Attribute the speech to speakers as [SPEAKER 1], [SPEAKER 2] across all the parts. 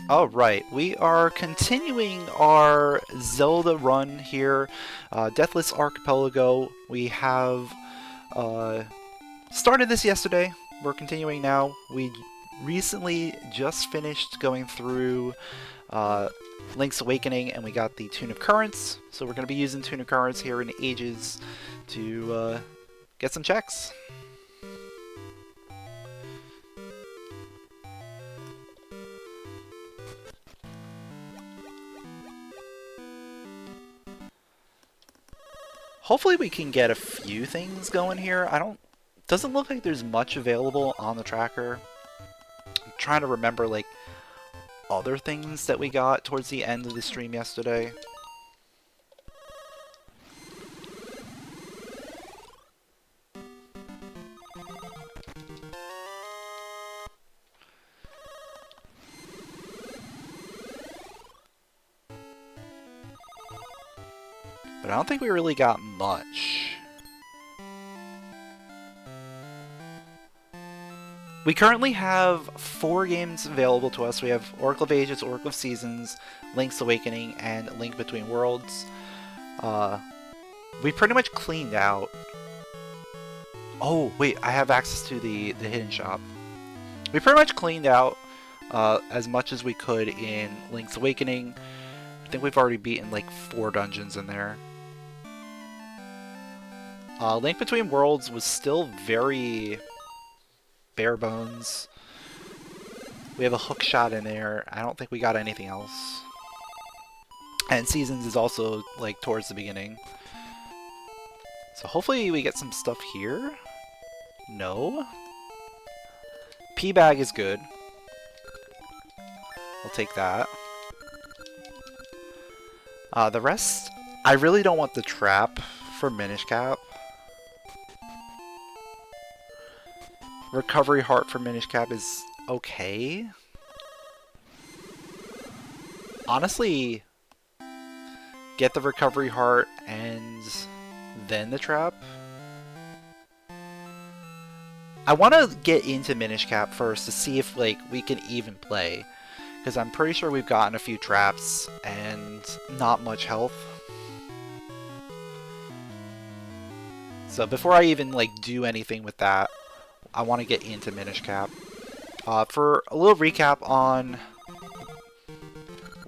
[SPEAKER 1] Alright, we are continuing our Zelda run here, Deathless Archipelago. We have started this yesterday. We're continuing now. We recently just finished going through Link's Awakening and we got the Tune of Currents. So we're going to be using Tune of Currents here in ages to get some checks. Hopefully we can get a few things going here. Doesn't look like there's much available on the tracker. I'm trying to remember like other things that we got towards the end of the stream yesterday. But I don't think we really got much. We currently have 4 games available to us. We have Oracle of Ages, Oracle of Seasons, Link's Awakening, and Link Between Worlds. We pretty much cleaned out. Oh, wait, I have access to the hidden shop. We pretty much cleaned out as much as we could in Link's Awakening. I think we've already beaten like 4 dungeons in there. Link Between Worlds was still very bare bones. We have a hook shot in there. I don't think we got anything else. And Seasons is also like towards the beginning. So hopefully we get some stuff here. No. P-Bag is good. We'll take that. The rest, I really don't want the trap for Minish Cap. Recovery Heart for Minish Cap is okay. Honestly, get the Recovery Heart and then the trap. I want to get into Minish Cap first to see if like we can even play. Because I'm pretty sure we've gotten a few traps and not much health. So before I even like do anything with that, I want to get into Minish Cap. For a little recap on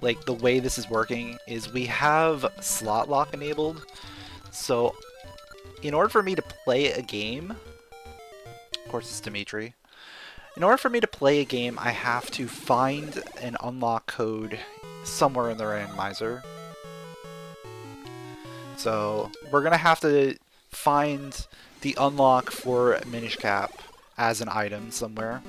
[SPEAKER 1] like the way this is working is we have SlotLock enabled. So in order for me to play a game, of course it's Symmetry. In order for me to play a game, I have to find an unlock code somewhere in the randomizer. So we're going to have to find the unlock for Minish Cap as an item somewhere.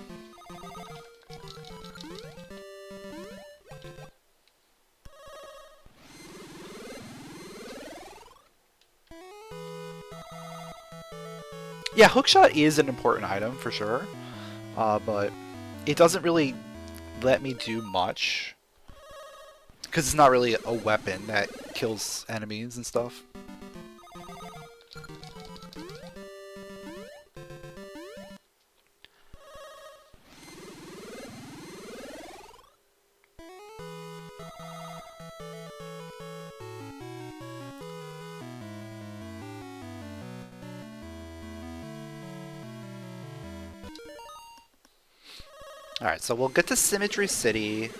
[SPEAKER 1] Yeah, hookshot is an important item for sure. But it doesn't really let me do much because it's not really a weapon that kills enemies and stuff. Alright, so we'll get to Symmetry City.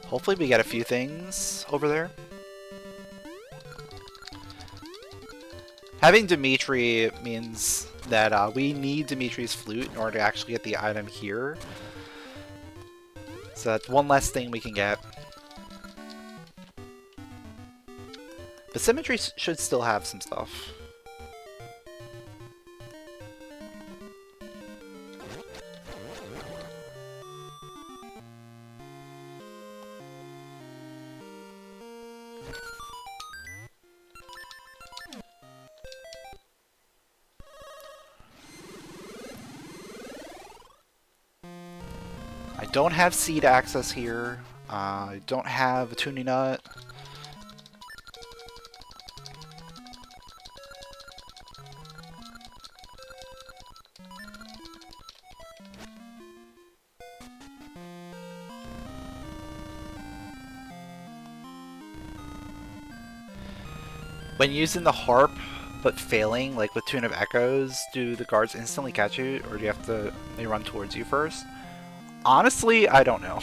[SPEAKER 1] Hopefully we get a few things over there. Having Dimitri means that we need Dimitri's flute in order to actually get the item here. So that's one less thing we can get. But Symmetry should still have some stuff. I don't have seed access here. I don't have a tuning nut. When using the harp but failing, like with Tune of Echoes, do the guards instantly catch you, or do you have to they run towards you first? Honestly, I don't know.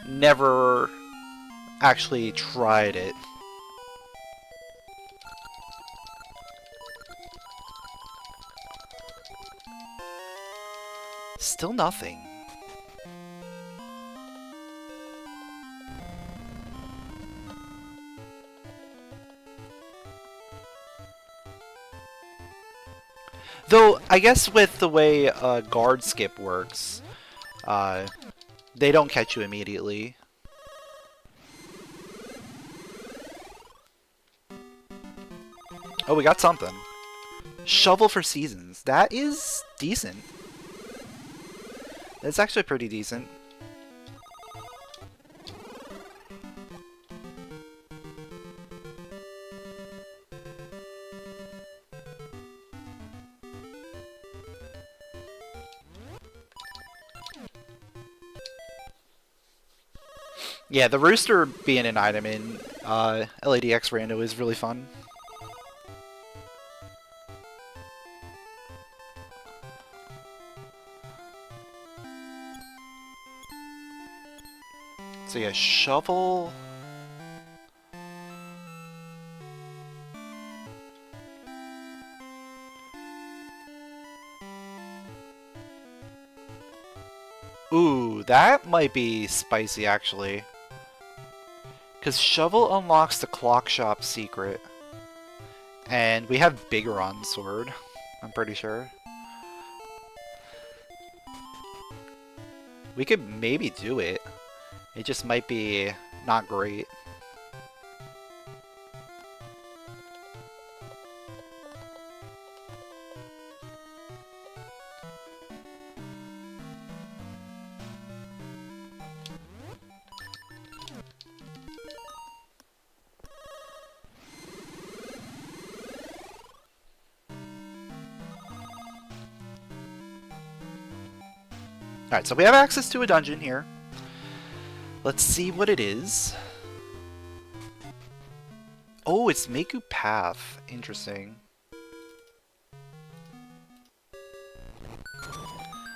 [SPEAKER 1] Never actually tried it. Still nothing. Though, I guess with the way guard skip works, they don't catch you immediately. Oh, we got something. Shovel for seasons. That is decent. That's actually pretty decent. Yeah, the rooster being an item in LADX Rando is really fun. So yeah, shovel. Ooh, that might be spicy actually. Because shovel unlocks the clock shop secret. And we have bigger on sword, I'm pretty sure. We could maybe do it. It just might be not great. Alright, so we have access to a dungeon here. Let's see what it is. Oh, it's Maku Path. Interesting.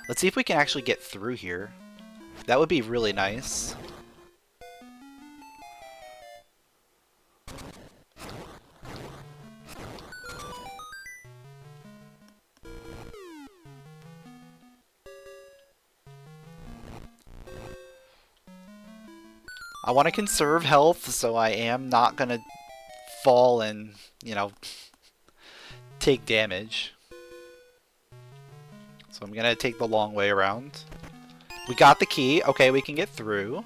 [SPEAKER 1] Let's see if we can actually get through here. That would be really nice. I want to conserve health, so I am not going to fall and, you know, take damage. So I'm going to take the long way around. We got the key. Okay, we can get through.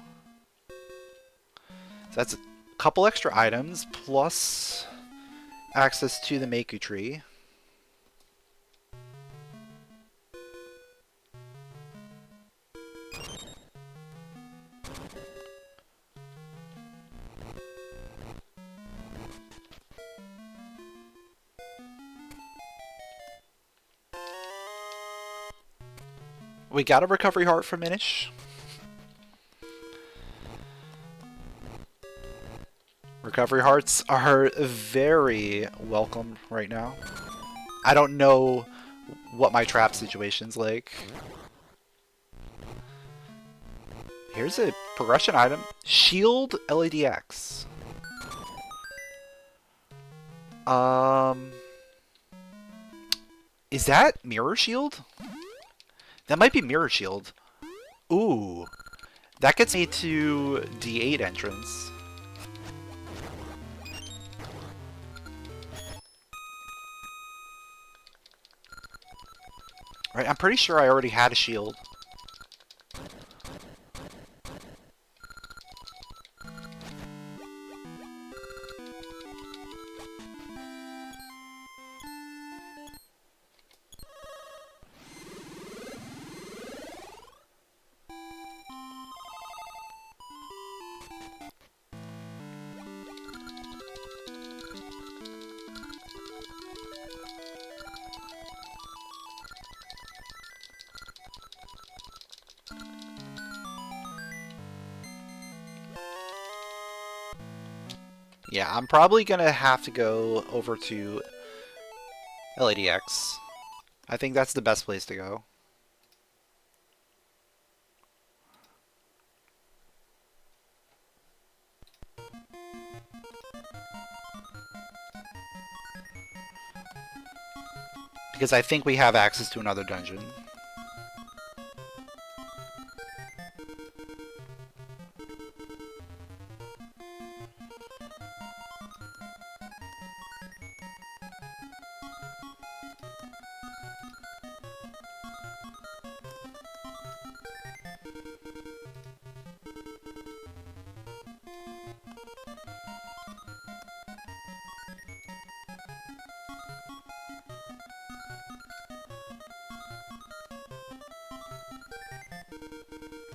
[SPEAKER 1] So that's a couple extra items, plus access to the Maku tree. We got a recovery heart for Minish. Recovery hearts are very welcome right now. I don't know what my trap situation's like. Here's a progression item. Shield LADX. Is that Mirror Shield? That might be Mirror Shield. Ooh. That gets me to D8 entrance. Right, I'm pretty sure I already had a shield. Yeah, I'm probably gonna have to go over to LADX. I think that's the best place to go. Because I think we have access to another dungeon.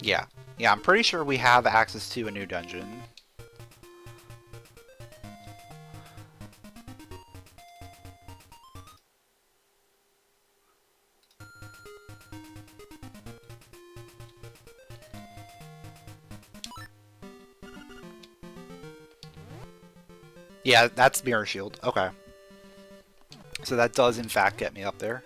[SPEAKER 1] Yeah. Yeah, I'm pretty sure we have access to a new dungeon. Yeah, that's Mirror Shield. Okay. So that does, in fact, get me up there.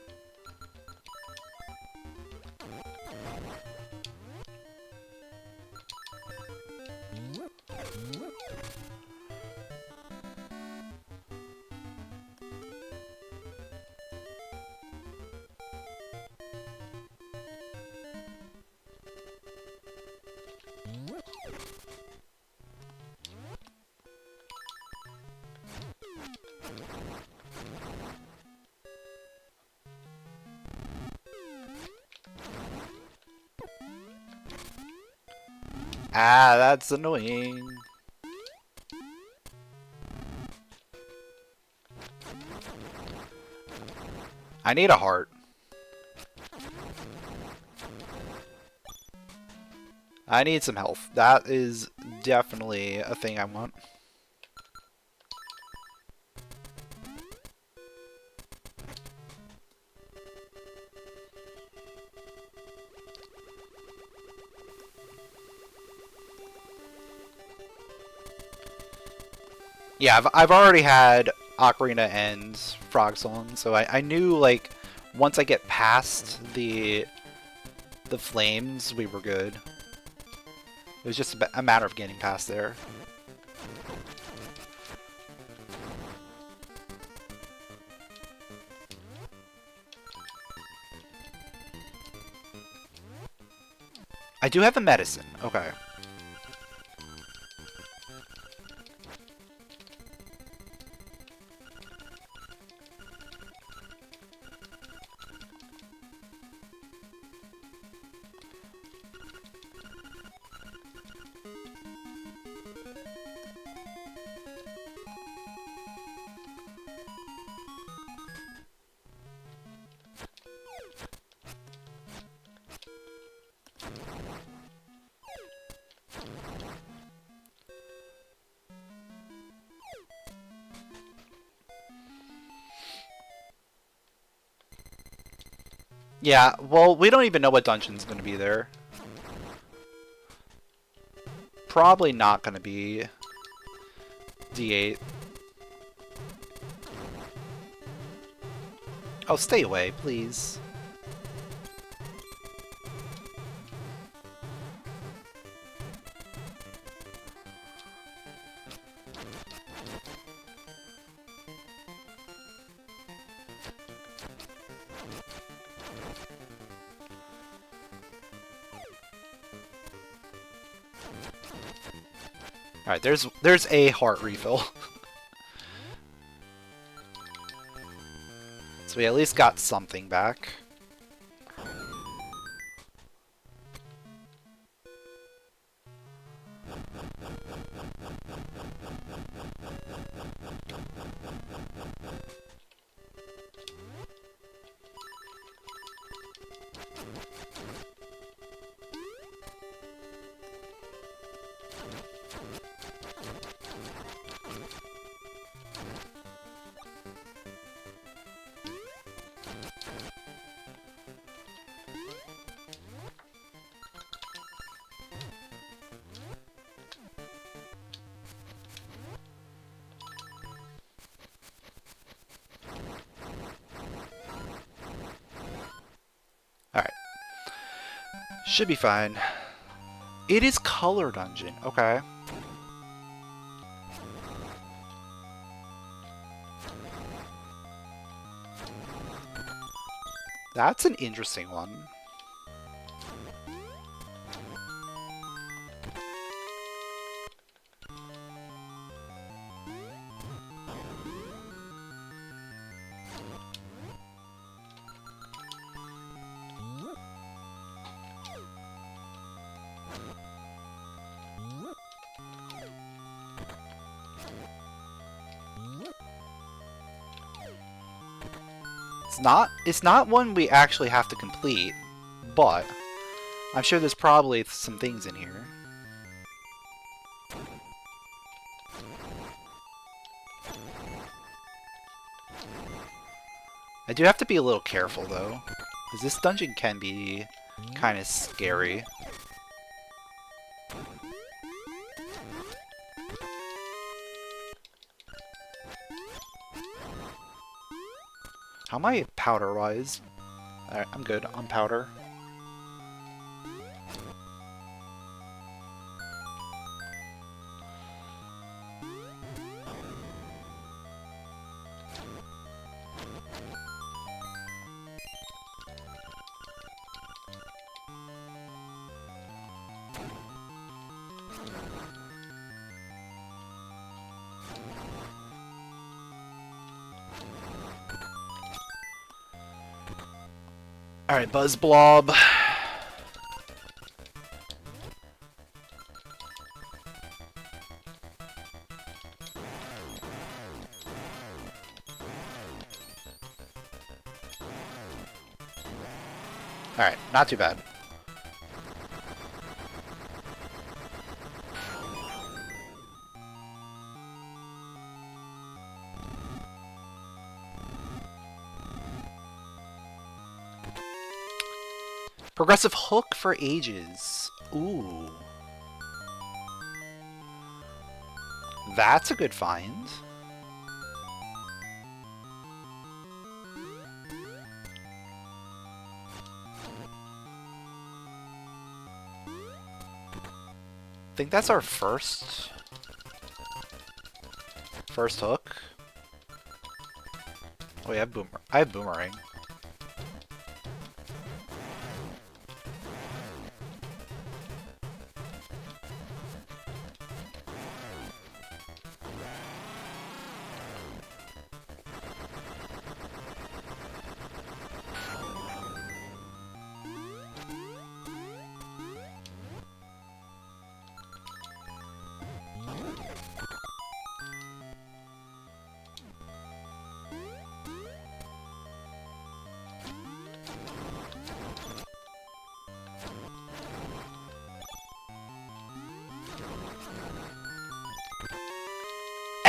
[SPEAKER 1] Ah, that's annoying. I need a heart. I need some health. That is definitely a thing I want. Yeah, I've already had Ocarina and Frog Song, so I knew, like, once I get past the flames, we were good. It was just a matter of getting past there. I do have the medicine. Okay. Yeah, well, we don't even know what dungeon's going to be there. Probably not going to be D8. Oh, stay away, please. Alright, there's a heart refill. So we at least got something back. Should be fine. It is color dungeon. Okay. That's an interesting one. It's not one we actually have to complete, but I'm sure there's probably some things in here. I do have to be a little careful though, because this dungeon can be kind of scary. How am I powder-wise? Alright, I'm good on powder. Alright, Buzz Blob. Alright, not too bad. Progressive hook for ages. Ooh. That's a good find. I think that's our first hook. Oh, yeah, I have boomerang.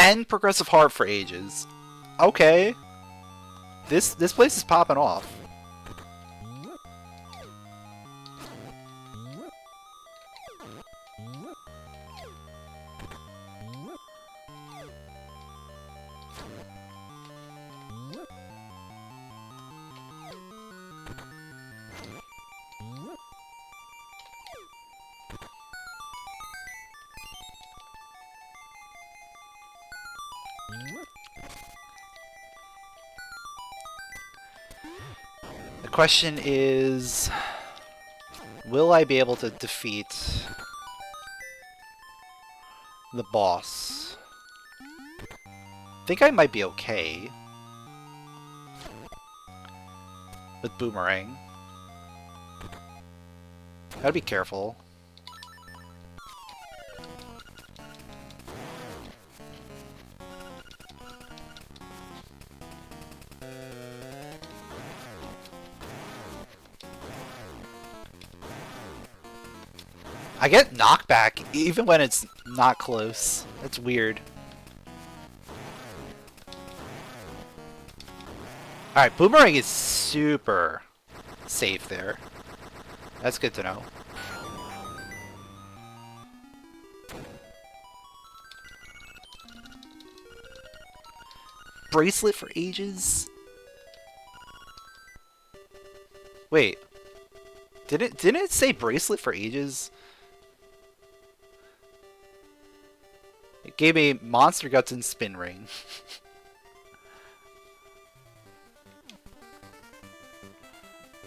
[SPEAKER 1] And progressive heart for ages. Okay. This place is popping off. The question is, will I be able to defeat the boss? I think I might be okay with boomerang. Gotta be careful. I get knockback even when it's not close. That's weird. Alright, boomerang is super safe there. That's good to know. Bracelet for ages? Wait. Didn't it say bracelet for ages? It gave me monster guts and spin ring.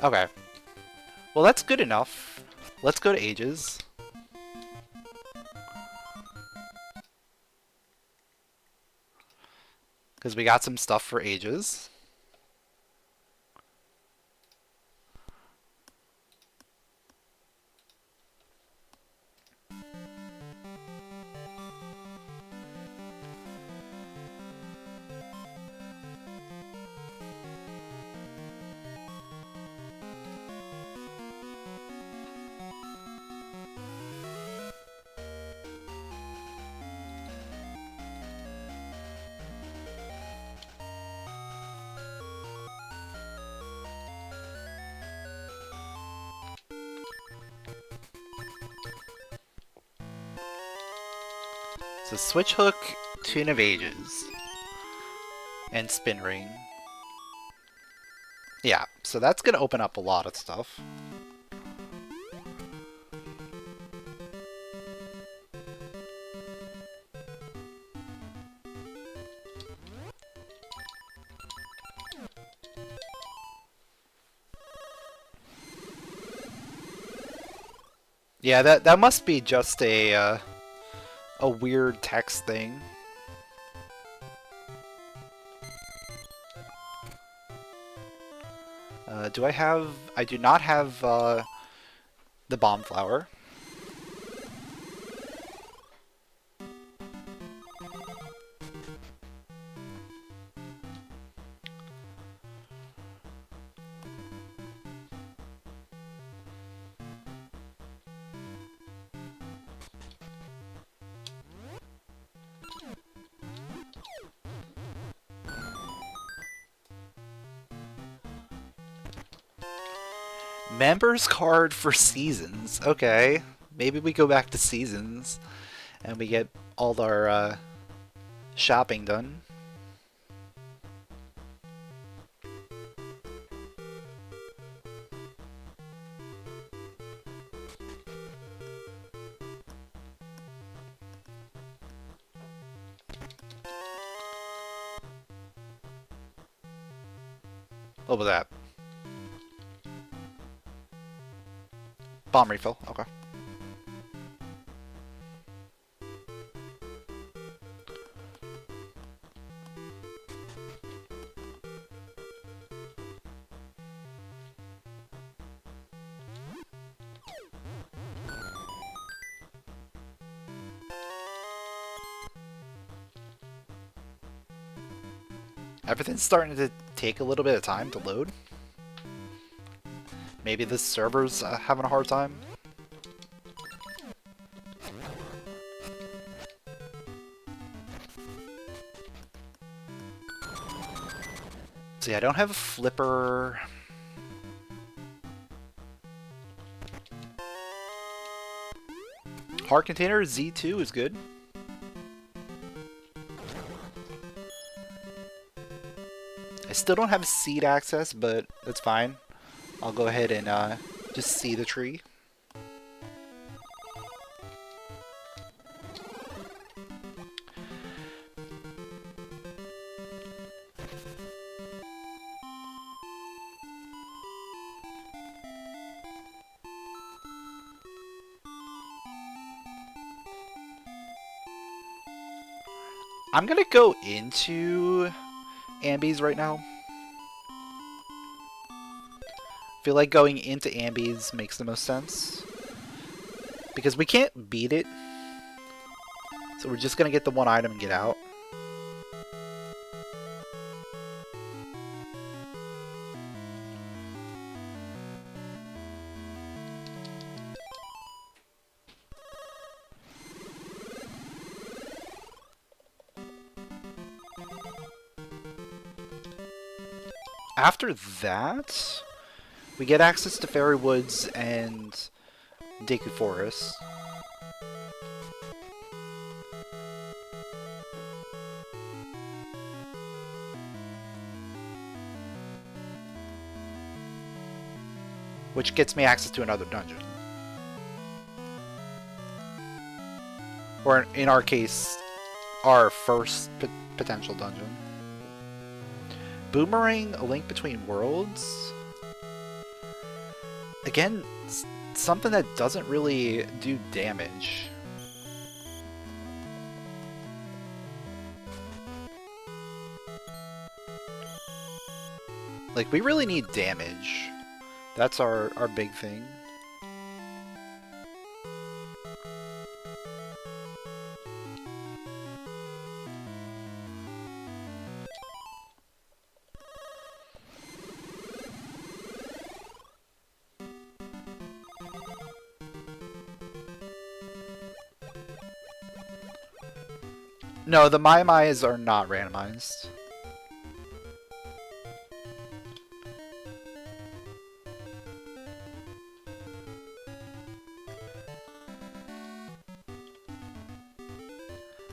[SPEAKER 1] Okay. Well, that's good enough. Let's go to ages. Because we got some stuff for ages. So switch hook, Tune of Ages, and spin ring. Yeah, so that's gonna open up a lot of stuff. Yeah, that must be just a weird text thing. Do I have... I do not have the bomb flower. Members card for seasons. Okay. Maybe we go back to seasons and we get all our shopping done. What was that? Bomb refill. Okay. Everything's starting to take a little bit of time to load. Maybe this server's having a hard time. See, I don't have a flipper. Heart container Z2 is good. I still don't have seed access, but that's fine. I'll go ahead and just see the tree. I'm gonna go into Ambies right now. Feel like going into Ambies makes the most sense. Because we can't beat it. So we're just gonna get the one item and get out. After that, we get access to Fairy Woods and Deku Forest. which gets me access to another dungeon. Or in our case, our first potential dungeon. Boomerang, a link between worlds. Again, something that doesn't really do damage. Like, we really need damage. That's our big thing. No, the modifiers are not randomized.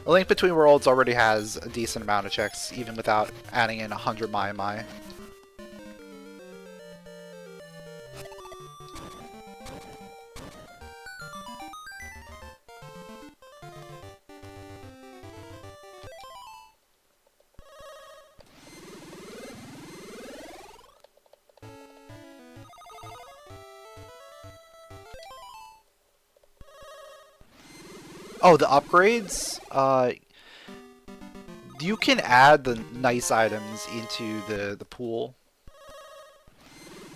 [SPEAKER 1] A Link Between Worlds already has a decent amount of checks, even without adding in 100 Mai. Oh, the upgrades? You can add the nice items into the pool.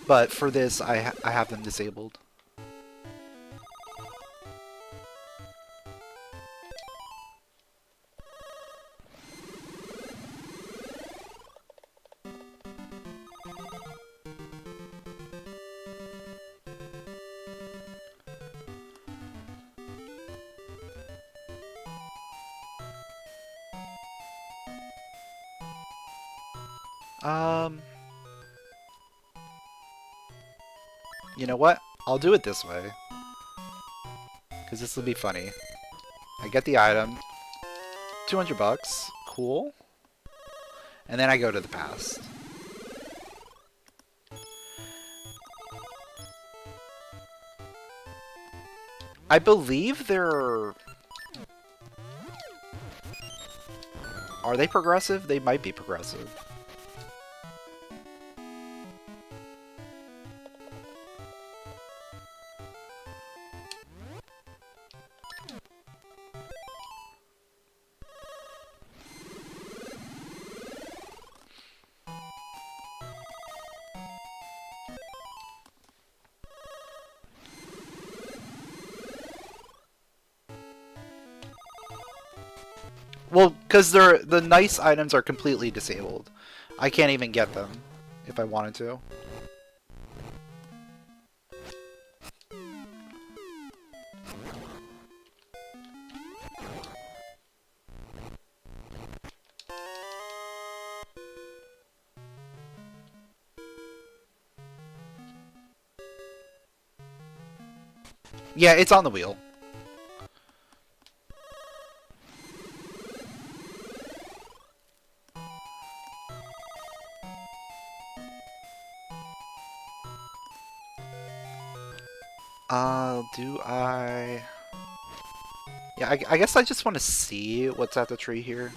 [SPEAKER 1] But for this, I have them disabled. You know what? I'll do it this way. Because this will be funny. I get the item. 200 bucks. Cool. And then I go to the past. I believe they're... Are they progressive? They might be progressive. Well, because the nice items are completely disabled. I can't even get them if I wanted to. Yeah, it's on the wheel. Do I... Yeah, I guess I just want to see what's at the tree here.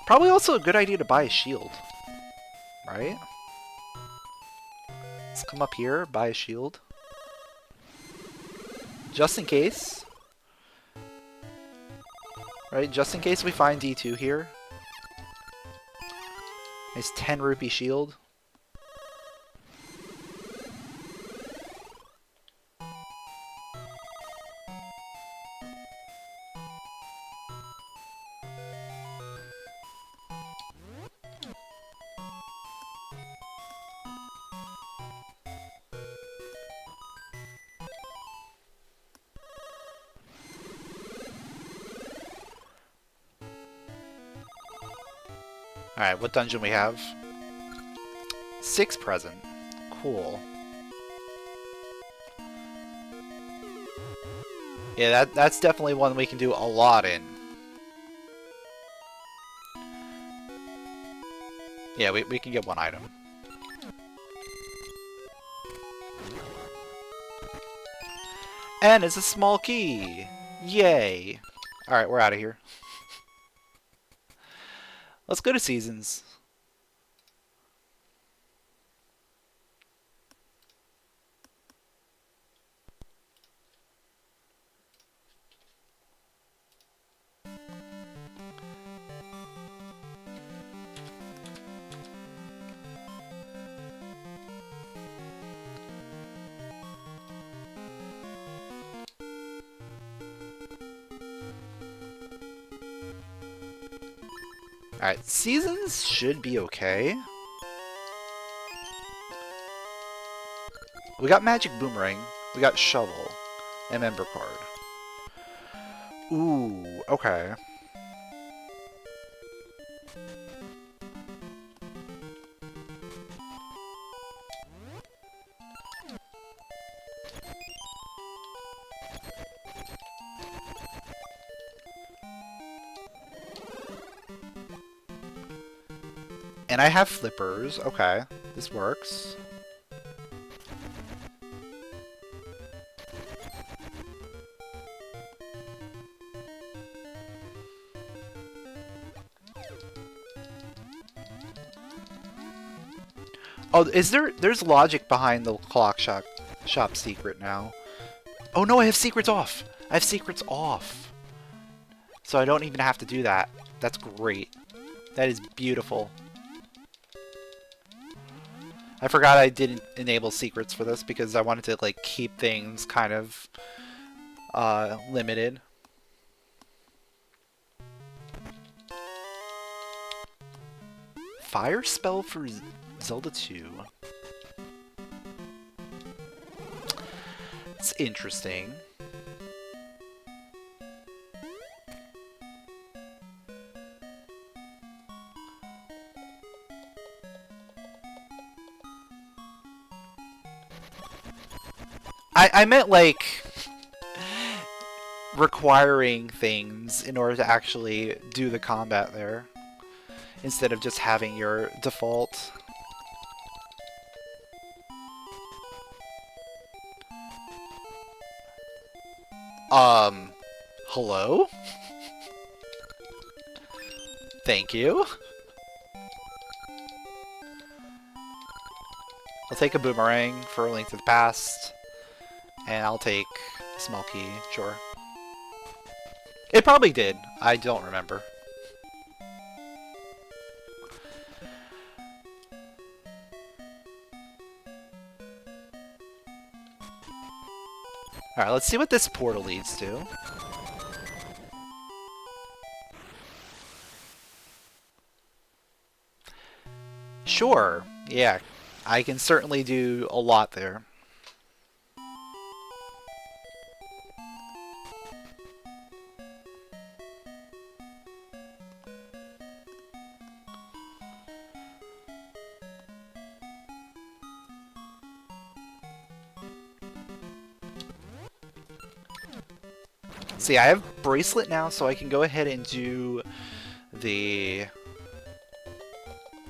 [SPEAKER 1] Probably also a good idea to buy a shield, right? Let's come up here, buy a shield. Just in case. Right, just in case we find D2 here. Nice 10 rupee shield. Alright, what dungeon we have? 6 present. Cool. Yeah, that's definitely one we can do a lot in. Yeah, we can get one item. And it's a small key! Yay! Alright, we're out of here. Let's go to Seasons. Alright, Seasons should be okay. We got Magic Boomerang, we got Shovel, and Member Card. Ooh, okay. And I have flippers. Okay, this works. Oh, there's logic behind the clock shop secret now. Oh no, I have secrets off. I have secrets off. So I don't even have to do that. That's great. That is beautiful. I forgot I didn't enable secrets for this because I wanted to like keep things kind of limited. Fire spell for Zelda II. It's interesting. I meant like requiring things in order to actually do the combat there instead of just having your default. Hello? Thank you. I'll take a boomerang for a Link to the Past. And I'll take a small key, sure. It probably did. I don't remember. Alright, let's see what this portal leads to. Sure, yeah. I can certainly do a lot there. See, I have Bracelet now, so I can go ahead and do the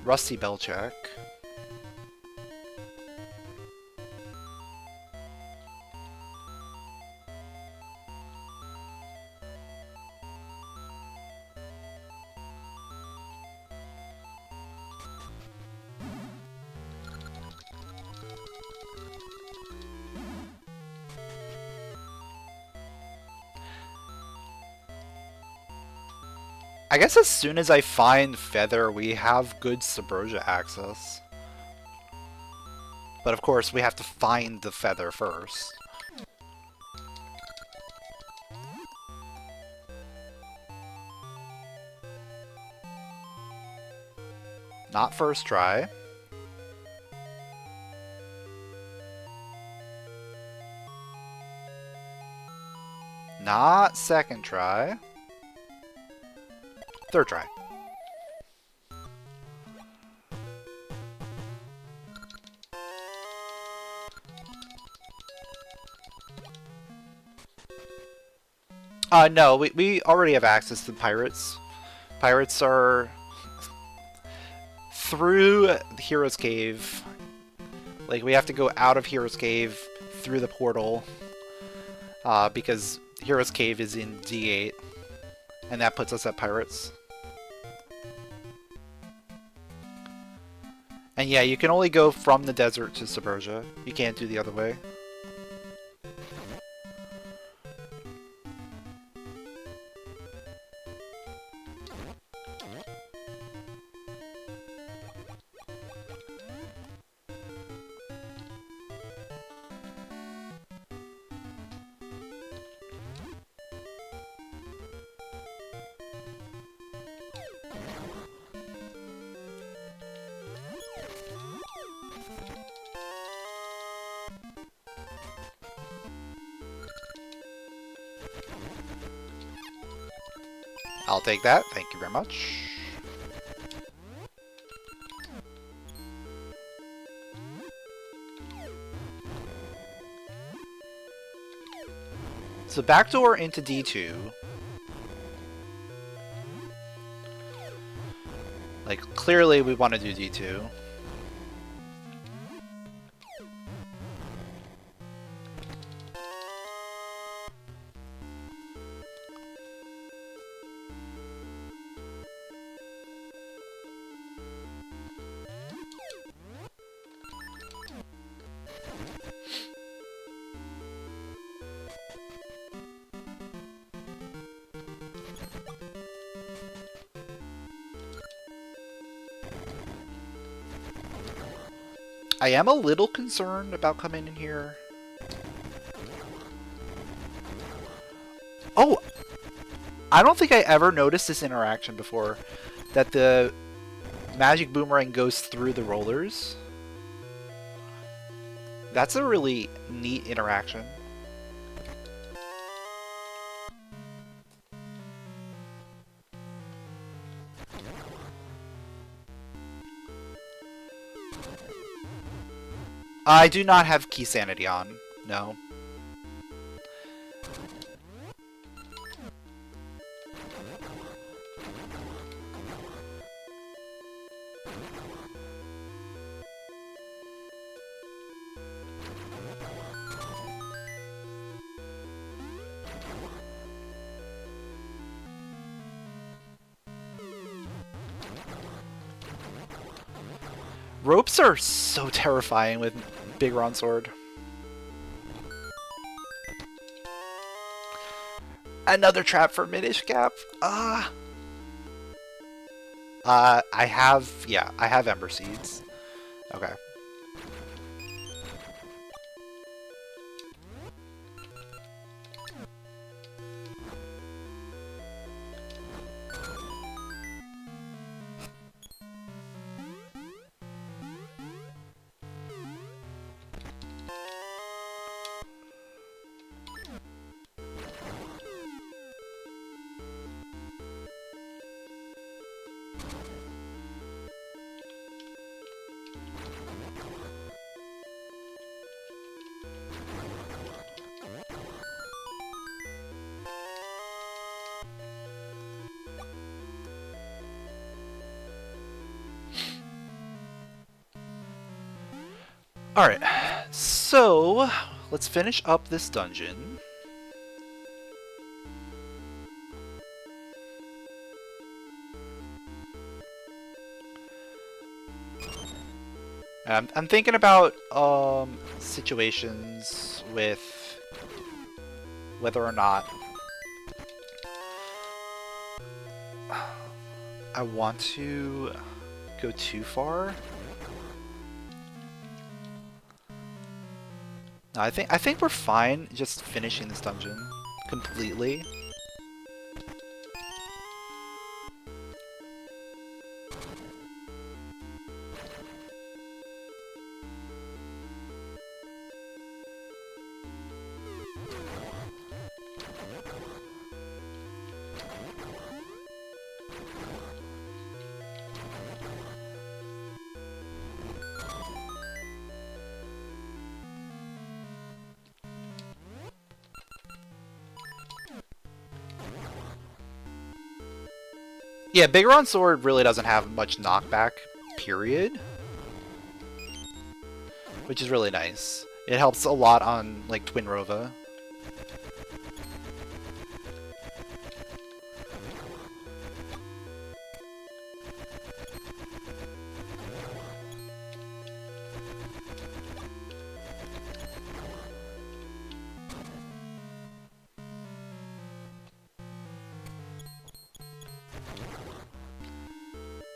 [SPEAKER 1] Rusty Bell check. I guess as soon as I find Feather, we have good Sabrosia access. But of course, we have to find the Feather first. Not first try. Not second try. Third try. No, we already have access to pirates. Pirates are through the Hero's Cave. Like, we have to go out of Hero's Cave through the portal. Because Hero's Cave is in D8. And that puts us at pirates. And yeah, you can only go from the desert to Sabrosia. You can't do the other way. I'll take that. Thank you very much. So backdoor into D2. Like, clearly we want to do D2. I am a little concerned about coming in here. Oh! I don't think I ever noticed this interaction before. That the magic boomerang goes through the rollers. That's a really neat interaction. I do not have key sanity on. No. Ropes are so terrifying with Big Ron Sword. Another trap for Minish Cap. I have Ember Seeds. Okay. Alright, so let's finish up this dungeon. I'm thinking about situations with whether or not I want to go too far. No, I think we're fine just finishing this dungeon completely. Yeah, Bigoron Sword really doesn't have much knockback, period. Which is really nice. It helps a lot on, like, Twin Rova.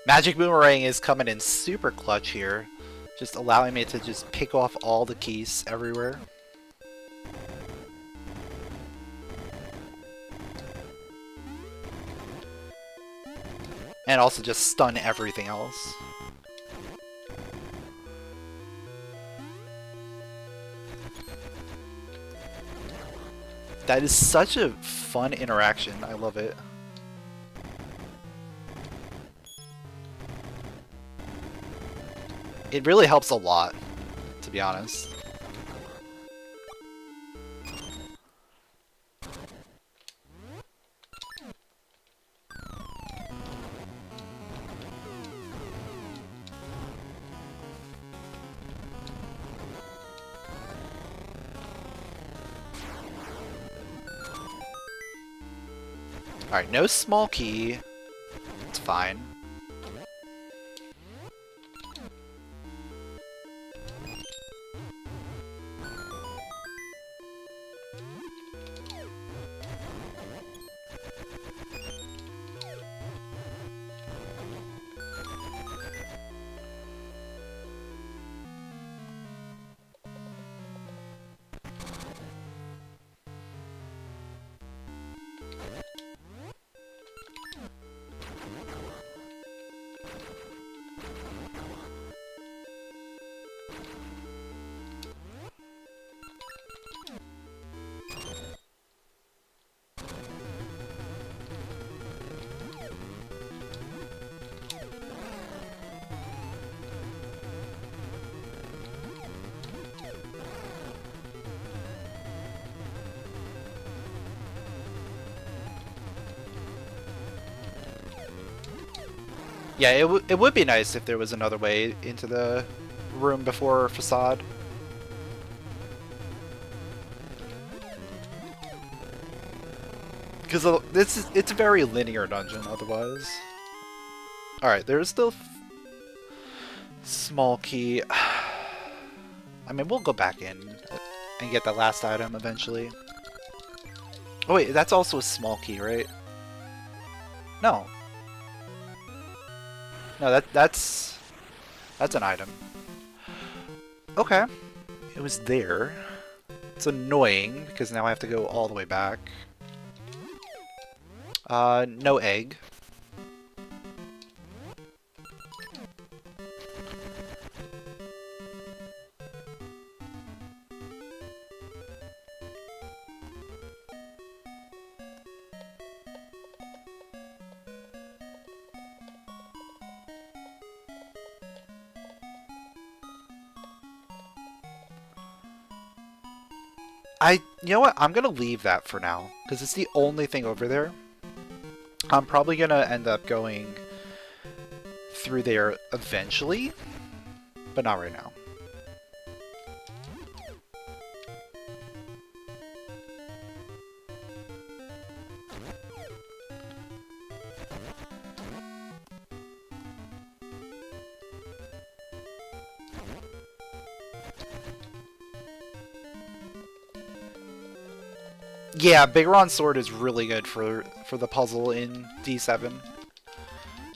[SPEAKER 1] Magic Boomerang is coming in super clutch here. Just allowing me to just pick off all the keys everywhere. And also just stun everything else. That is such a fun interaction. I love it. It really helps a lot, to be honest. Alright, no small key. It's fine. Yeah, it would be nice if there was another way into the room before Facade. Because it's a very linear dungeon otherwise. Alright, there's the small key. I mean, we'll go back in and get the last item eventually. Oh wait, that's also a small key, right? No. No, that's an item. Okay. It was there. It's annoying because now I have to go all the way back. No egg. You know what? I'm gonna leave that for now, because it's the only thing over there. I'm probably gonna end up going through there eventually, but not right now. Yeah, Bigoron Sword is really good for the puzzle in D7.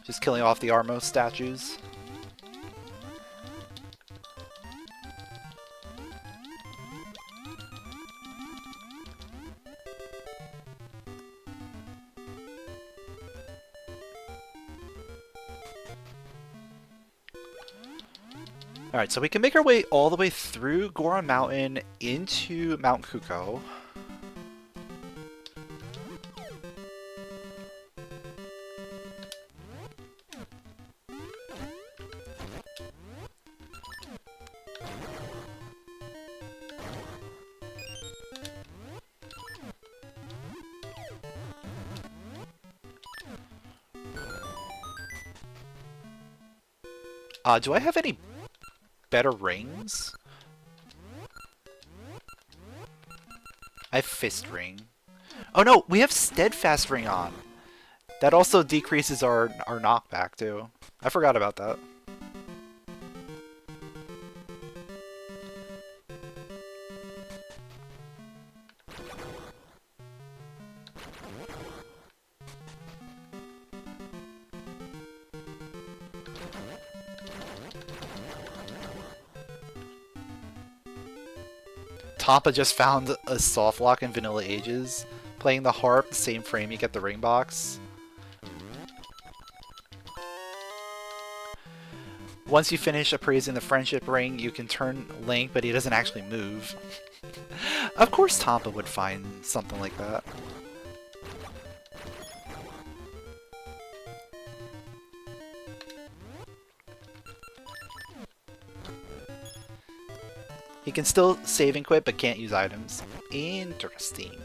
[SPEAKER 1] Just killing off the Armos statues. Alright, so we can make our way all the way through Goron Mountain into Mount Kuko. Do I have any better rings? I have Fist Ring. Oh no, we have Steadfast Ring on. That also decreases our knockback too. I forgot about that. Tampa just found a SlotLock in Vanilla Ages. Playing the harp, the same frame, you get the ring box. Once you finish appraising the friendship ring, you can turn Link, but he doesn't actually move. Of course Tampa would find something like that. He can still save and quit, but can't use items. Interesting.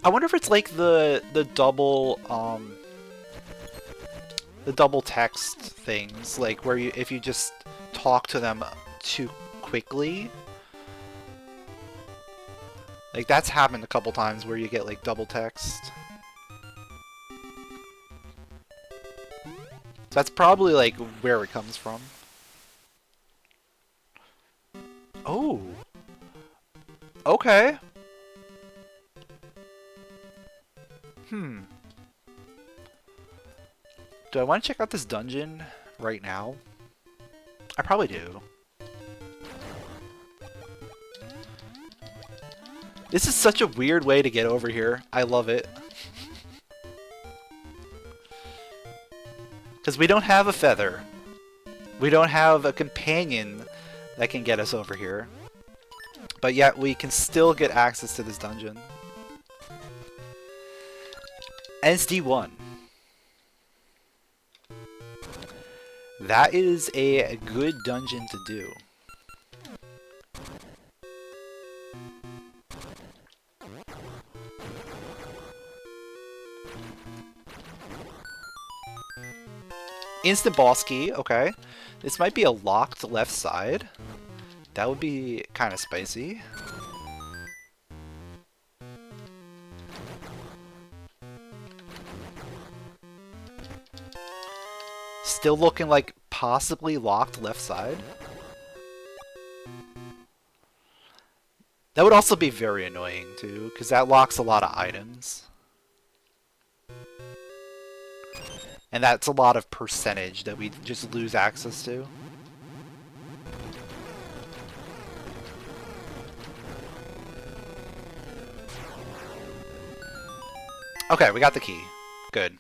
[SPEAKER 1] I wonder if it's like the double text things, like where if you just talk to them too quickly. Like that's happened a couple times where you get like double text. So that's probably like where it comes from. Oh. Okay. Do I want to check out this dungeon right now? I probably do. This is such a weird way to get over here. I love it. Because we don't have a feather. We don't have a companion that can get us over here. But yet we can still get access to this dungeon. SD1. That is a good dungeon to do. Instant boss key, okay. This might be a locked left side. That would be kind of spicy. Still looking like possibly locked left side. That would also be very annoying too, because that locks a lot of items. And that's a lot of percentage that we just lose access to. Okay, we got the key. Good.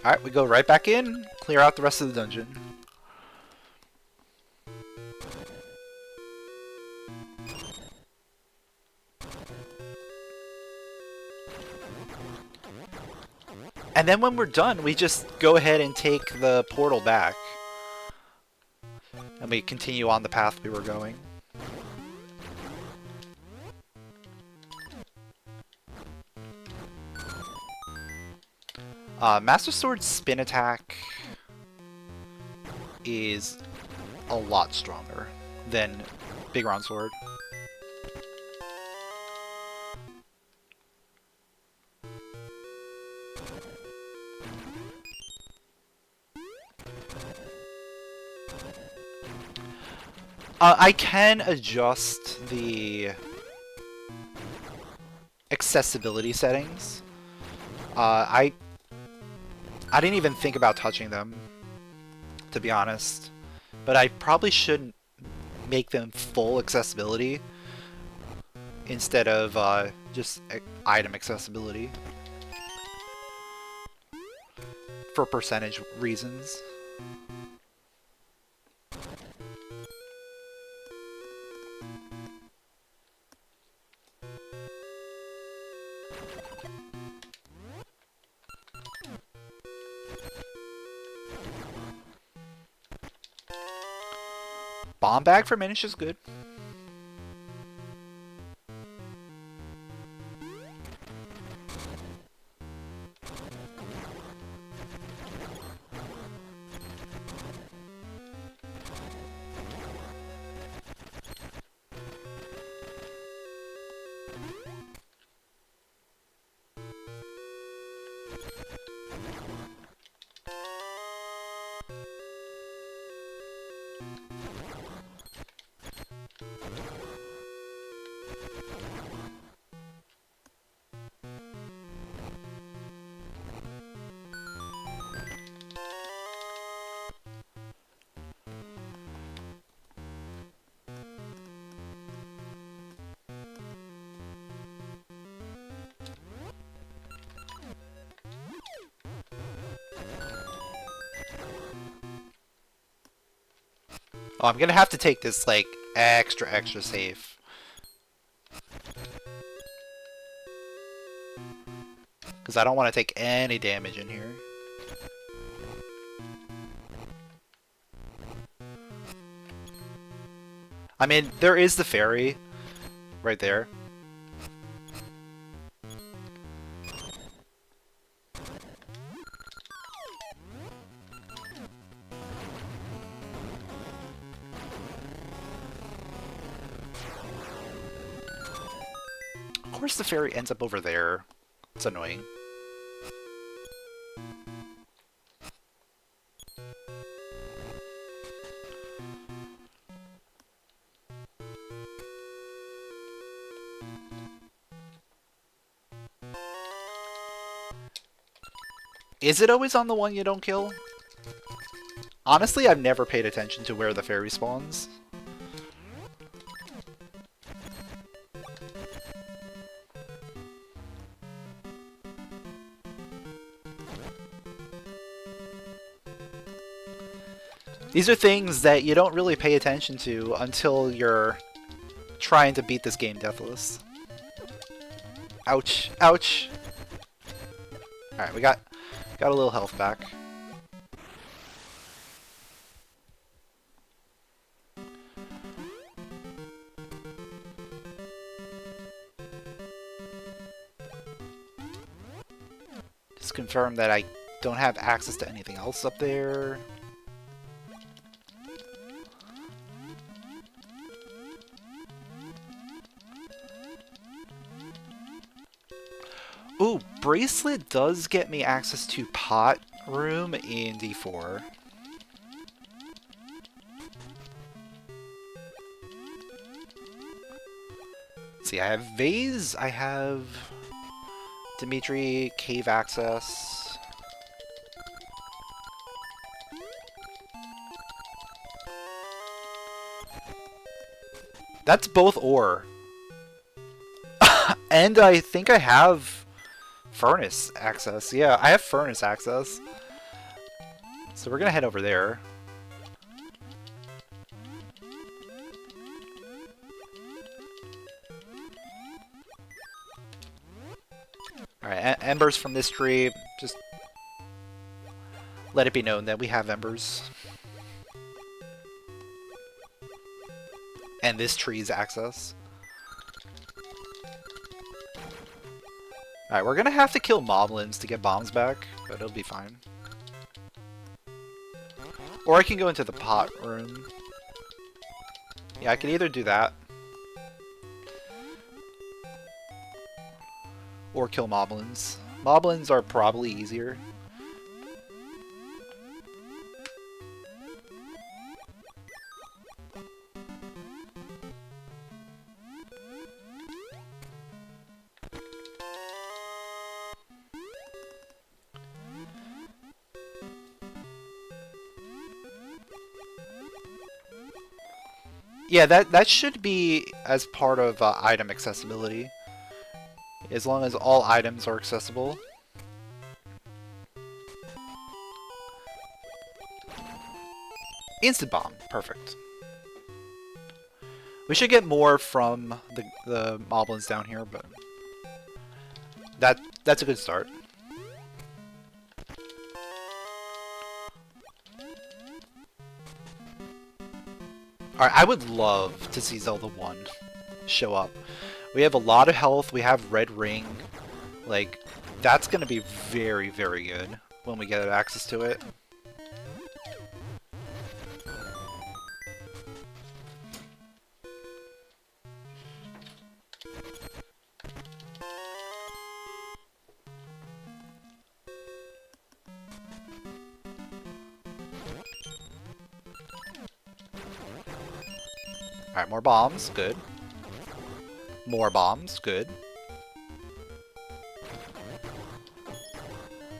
[SPEAKER 1] Alright, we go right back in, clear out the rest of the dungeon. And then when we're done, we just go ahead and take the portal back. And we continue on the path we were going. Master Sword's spin attack is a lot stronger than Big Round Sword. I can adjust the accessibility settings. I didn't even think about touching them, to be honest. But I probably shouldn't make them full accessibility instead of just item accessibility for percentage reasons. Bomb bag for Minish is good. Oh, I'm gonna have to take this, like, extra safe. Because I don't want to take any damage in here. I mean, there is the fairy right there. Of course the fairy ends up over there. It's annoying. Is it always on the one you don't kill? Honestly, I've never paid attention to where the fairy spawns. These are things that you don't really pay attention to until you're trying to beat this game deathless. Ouch. Ouch. Alright, we got a little health back. Just confirm that I don't have access to anything else up there. Ooh, bracelet does get me access to pot room in D4. Let's see, I have vase, I have Dimitri, cave access. That's both ore. And I think I have furnace access. Yeah, I have furnace access. So we're gonna head over there. Alright, embers from this tree. Just let it be known that we have embers. And this tree's access. Alright, we're gonna have to kill moblins to get bombs back, but it'll be fine. Or I can go into the pot room. Yeah, I can either do that. Or kill moblins. Moblins are probably easier. Yeah, that should be as part of item accessibility. As long as all items are accessible. Instant bomb. Perfect. We should get more from the moblins down here, but that's a good start. Alright, I would love to see Zelda 1 show up. We have a lot of health, we have Red Ring. Like, that's gonna be very, very good when we get access to it. Alright, more bombs, good. More bombs, good.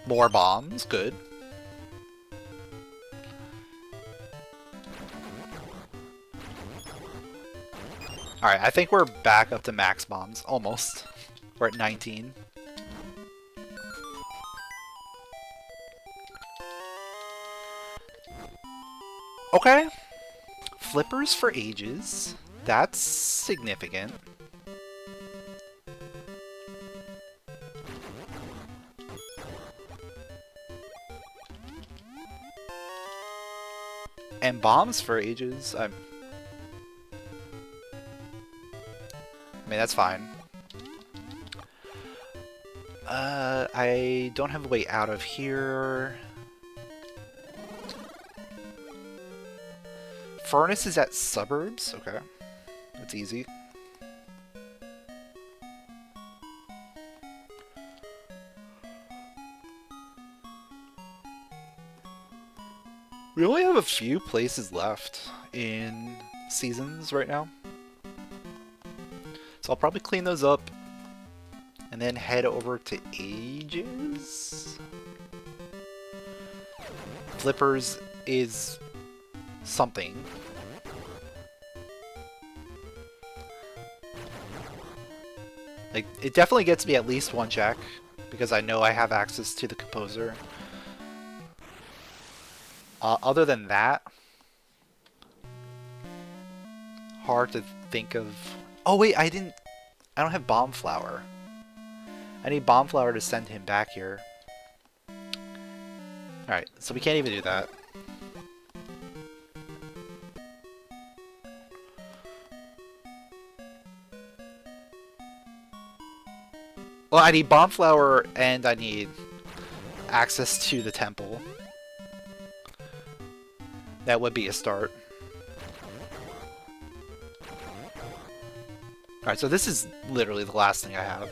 [SPEAKER 1] More bombs, good. Alright, I think we're back up to max bombs, almost. We're at 19. Okay. Flippers for ages. That's significant. And bombs for ages. I mean, that's fine. I don't have a way out of here. Furnace is at suburbs? Okay. That's easy. We only have a few places left in seasons right now. So I'll probably clean those up and then head over to Ages. Flippers is something. Like, it definitely gets me at least one check because I know I have access to the composer. Other than that, hard to think of. Oh wait, I don't have Bomb Flower. I need Bomb Flower to send him back here. Alright, so we can't even do that. Well, I need Bomb Flower and I need access to the temple. That would be a start. Alright, so this is literally the last thing I have.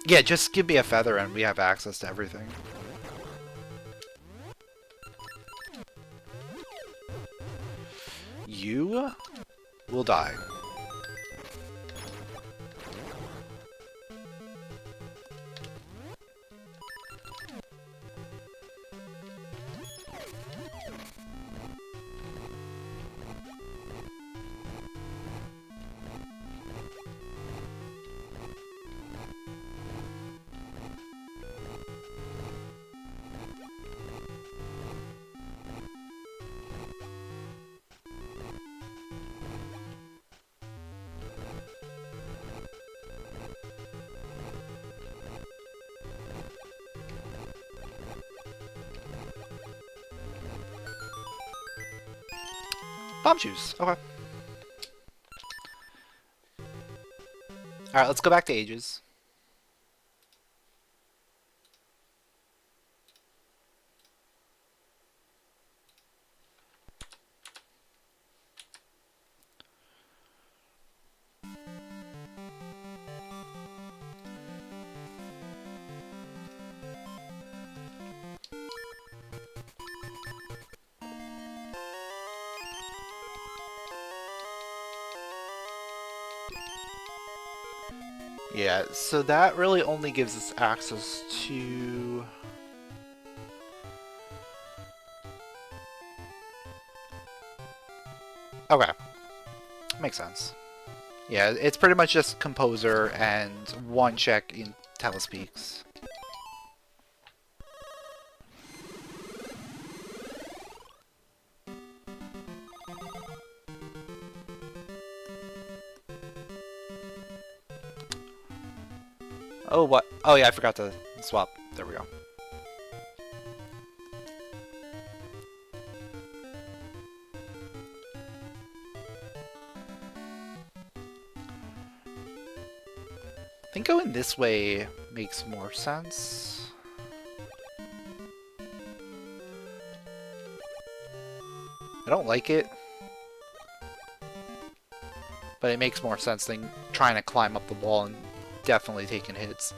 [SPEAKER 1] Yeah, just give me a feather and we have access to everything. You will die. Bomb shoes. Okay. Alright, let's go back to Ages. Yeah, so that really only gives us access to... Okay. Makes sense. Yeah, it's pretty much just Composer and one check in Talus Peaks. Oh, what? Oh, yeah, I forgot to swap. There we go. I think going this way makes more sense. I don't like it, but it makes more sense than trying to climb up the wall and definitely taking hits.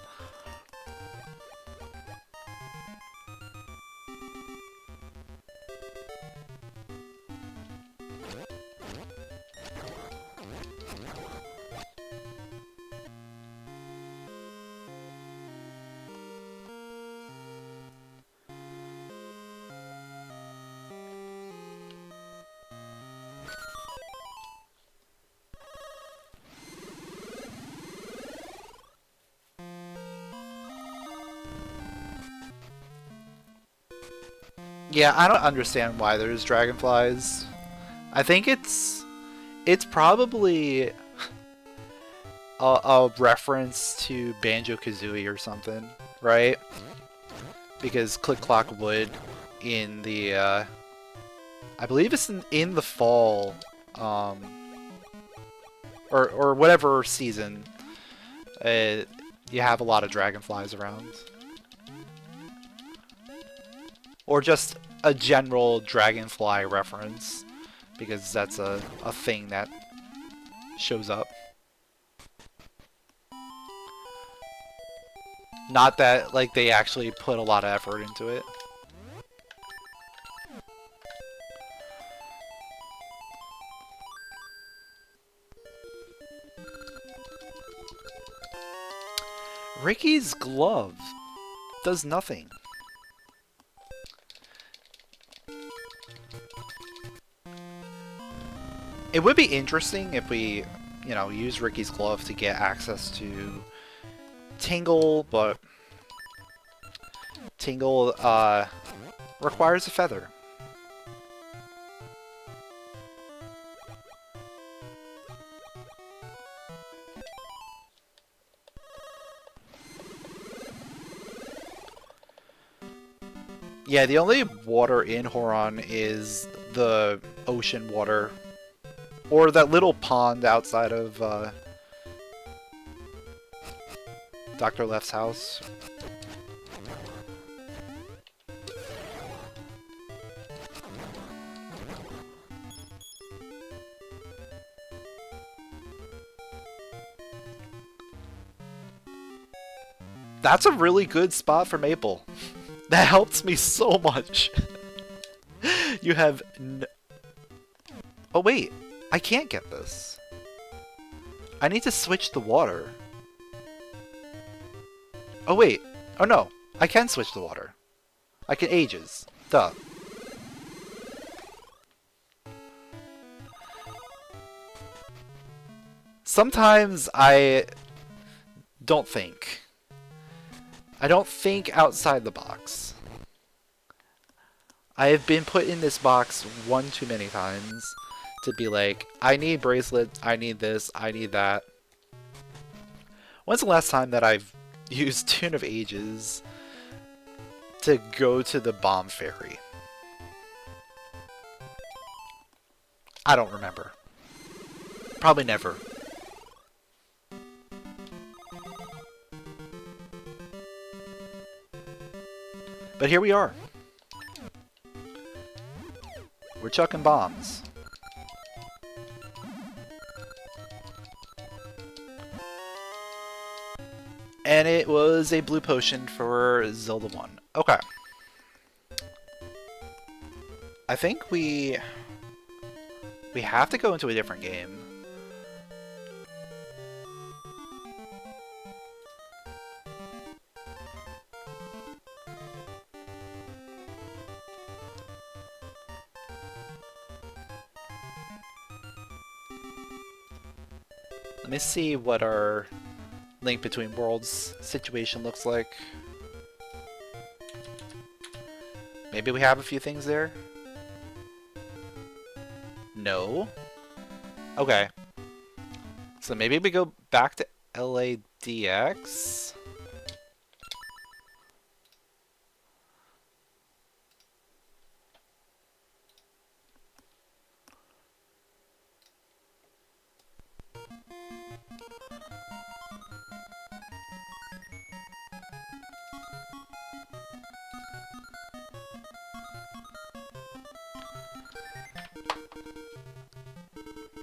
[SPEAKER 1] Yeah, I don't understand why there's dragonflies. I think it's probably a reference to Banjo-Kazooie or something, right? Because Click Clock Wood in the I believe it's in the fall, or whatever season, you have a lot of dragonflies around. Or just a general dragonfly reference, because that's a thing that shows up. Not that, like, they actually put a lot of effort into it. Ricky's glove does nothing. It would be interesting if we, you know, use Ricky's glove to get access to Tingle, but Tingle requires a feather. Yeah, the only water in Horon is the ocean water. Or that little pond outside of Dr. Left's house. That's a really good spot for Maple. That helps me so much. You have no... Oh wait, I can't get this. I need to switch the water. Oh wait, oh no, I can switch the water. I can ages, duh. Sometimes I don't think. I don't think outside the box. I have been put in this box one too many times to be like, I need bracelets, I need this, I need that. When's the last time that I've used Tune of Ages to go to the Bomb Fairy? I don't remember. Probably never. But here we are. We're chucking bombs. And it was a blue potion for Zelda 1. Okay. I think we have to go into a different game. Let me see what our Link Between Worlds situation looks like. Maybe we have a few things there? No? Okay. So maybe we go back to LADX?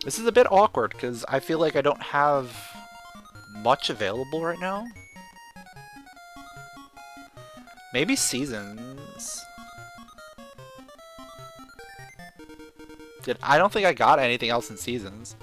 [SPEAKER 1] This is a bit awkward because I feel like I don't have much available right now. Maybe seasons. I don't think I got anything else in seasons.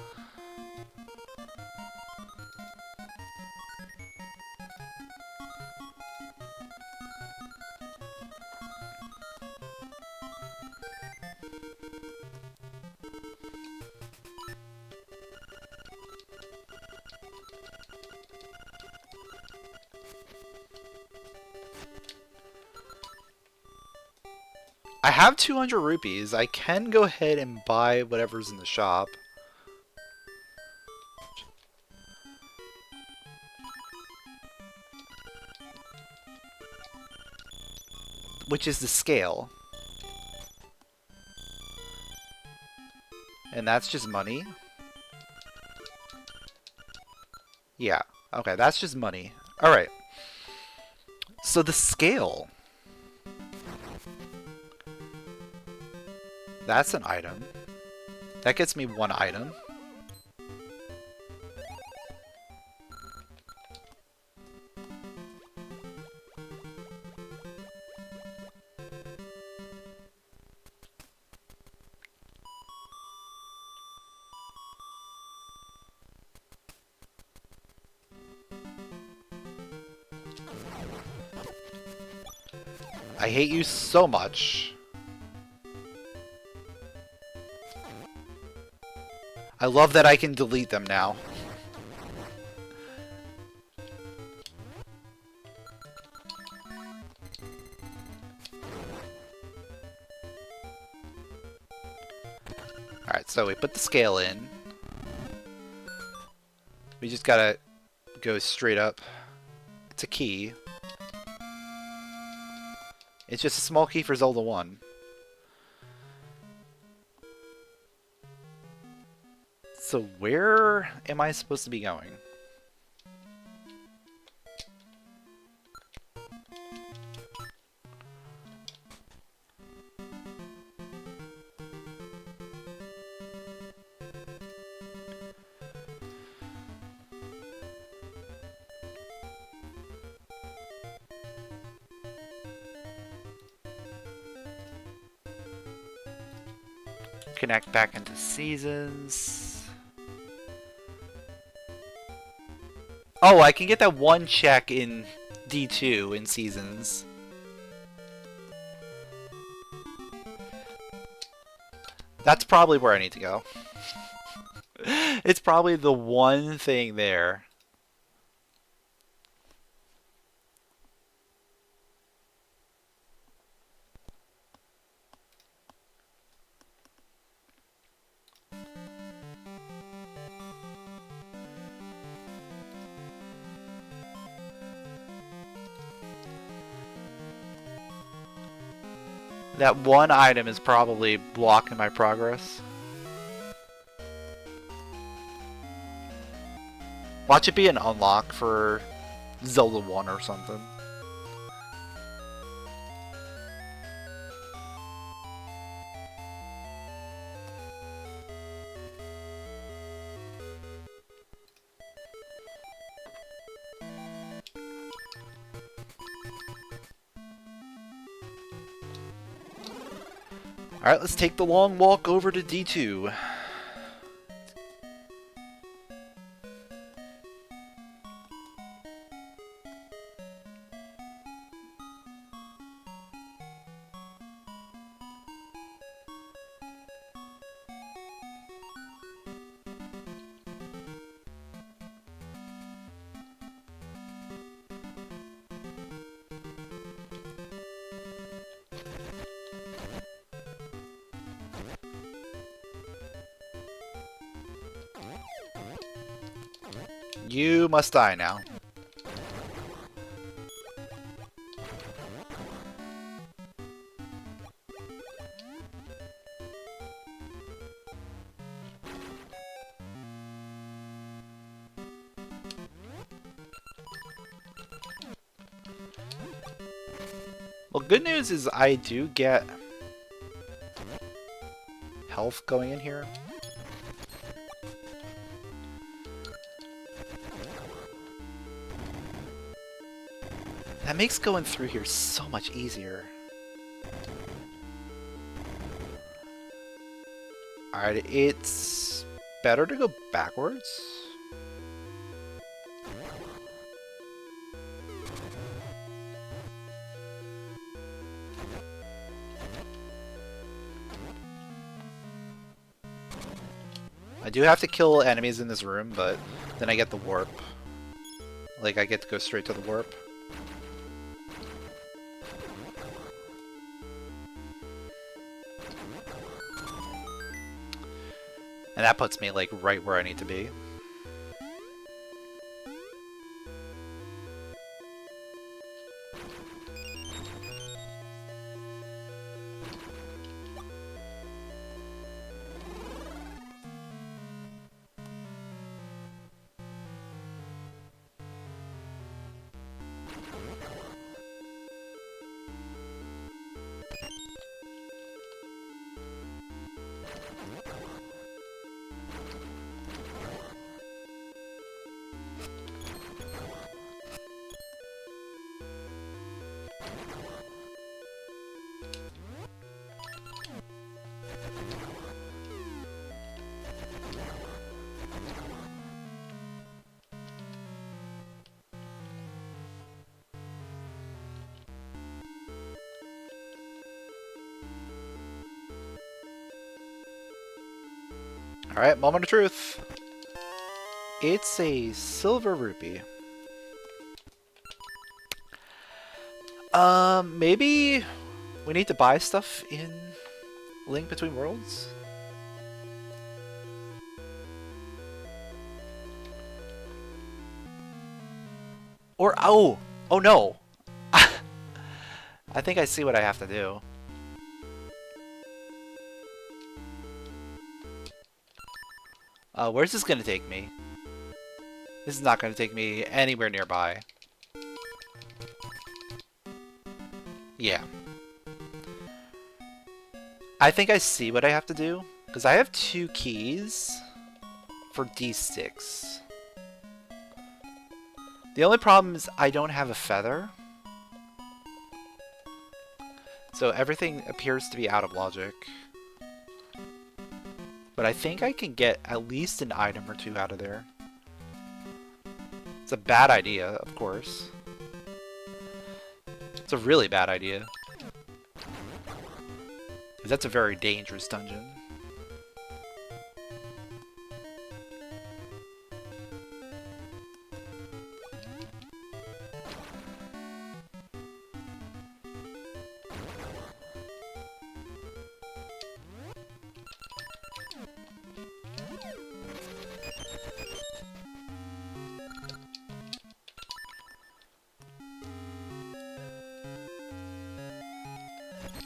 [SPEAKER 1] I have 200 rupees. I can go ahead and buy whatever's in the shop. Which is the scale. And that's just money. Yeah. Okay, that's just money. Alright. So the scale. That's an item. That gets me one item. I hate you so much. I love that I can delete them now. Alright, so we put the scale in. We just gotta go straight up. It's a key. It's just a small key for Zelda 1. So where am I supposed to be going? Connect back into seasons. Oh, I can get that one check in D2 in seasons. That's probably where I need to go. It's probably the one thing there. That one item is probably blocking my progress. Watch it be an unlock for Zelda 1 or something. Alright, let's take the long walk over to D2. You must die now. Well, good news is I do get health going in here. That makes going through here so much easier. Alright, it's better to go backwards. I do have to kill enemies in this room, but then I get the warp. Like, I get to go straight to the warp. And that puts me, like, right where I need to be. Alright, moment of truth. It's a silver rupee. Maybe we need to buy stuff in Link Between Worlds? Or, oh no! I think I see what I have to do. Where's this gonna take me? This is not gonna take me anywhere nearby. Yeah. I think I see what I have to do, because I have 2 keys for D6. The only problem is I don't have a feather. So everything appears to be out of logic. But I think I can get at least an item or 2 out of there. It's a bad idea, of course. It's a really bad idea. Because that's a very dangerous dungeon.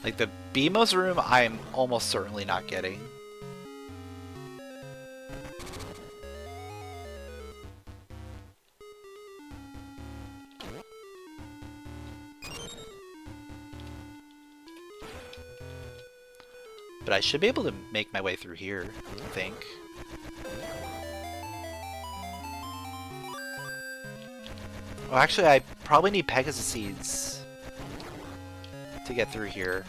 [SPEAKER 1] Like, the BMOS room, I'm almost certainly not getting. But I should be able to make my way through here, I think. Oh, actually, I probably need Pegasus seeds to get through here.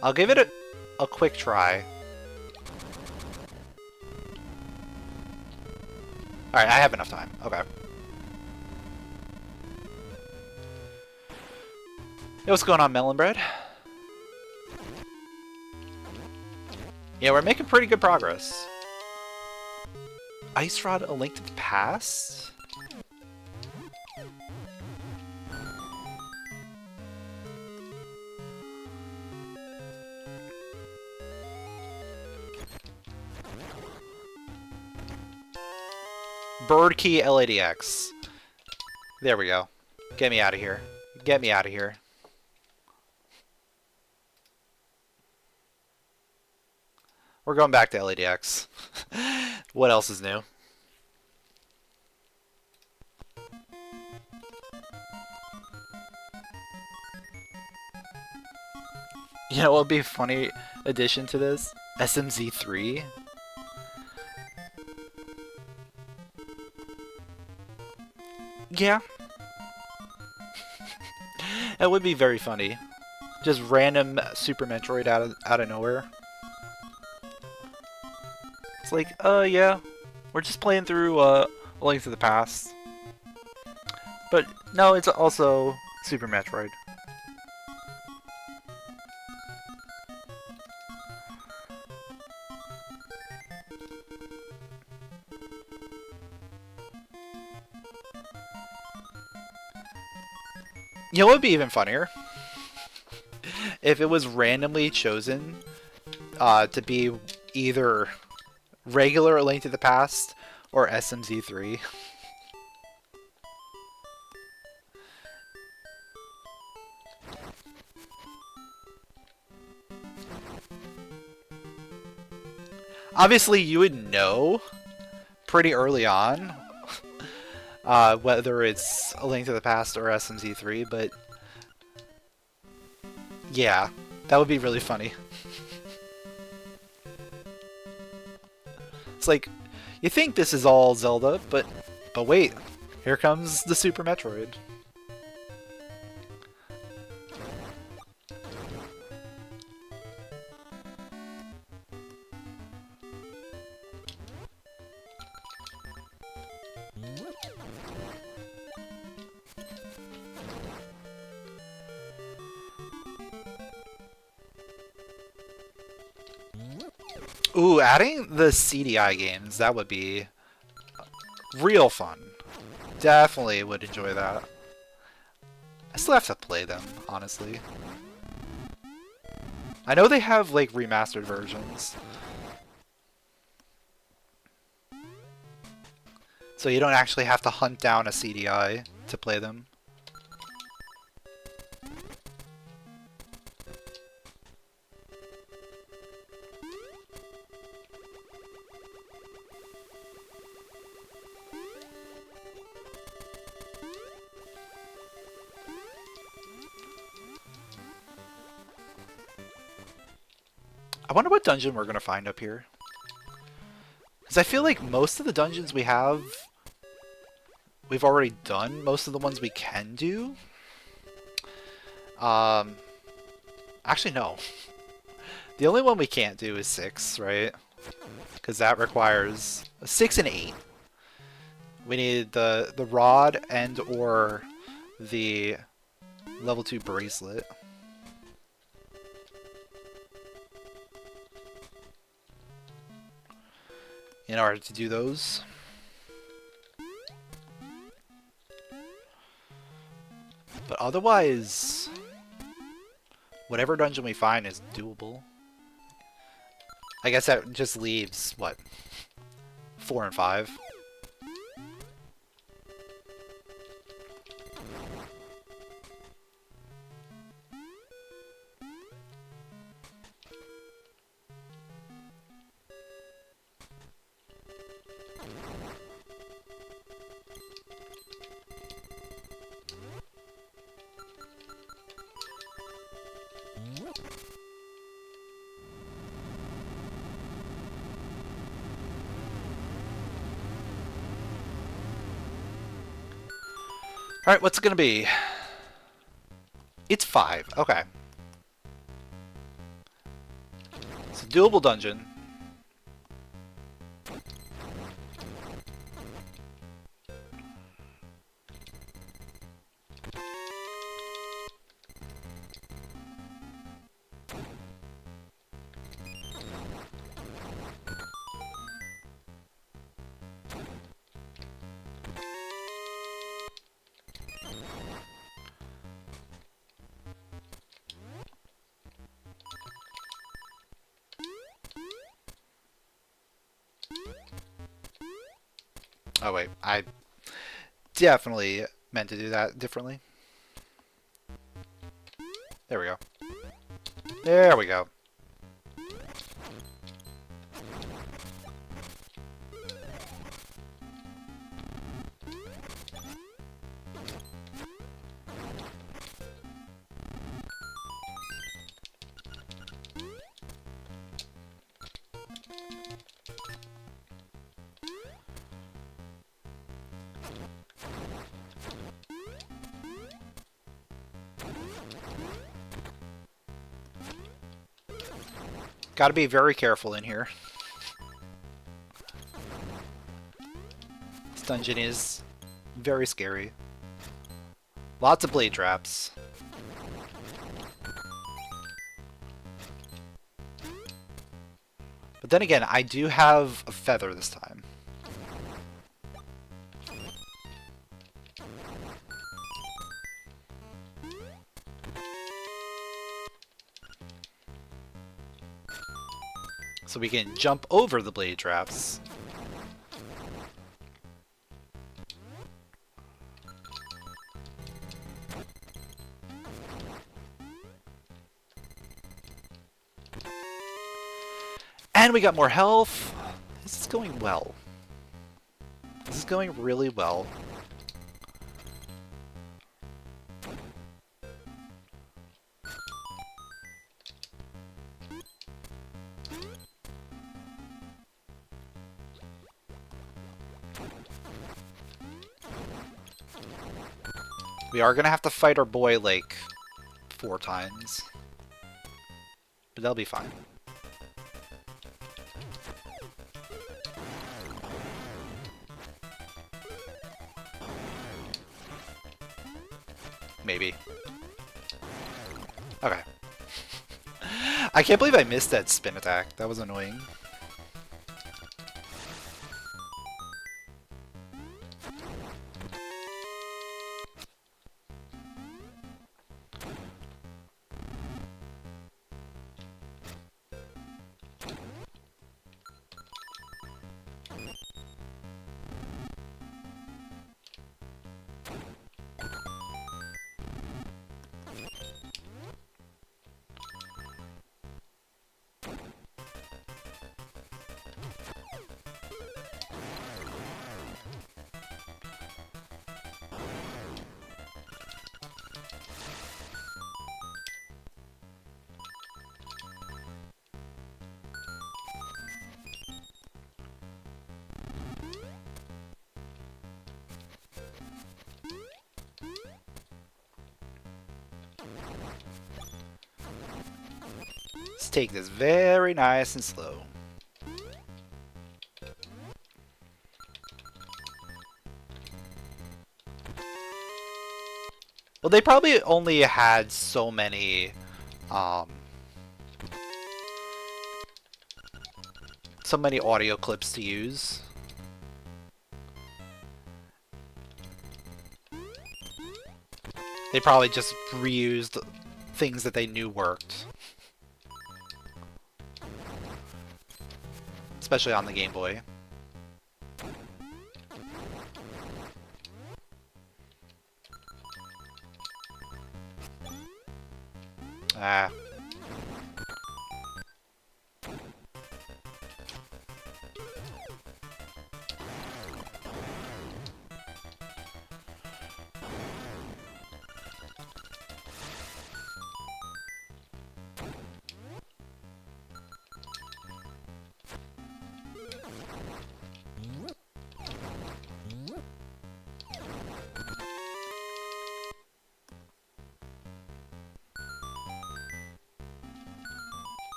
[SPEAKER 1] I'll give it a quick try. Alright, I have enough time. Okay. Hey, what's going on, Melon Bread? Yeah, we're making pretty good progress. Ice Rod, A Link to the Past? Bird Key LADX. There we go. Get me out of here. Get me out of here. We're going back to LADX. What else is new? You know what would be a funny addition to this? SMZ3? Yeah. That would be very funny. Just random Super Metroid out of nowhere. It's like, yeah, we're just playing through A Link to the Past. But no, it's also Super Metroid. You know what would be even funnier? If it was randomly chosen to be either regular A Link to the Past or SMZ3. Obviously, you would know pretty early on whether it's A Link to the Past or SMZ3, but yeah, that would be really funny. It's like, you think this is all Zelda, but wait, here comes the Super Metroid. Ooh, adding the CDI games, that would be real fun. Definitely would enjoy that. I still have to play them, honestly. I know they have, like, remastered versions. So you don't actually have to hunt down a CDI to play them. I wonder what dungeon we're gonna find up here. Because I feel like most of the dungeons we have, we've already done. Most of the ones we can do. Actually, no. The only one we can't do is 6, right? Because that requires 6 and 8. We need the rod and or the level 2 bracelet. In order to do those. But otherwise, whatever dungeon we find is doable. I guess that just leaves, what, 4 and 5? Alright, what's it gonna be? It's 5. Okay. It's a doable dungeon. Oh wait, I definitely meant to do that differently. There we go. There we go. Gotta be very careful in here. This dungeon is very scary. Lots of blade traps. But then again, I do have a feather this time. So we can jump over the blade traps. And we got more health. This is going well. This is going really well. We are gonna have to fight our boy like 4 times. But they'll be fine. Maybe. Okay. I can't believe I missed that spin attack. That was annoying. Let's take this very nice and slow. Well, they probably only had so many, audio clips to use. They probably just reused things that they knew worked. Especially on the Game Boy. Ah.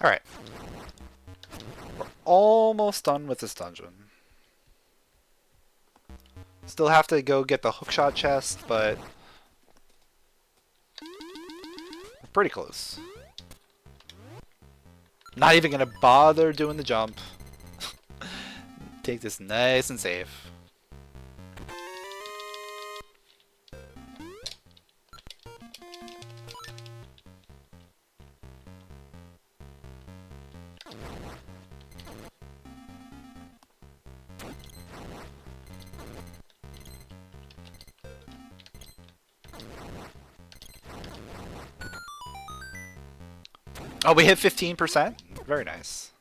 [SPEAKER 1] Alright. We're almost done with this dungeon. Still have to go get the hookshot chest, but we're pretty close. Not even gonna bother doing the jump. Take this nice and safe. Oh, we hit 15%? Very nice.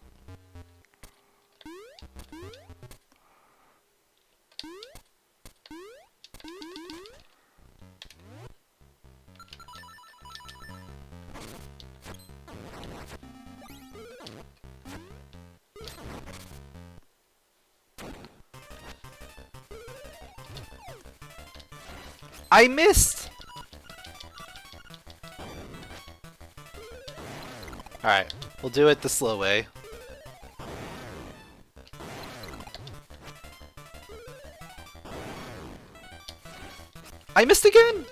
[SPEAKER 1] I missed! Alright, we'll do it the slow way. I missed again!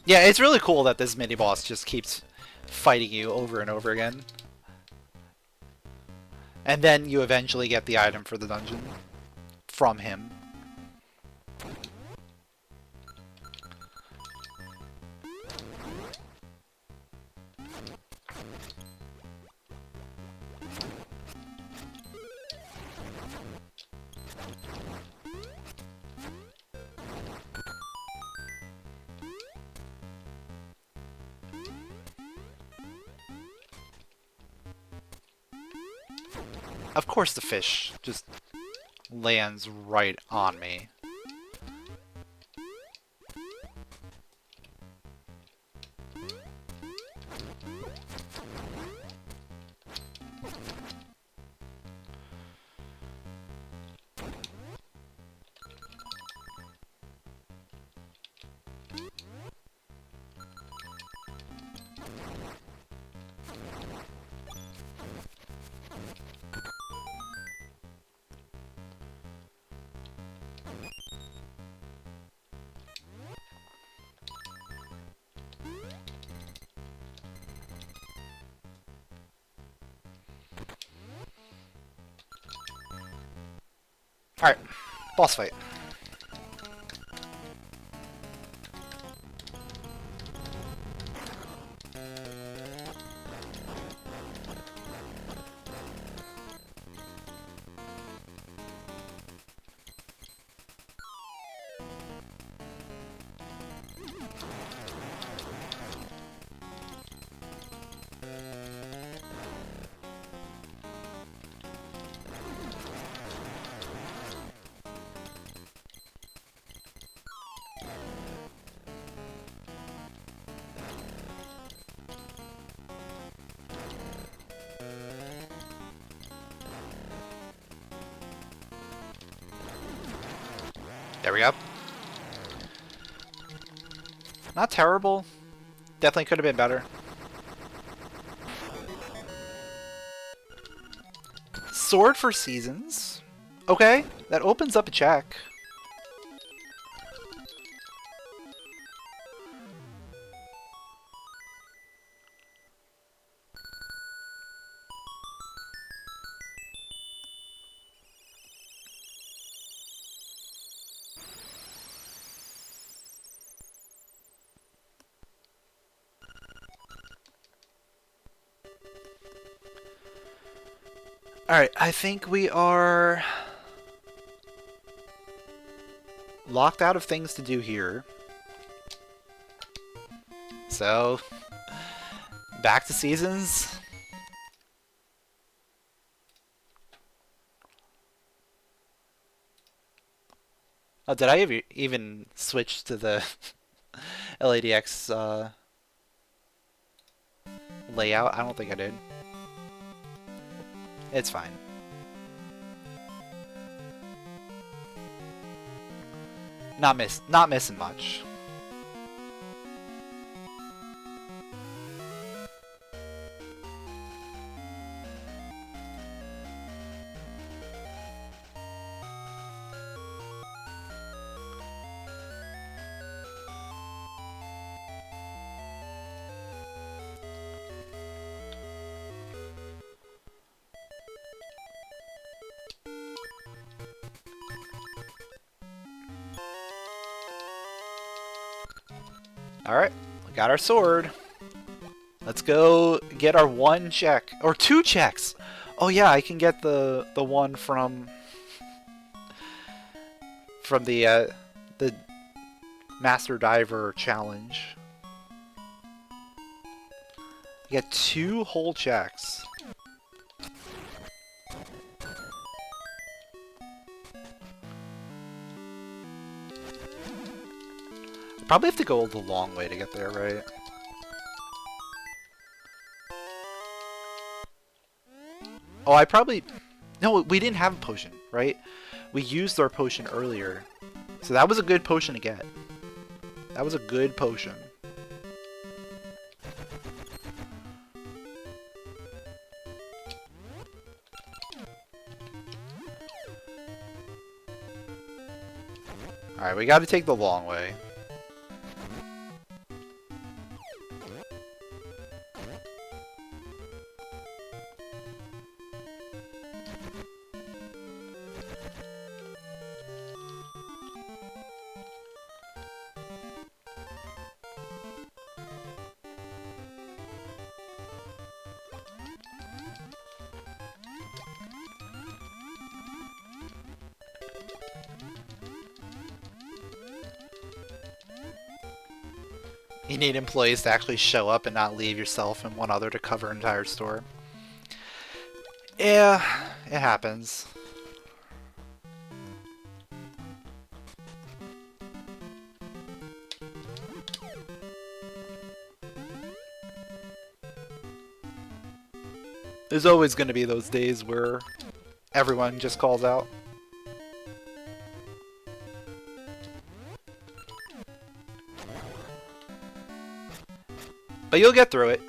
[SPEAKER 1] Yeah, it's really cool that this mini-boss just keeps fighting you over and over again. And then you eventually get the item for the dungeon from him. Of course the fish just lands right on me. Alright, boss fight. There we go. Not terrible. Definitely could have been better. Sword for seasons. Okay, that opens up a check. Alright, I think we are locked out of things to do here. So, back to seasons. Oh, did I even switch to the LADX layout? I don't think I did. It's fine. Not missing much. Alright, we got our sword. Let's go get our one check. Or two checks! Oh yeah, I can get the one from the Master Diver challenge. You get 2 whole checks. Probably have to go the long way to get there, right? Oh, I probably... No, we didn't have a potion, right? We used our potion earlier. So that was a good potion to get. That was a good potion. Alright, we gotta take the long way. You need employees to actually show up and not leave yourself and one other to cover an entire store. Yeah, it happens. There's always going to be those days where everyone just calls out. But you'll get through it.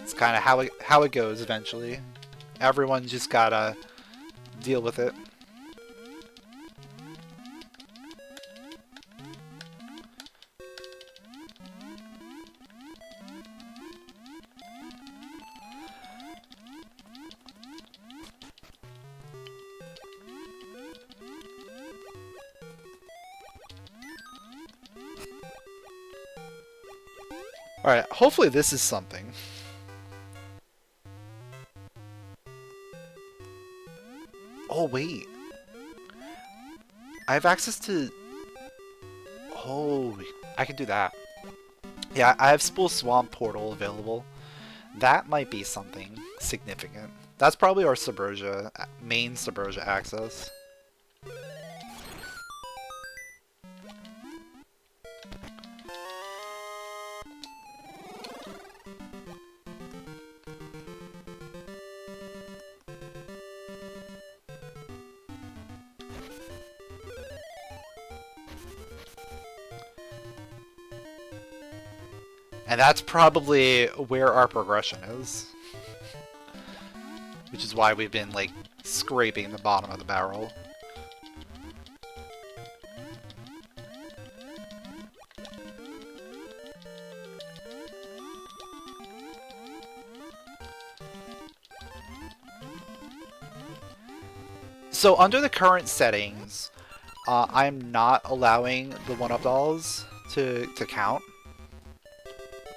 [SPEAKER 1] It's kind of how it goes eventually. Everyone just gotta deal with it. Alright, hopefully this is something. Oh, wait. I have access to... Oh, I can do that. Yeah, I have Spool Swamp Portal available. That might be something significant. That's probably our Sabrosia, main Sabrosia access. And that's probably where our progression is. Which is why we've been, like, scraping the bottom of the barrel. So, under the current settings, I'm not allowing the 1-up dolls to count.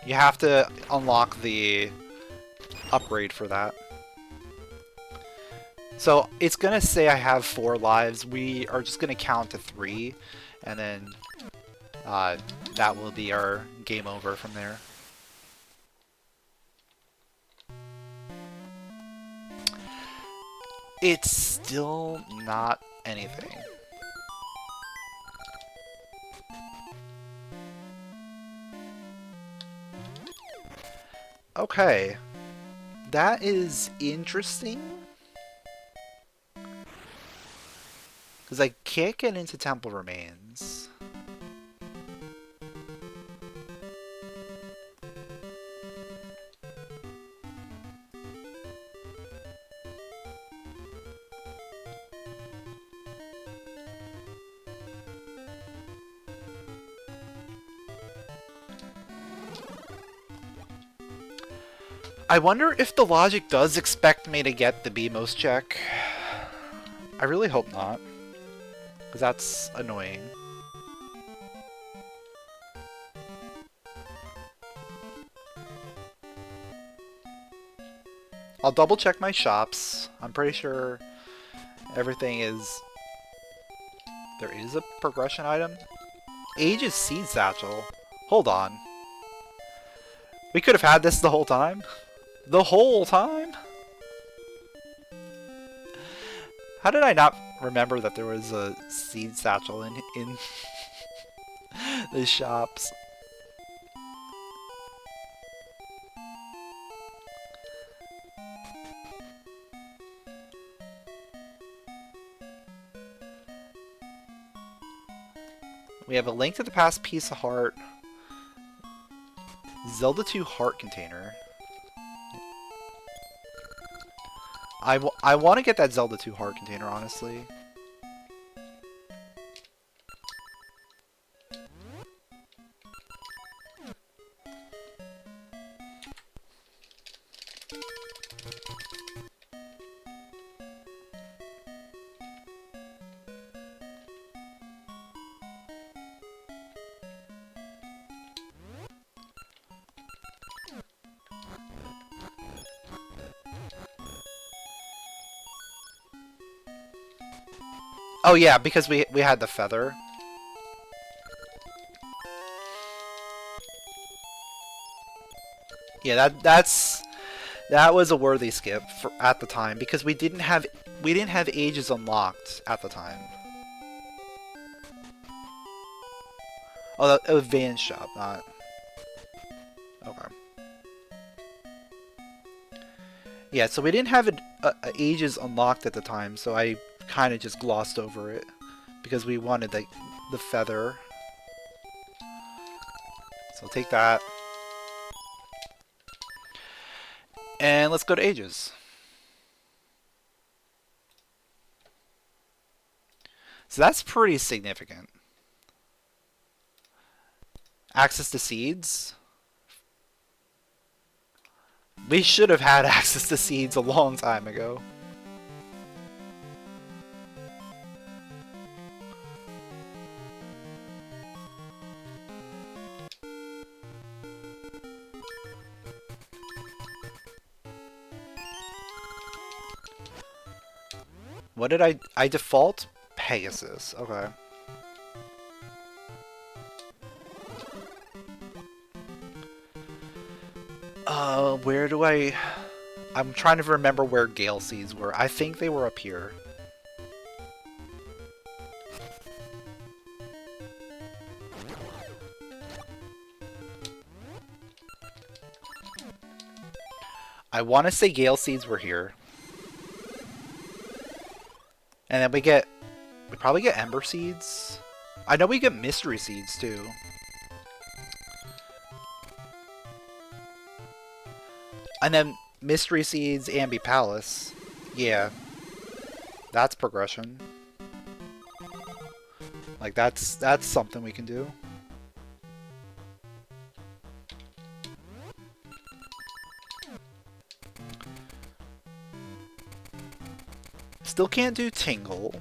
[SPEAKER 1] You have to unlock the upgrade for that. So it's gonna say I have 4 lives. We are just gonna count to 3, and then that will be our game over from there. It's still not anything. Okay, that is interesting. Because I can't get into Temple Remains. I wonder if the logic does expect me to get the BMOS check. I really hope not, because that's annoying. I'll double check my shops. I'm pretty sure everything is... There is a progression item? Aegis Seed Satchel. Hold on. We could have had this the whole time? The whole time? How did I not remember that there was a seed satchel in the shops? We have a Link to the Past piece of heart. Zelda II heart container. I want to get that Zelda II heart container, honestly. Oh yeah, because we had the feather. Yeah, that was a worthy skip for, at the time, because we didn't have ages unlocked at the time. Oh, it was Van's shop, not. Okay. Yeah, so we didn't have ages unlocked at the time, so I kind of just glossed over it because we wanted the feather. So I'll take that. And let's go to ages. So that's pretty significant. Access to seeds. We should have had access to seeds a long time ago. What did I default? Pegasus. Okay. Where do I'm trying to remember where Gale Seeds were. I think they were up here. I want to say Gale Seeds were here. And then we probably get Ember Seeds. I know we get Mystery Seeds too. And then Mystery Seeds, Ambi Palace. Yeah. That's progression. Like that's something we can do. Still can't do Tingle.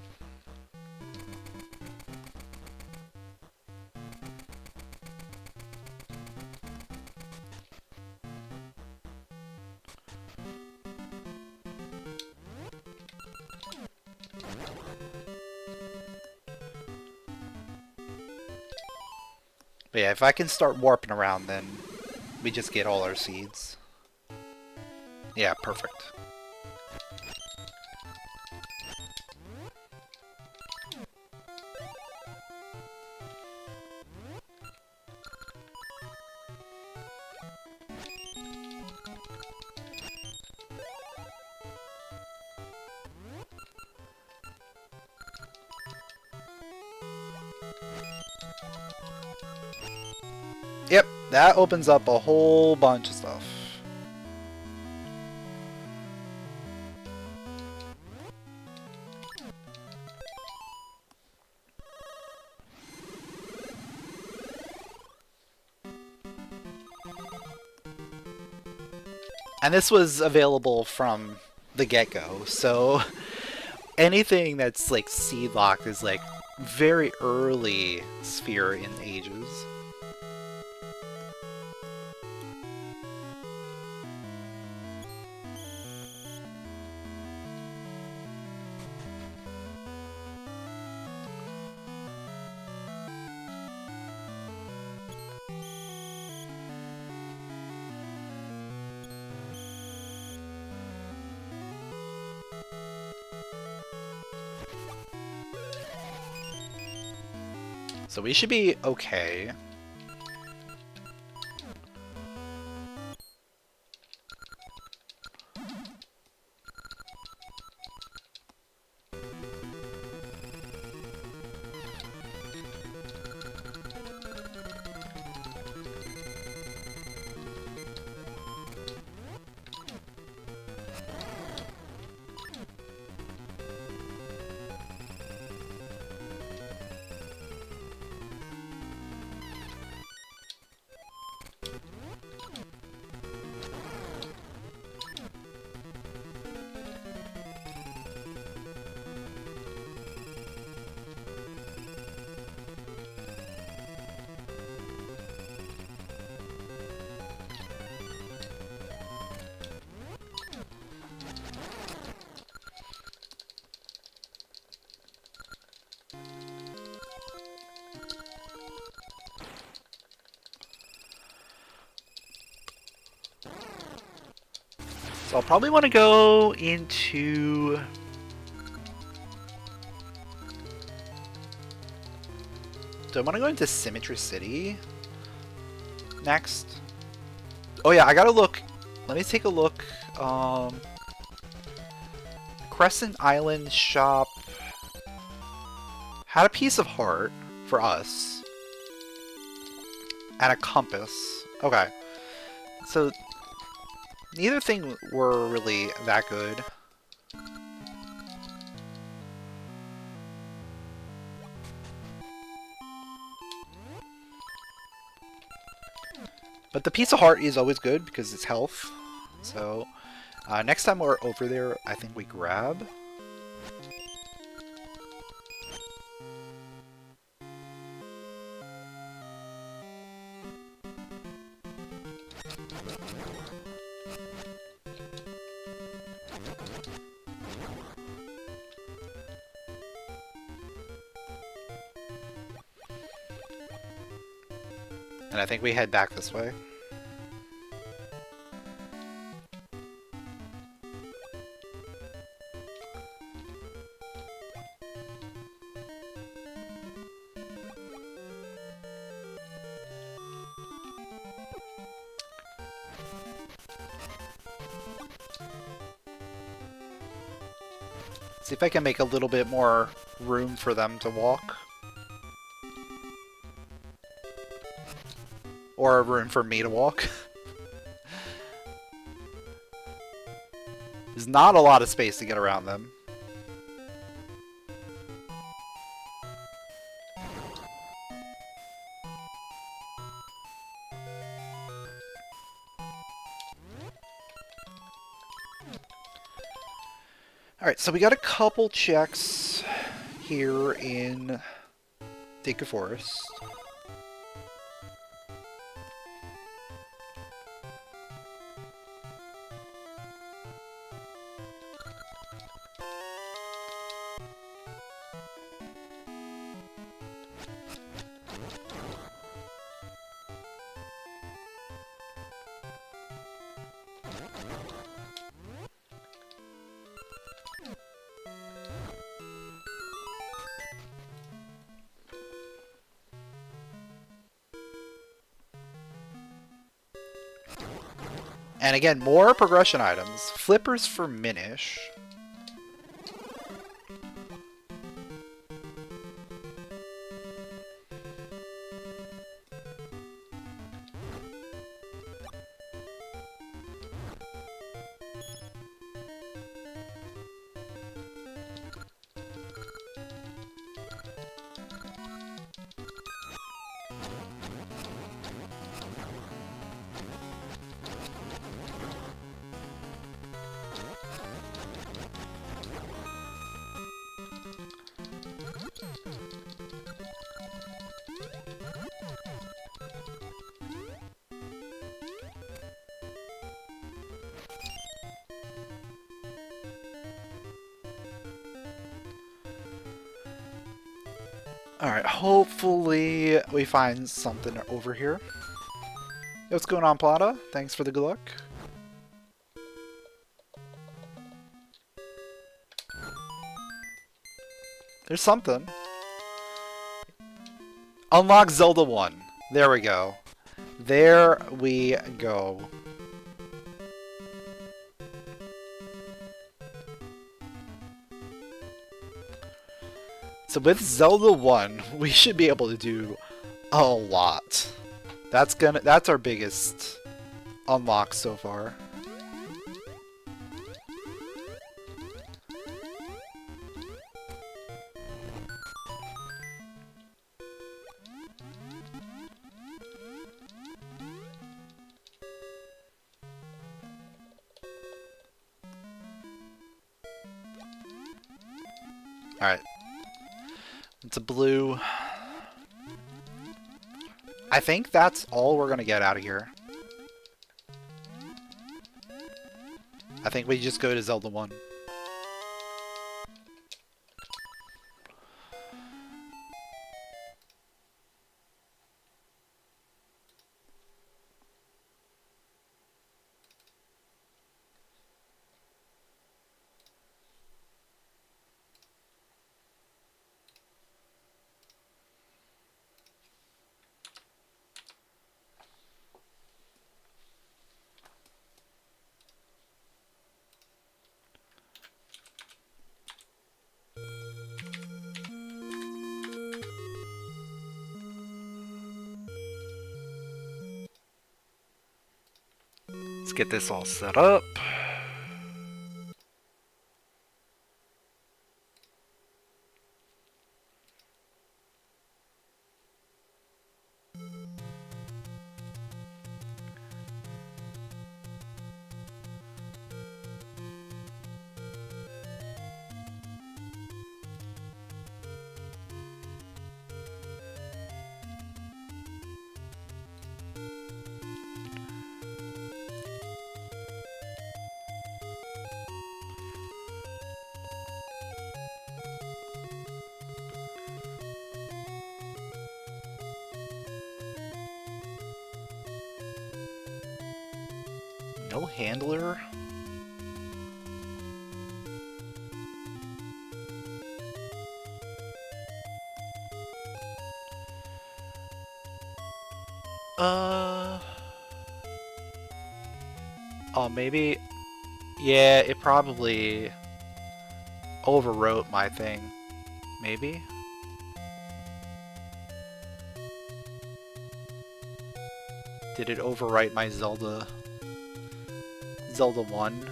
[SPEAKER 1] But yeah, if I can start warping around, then we just get all our seeds. Yeah, perfect. Yep, that opens up a whole bunch of stuff. And this was available from the get-go, so anything that's like seed locked is like very early sphere in ages. So we should be okay. So I'll probably want to go into... Do I want to go into Symmetry City next? Oh yeah, I gotta look. Let me take a look. Crescent Island shop had a piece of heart for us. And a compass. Okay. So neither thing were really that good. But the piece of heart is always good because it's health. So next time we're over there, I think we grab. And I think we head back this way. See if I can make a little bit more room for them to walk. Or a room for me to walk. There's not a lot of space to get around them. Alright, so we got a couple checks here in Deepwood Forest. And again, more progression items. Flippers for Minish. Alright, hopefully we find something over here. Hey, what's going on, Plata? Thanks for the good luck. There's something. Unlock Zelda 1. There we go. There we go. So with Zelda 1, we should be able to do a lot. That's our biggest unlock so far. Alright. It's a blue. I think that's all we're gonna get out of here. I think we just go to Zelda 1. get this all set up. No handler? Oh, maybe... Yeah, it probably overwrote my thing. Maybe? Did it overwrite my Zelda 1?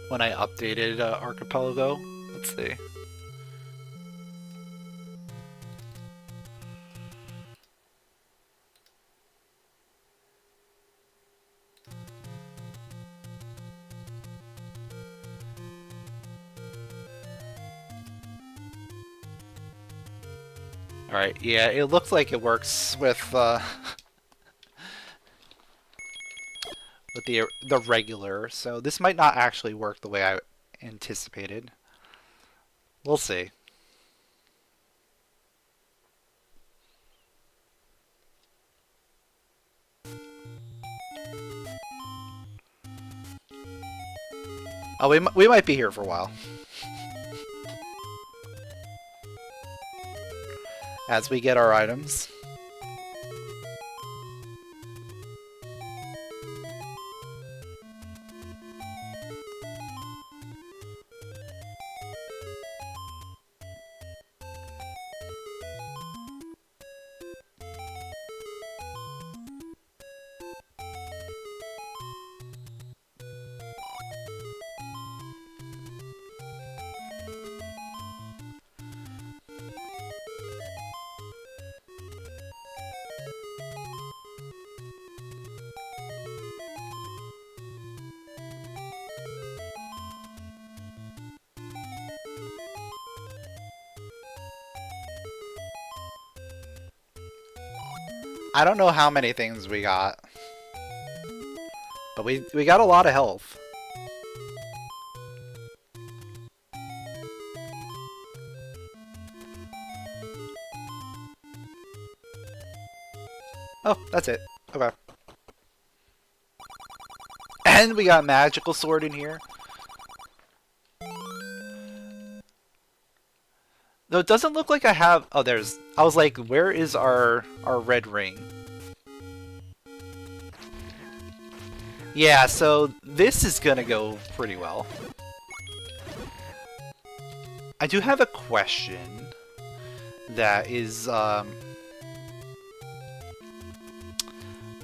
[SPEAKER 1] When I updated Archipelago? Let's see. Alright, yeah, it looks like it works with with the regular, so this might not actually work the way I anticipated. We'll see. Oh, we might be here for a while. As we get our items. I don't know how many things we got, but we got a lot of health. Oh, that's it. Okay. And we got a magical sword in here. Though it doesn't look like I have... Oh, there's... I was like, where is our red ring? Yeah, so this is gonna go pretty well. I do have a question that is... we're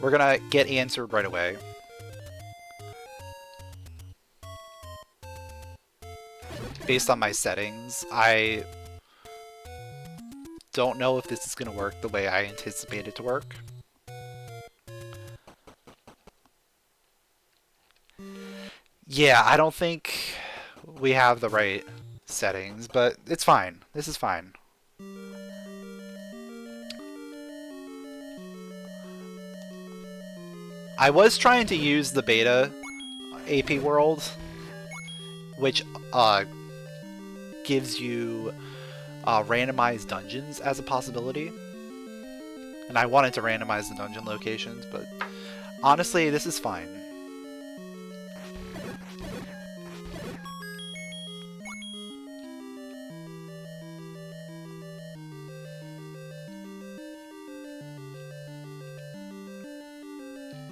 [SPEAKER 1] gonna get answered right away. Based on my settings, I don't know if this is going to work the way I anticipate it to work. Yeah, I don't think we have the right settings, but it's fine. This is fine. I was trying to use the beta AP world, which gives you randomized dungeons as a possibility. And I wanted to randomize the dungeon locations, but honestly, this is fine.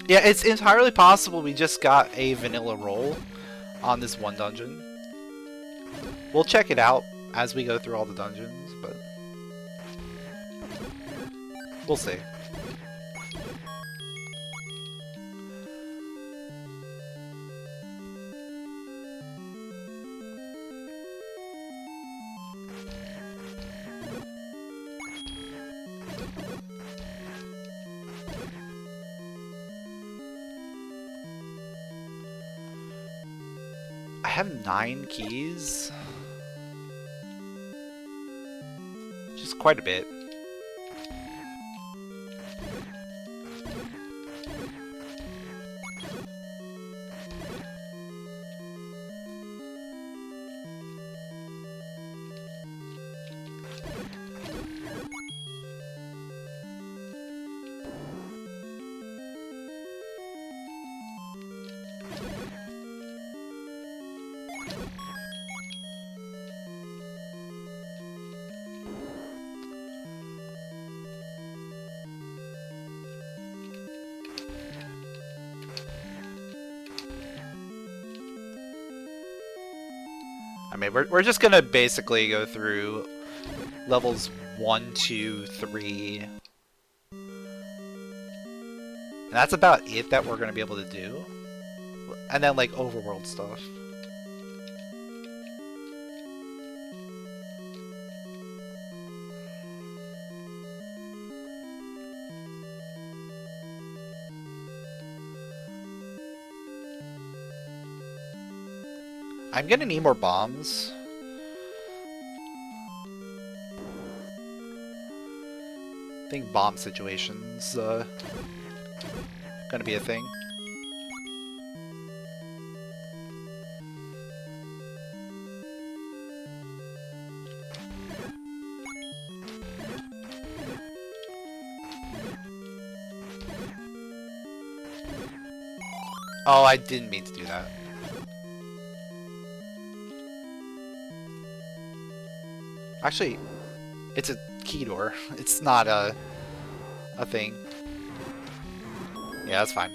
[SPEAKER 1] Yeah, it's entirely possible we just got a vanilla roll on this one dungeon. We'll check it out as we go through all the dungeons, but we'll see. I have 9 keys. Which is quite a bit. I mean, we're just gonna basically go through levels 1, 2, 3. And that's about it that we're gonna be able to do. And then, like, overworld stuff. I'm gonna need more bombs. I think bomb situations gonna be a thing. Oh, I didn't mean to do that. Actually, it's a key door. It's not a thing. Yeah, that's fine.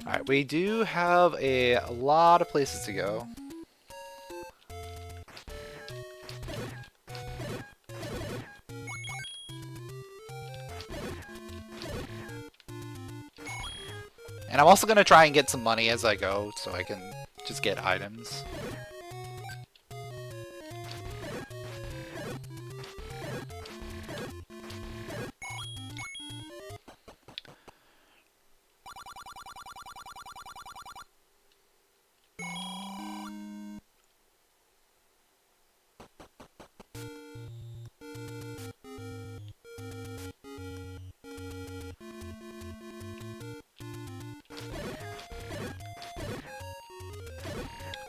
[SPEAKER 1] Alright, we do have a lot of places to go. And I'm also going to try and get some money as I go, so I can just get items.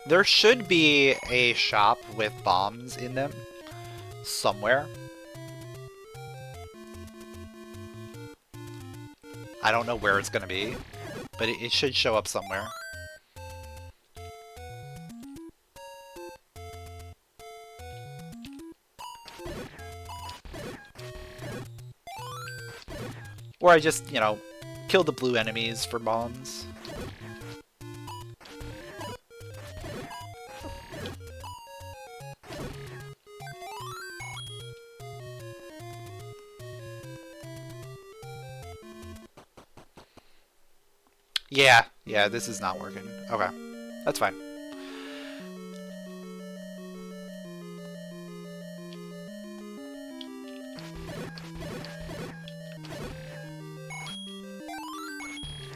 [SPEAKER 1] There should be a shop with bombs in them somewhere. I don't know where it's going to be, but it should show up somewhere. Or I just, you know, kill the blue enemies for bombs. Yeah, this is not working. Okay, that's fine.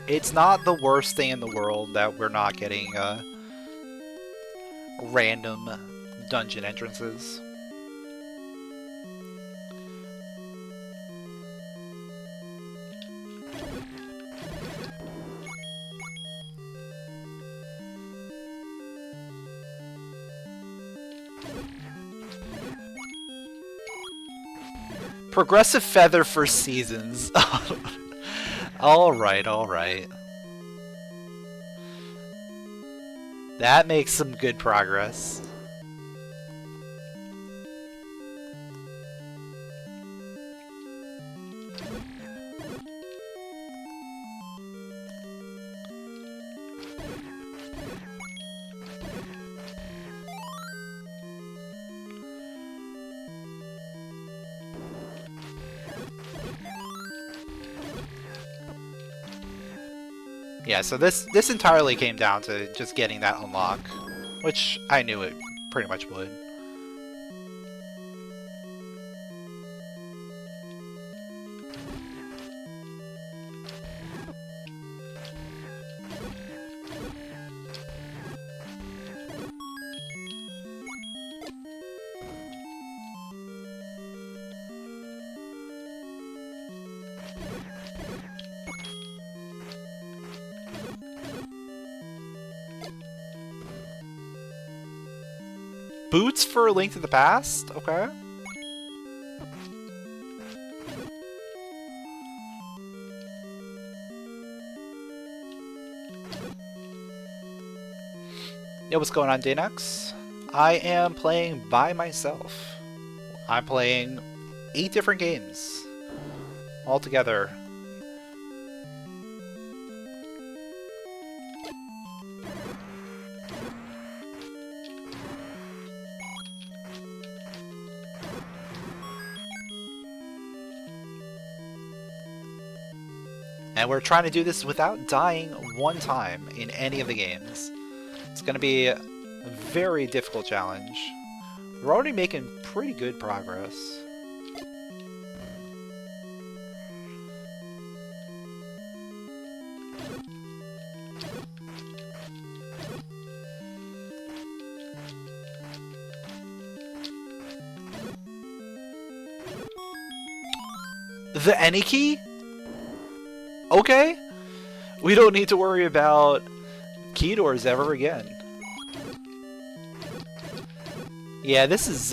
[SPEAKER 1] It's not the worst thing in the world that we're not getting random dungeon entrances. Progressive feather for seasons. Alright, alright. That makes some good progress. Yeah, so this entirely came down to just getting that unlock, which I knew it pretty much would. Boots for A Link to the Past? Okay. Yo, what's going on, Danax? I am playing by myself. I'm playing 8 different games all together. And we're trying to do this without dying one time in any of the games. It's going to be a very difficult challenge. We're already making pretty good progress. The any key? Okay. We don't need to worry about key doors ever again. Yeah, this is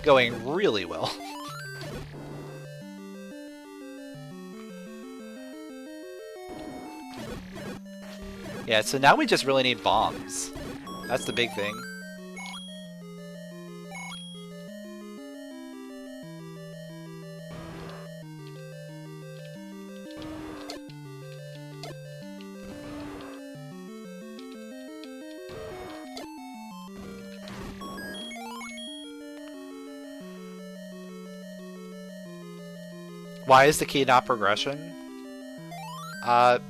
[SPEAKER 1] going really well. Yeah, so now we just really need bombs. That's the big thing. Why is the key not progression?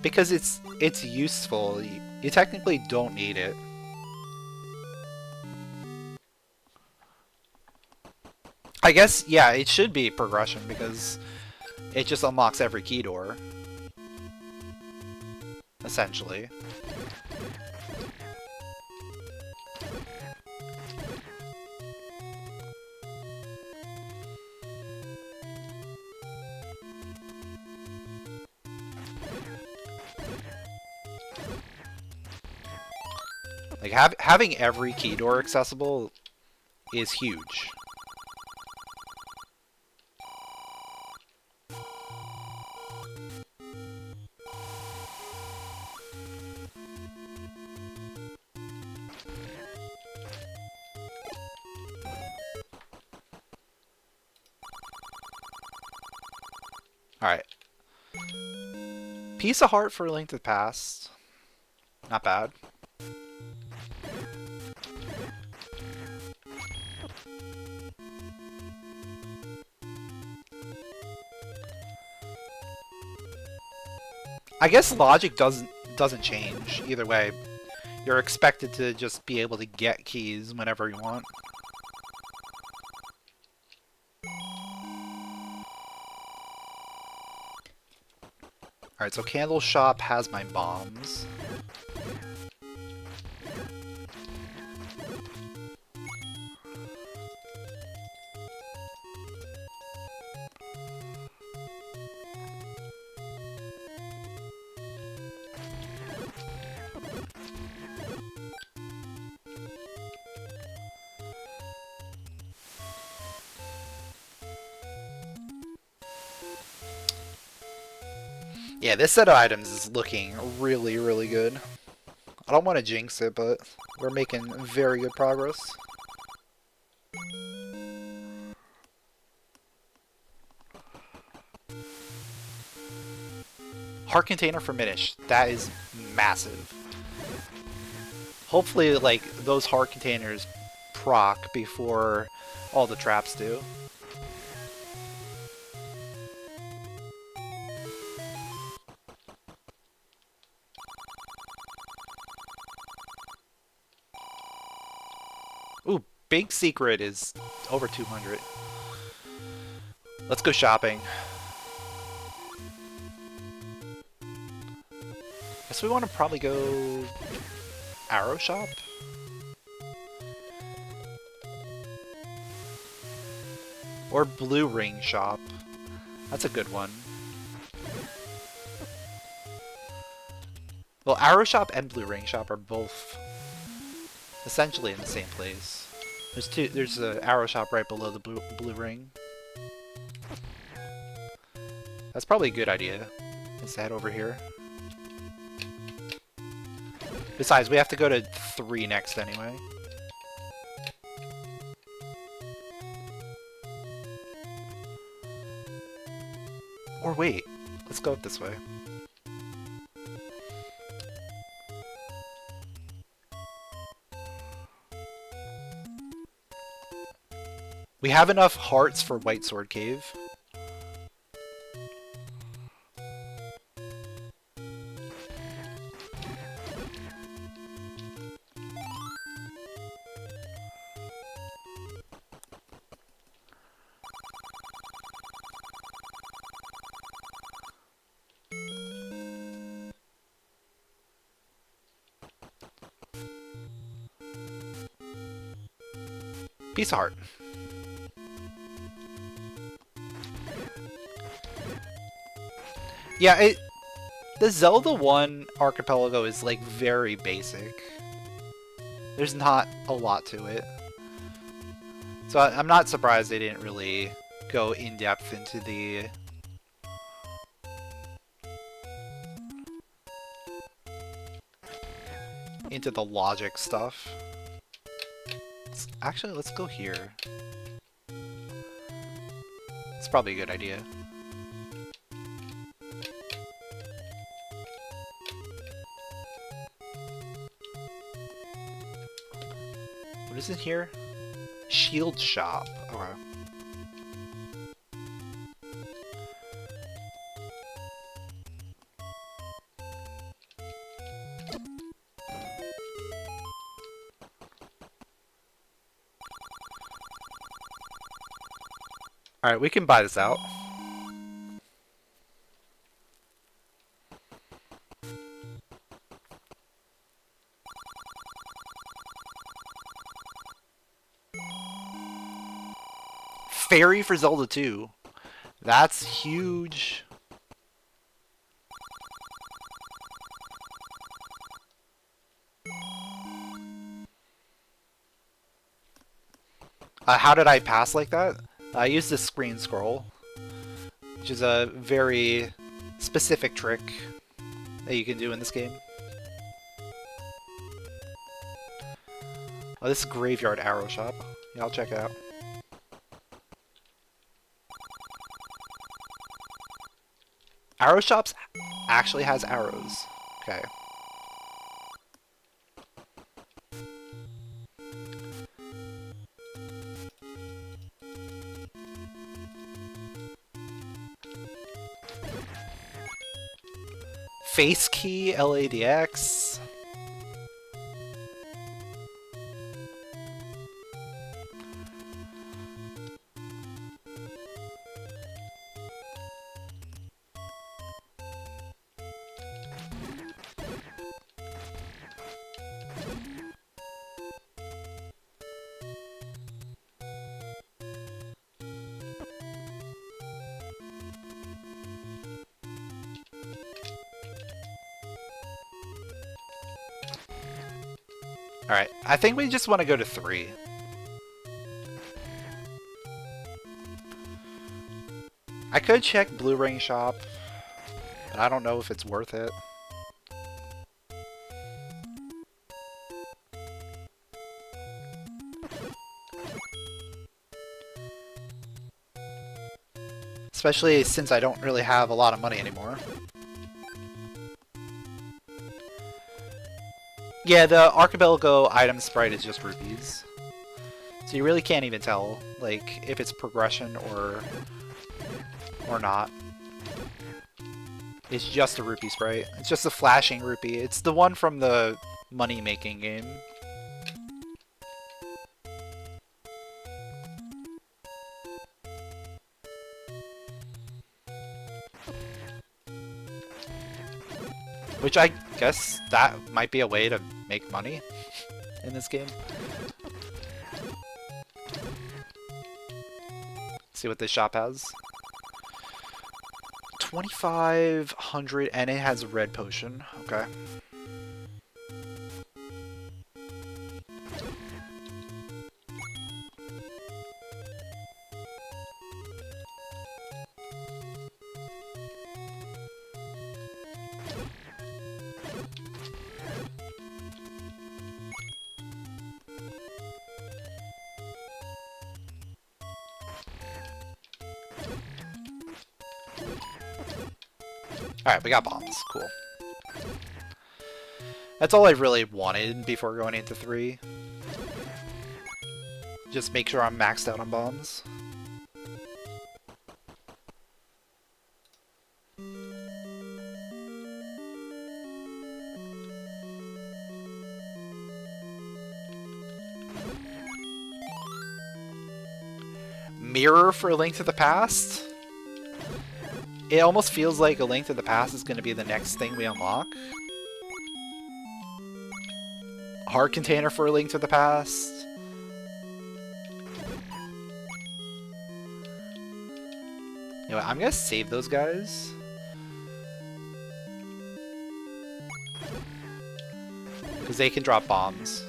[SPEAKER 1] Because it's useful. You technically don't need it. I guess, yeah, it should be progression because it just unlocks every key door. Essentially. Like, having every key door accessible is huge. Alright. Piece of heart for A Link to the Past. Not bad. I guess logic doesn't change either way. You're expected to just be able to get keys whenever you want. Alright, so Candle Shop has my bombs. Yeah, this set of items is looking really, really good. I don't want to jinx it, but we're making very good progress. Heart container for Minish. That is massive. Hopefully, like, those heart containers proc before all the traps do. Ooh, big secret is over 200. Let's go shopping. Guess we want to probably go Arrow Shop? Or Blue Ring Shop. That's a good one. Well, Arrow Shop and Blue Ring Shop are both essentially in the same place. There's an Arrow Shop right below the Blue Ring. That's probably a good idea. Let's head over here. Besides, we have to go to 3 next anyway. Or wait, let's go up this way. We have enough hearts for White Sword Cave. Piece of heart. Yeah, the Zelda 1 archipelago is like very basic. There's not a lot to it. So I'm not surprised they didn't really go in depth into the logic stuff. Actually, let's go here. It's probably a good idea. What is it here? Shield shop. Okay. Alright, we can buy this out. Fairy for Zelda II. That's huge. How did I pass like that? I used the screen scroll, which is a very specific trick that you can do in this game. Oh, this is Graveyard Arrow Shop. Yeah, I'll check it out. Arrow Shops actually has arrows. Okay. Face key, LADX. Alright, I think we just want to go to 3. I could check Blue Ring Shop. but I don't know if it's worth it. Especially since I don't really have a lot of money anymore. Yeah, the Archipelago item sprite is just rupees. So you really can't even tell, like, if it's progression or not. It's just a rupee sprite. It's just a flashing rupee. It's the one from the money-making game. Which I guess that might be a way to make money in this game. See what this shop has. 2,500 and it has a red potion. Okay. Alright, we got bombs. Cool. That's all I really wanted before going into 3. Just make sure I'm maxed out on bombs. Mirror for A Link to the Past? It almost feels like A Link to the Past is going to be the next thing we unlock. Heart container for A Link to the Past. Anyway, I'm going to save those guys. Because they can drop bombs.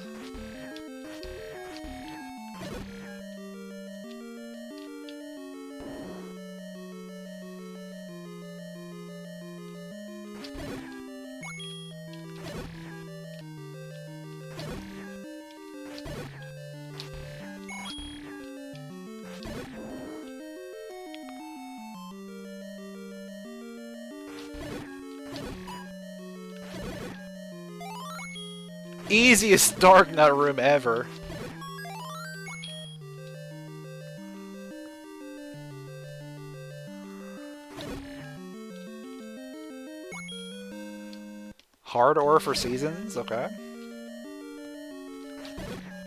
[SPEAKER 1] Easiest dark nut room ever. Hard ore for seasons? Okay.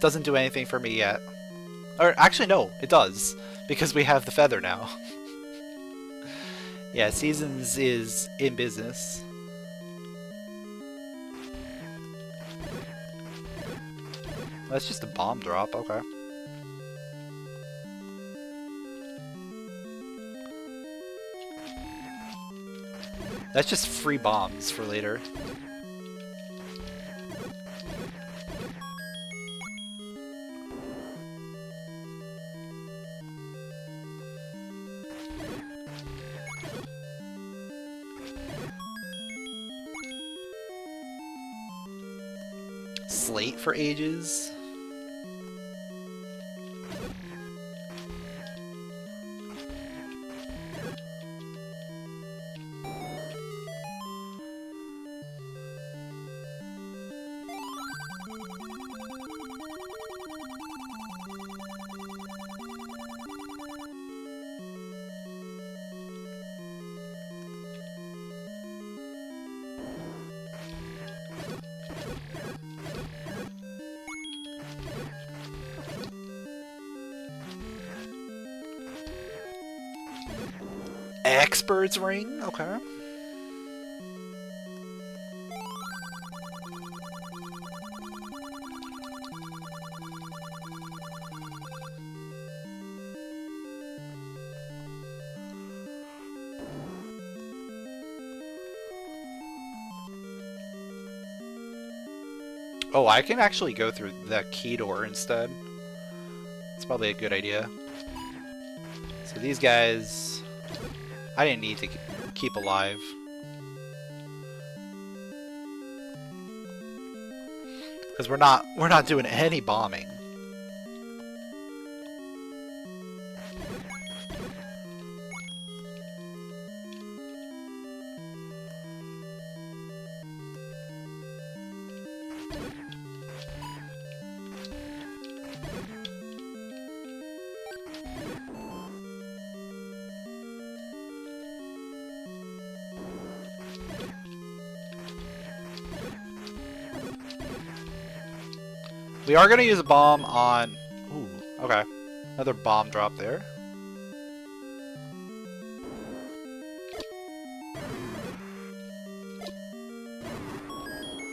[SPEAKER 1] Doesn't do anything for me yet. Or actually no, it does. Because we have the feather now. Yeah, seasons is in business. That's just a bomb drop, okay. That's just free bombs for later. Slate for ages. Expert's ring? Okay. Oh, I can actually go through that key door instead. It's probably a good idea. So these guys, I didn't need to keep alive. Because we're not doing any bombing. We are going to use a bomb on... Ooh, okay. Another bomb drop there.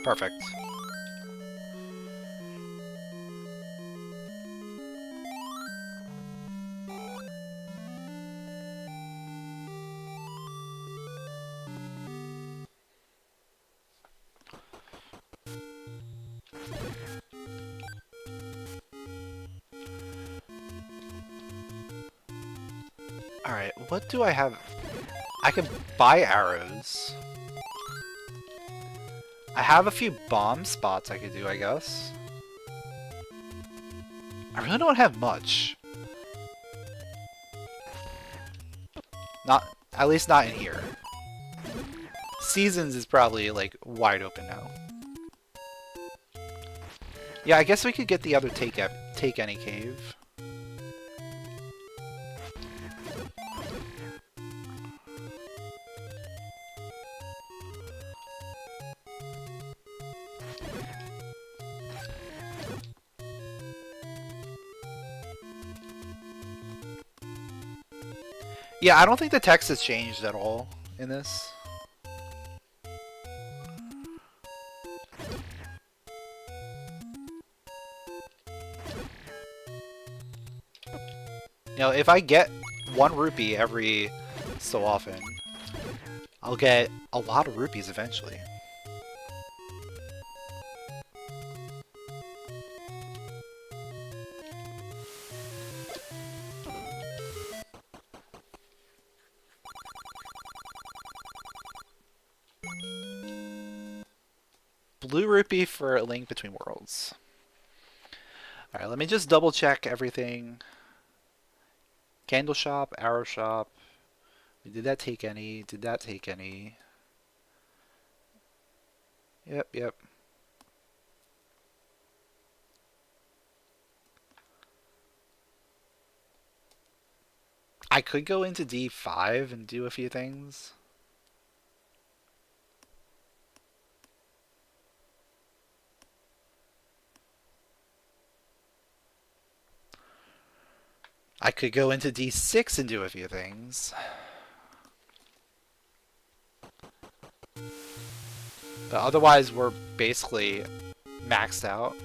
[SPEAKER 1] Perfect. Alright, what do I have? I can buy arrows. I have a few bomb spots I could do, I guess. I really don't have much. Not, at least not in here. Seasons is probably, like, wide open now. Yeah, I guess we could get the other take any cave. Yeah, I don't think the text has changed at all in this. You know, if I get 1 rupee every so often, I'll get a lot of rupees eventually. Blue rupee for a link between worlds. Alright, let me just double check everything. Candle shop, arrow shop. Did that take any? Did that take any? Yep, yep. I could go into D5 and do a few things. I could go into D6 and do a few things. But otherwise, we're basically maxed out.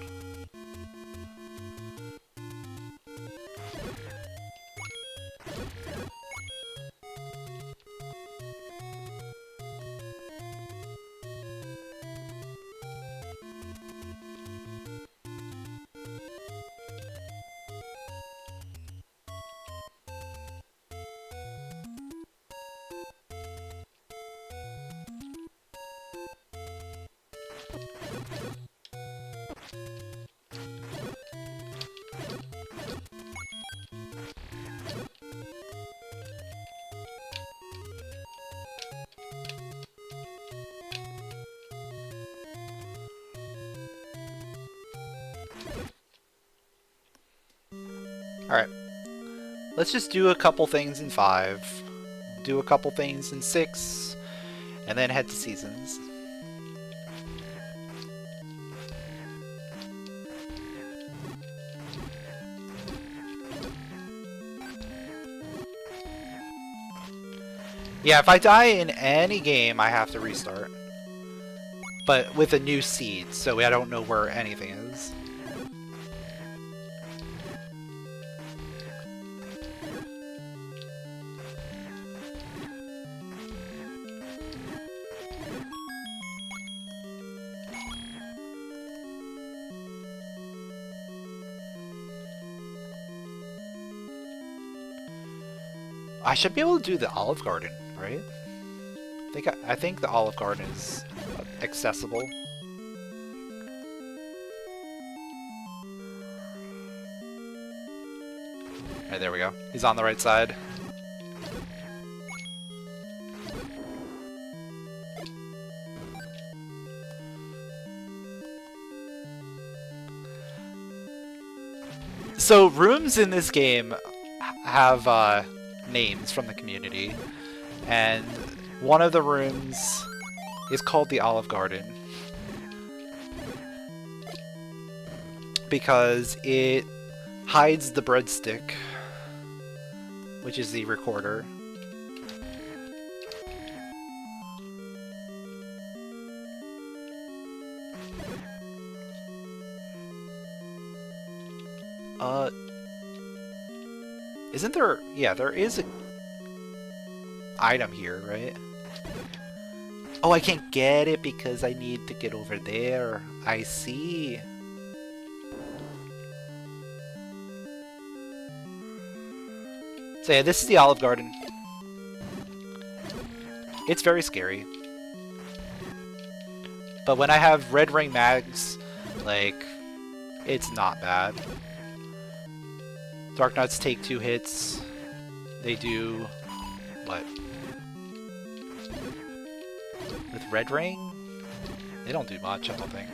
[SPEAKER 1] Alright. Let's just do a couple things in 5. Do a couple things in 6. And then head to seasons. Yeah, if I die in any game, I have to restart. But with a new seed, so I don't know where anything is. I should be able to do the Olive Garden, right? I think the Olive Garden is accessible. Alright, there we go. He's on the right side. So, rooms in this game have names from the community, and one of the rooms is called the Olive Garden because it hides the breadstick, which is the recorder. Isn't there... Yeah, there is a item here, right? Oh, I can't get it because I need to get over there. I see. So yeah, this is the Olive Garden. It's very scary. But when I have red ring mags, like, it's not bad. Dark Nuts take 2 hits. They do... what? With red ring? They don't do much, I don't think.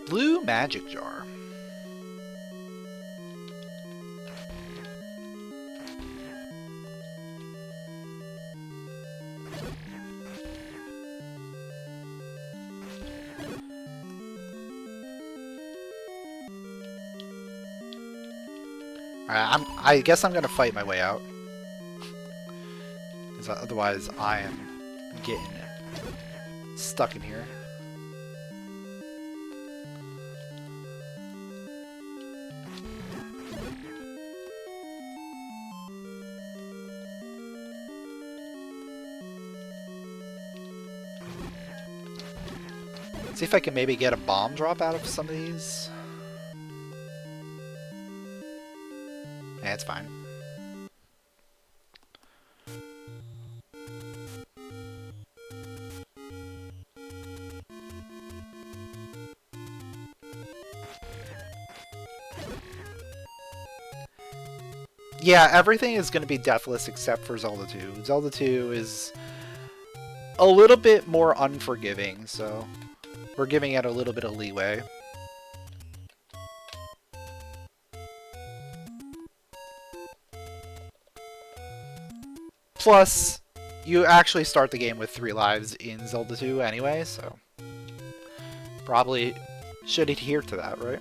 [SPEAKER 1] Blue magic jar. Alright, I guess I'm gonna fight my way out. Because otherwise I am getting stuck in here. See if I can maybe get a bomb drop out of some of these. Yeah, it's fine. Yeah, everything is going to be deathless except for Zelda 2. Zelda 2 is a little bit more unforgiving, so we're giving it a little bit of leeway. Plus, you actually start the game with 3 lives in Zelda 2 anyway, so probably should adhere to that, right?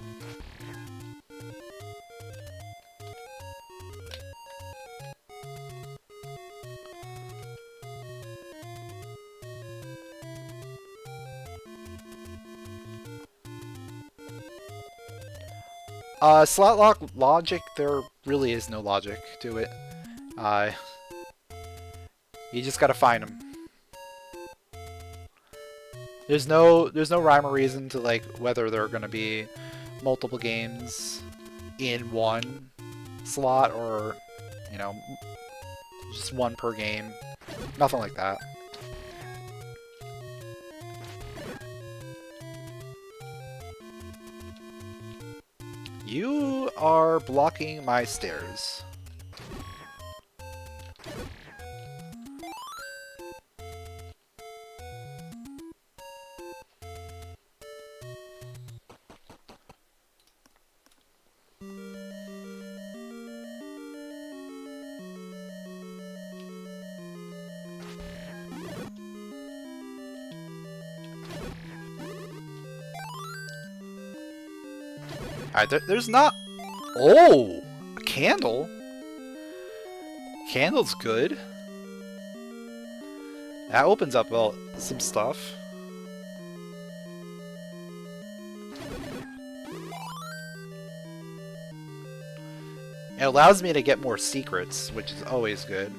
[SPEAKER 1] SlotLock logic, there really is no logic to it. You just gotta find them. There's no rhyme or reason to like whether there are gonna be multiple games in one slot or, you know, just one per game. Nothing like that. You are blocking my stairs. Alright, there's not... Oh! A candle? Candle's good. That opens up, well, some stuff. It allows me to get more secrets, which is always good.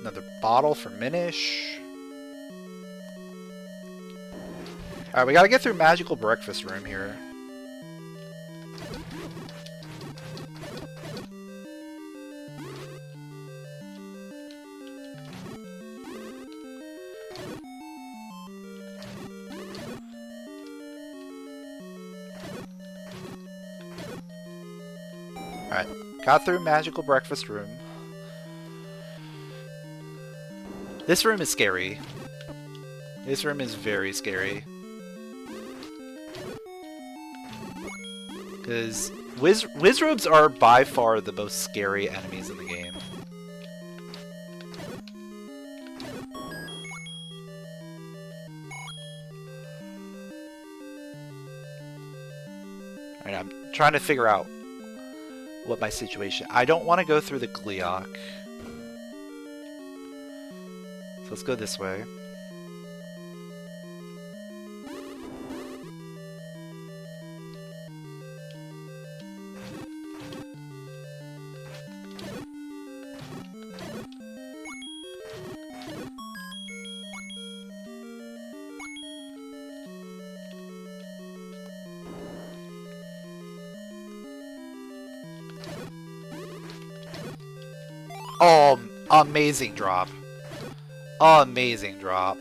[SPEAKER 1] Another bottle for Minish. Alright, we gotta get through Magical Breakfast Room here. Alright, got through Magical Breakfast Room. This room is scary. This room is very scary. Because Wizrobes are by far the most scary enemies in the game. Alright, I'm trying to figure out what my situation... I don't want to go through the Gleeok. So let's go this way. Oh, amazing drop. Amazing drop.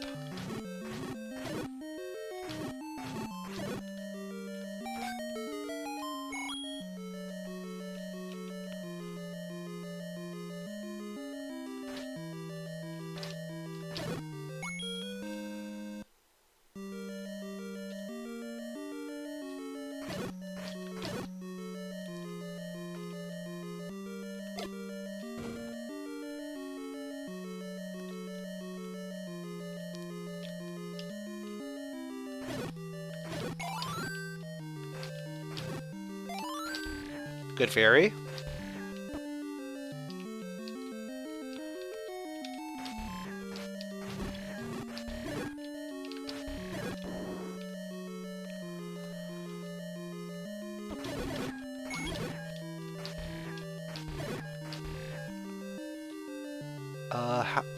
[SPEAKER 1] Good fairy.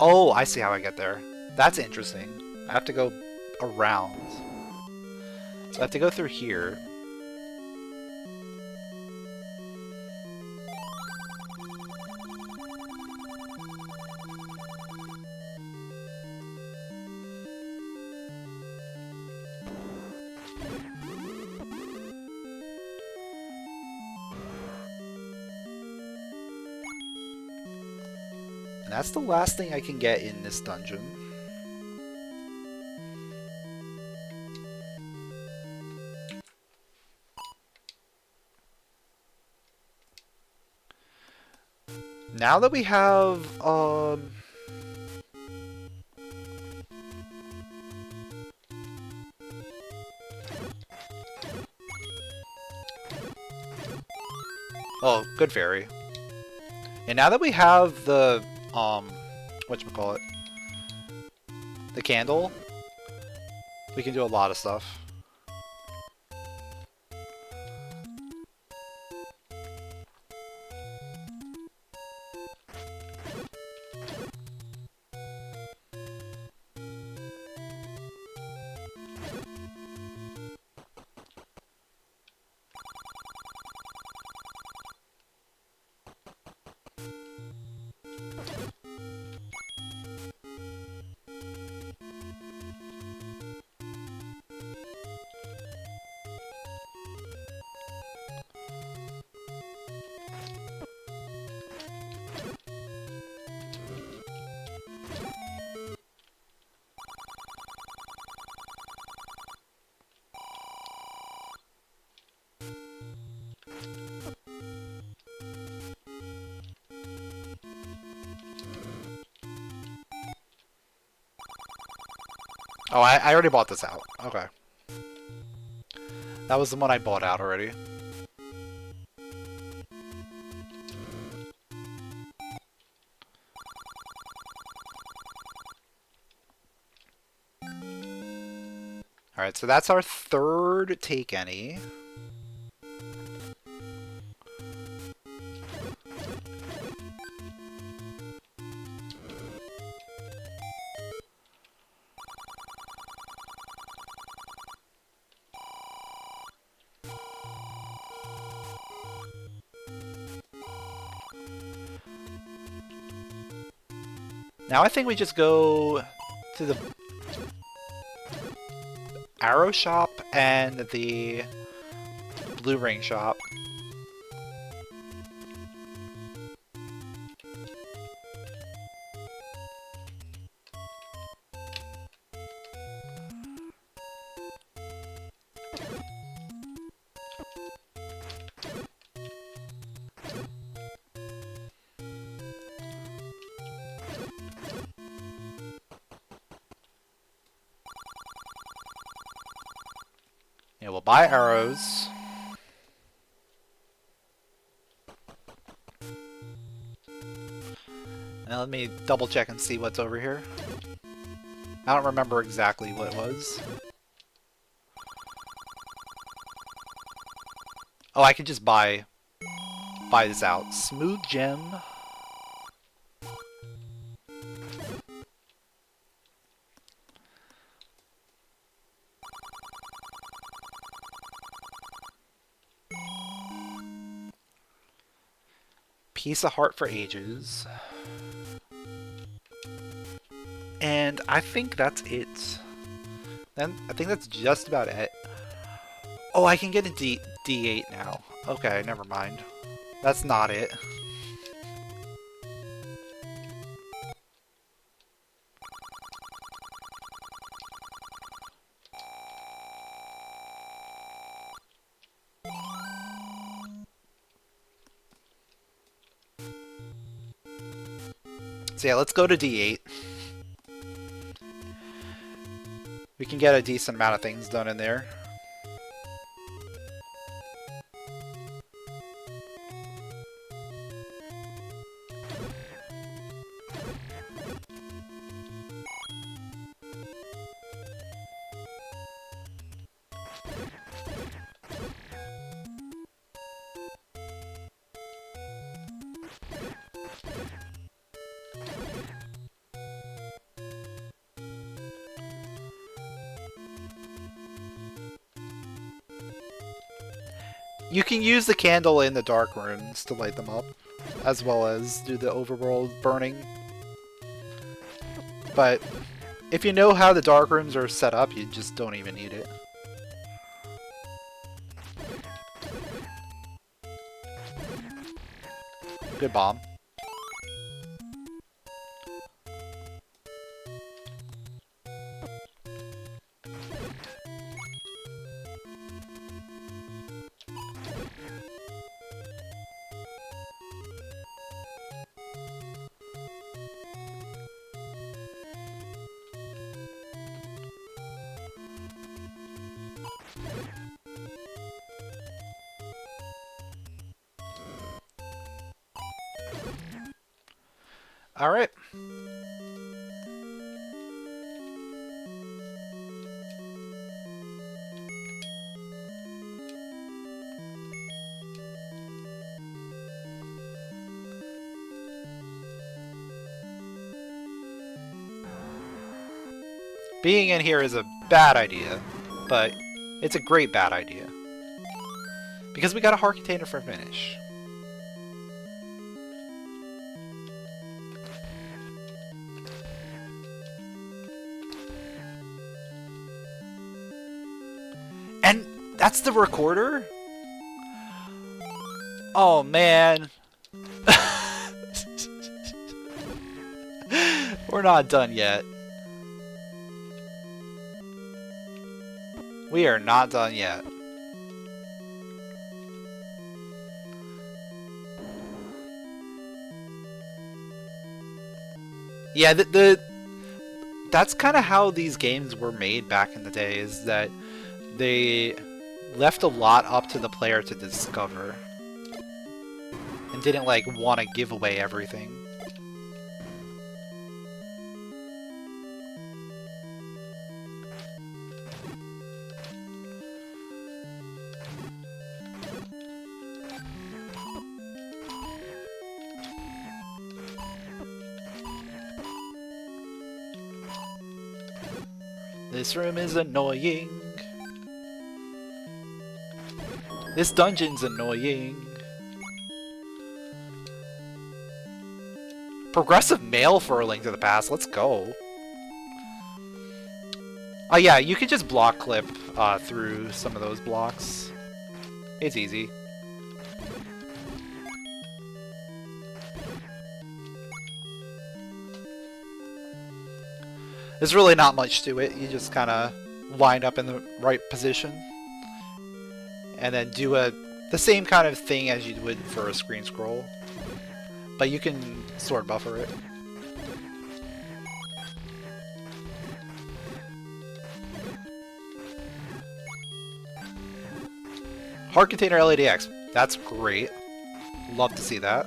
[SPEAKER 1] Oh, I see how I get there. That's interesting. I have to go around. So I have to go through here. And that's the last thing I can get in this dungeon. Now that we have, oh, good fairy. And now that we have the, whatchamacallit, the candle, we can do a lot of stuff. Oh, I already bought this out. Okay. That was the one I bought out already. Alright, so that's our third take any. Now I think we just go to the arrow shop and the blue ring shop. Yeah, we'll buy arrows. Now let me double check and see what's over here. I don't remember exactly what it was. Oh, I can just buy this out. Smooth gem. Piece of heart for ages. And I think that's it. Then I think that's just about it. Oh, I can get a D8 now. Okay, never mind. That's not it. So yeah, let's go to D8. We can get a decent amount of things done in there. You can use the candle in the dark rooms to light them up, as well as do the overworld burning. But if you know how the dark rooms are set up, you just don't even need it. Good bomb. All right. Being in here is a bad idea, but it's a great bad idea. Because we got a heart container for finish. And that's the recorder? Oh man. We're not done yet. We are not done yet. Yeah, that's kind of how these games were made back in the day, is that they left a lot up to the player to discover and didn't like want to give away everything. This room is annoying. This dungeon's annoying. Progressive mail for A Link to the Past. Let's go. Oh yeah, you could just block clip through some of those blocks. It's easy. There's really not much to it. You just kind of line up in the right position. And then do the same kind of thing as you would for a screen scroll. But you can sword buffer it. Hard container LADX. That's great. Love to see that.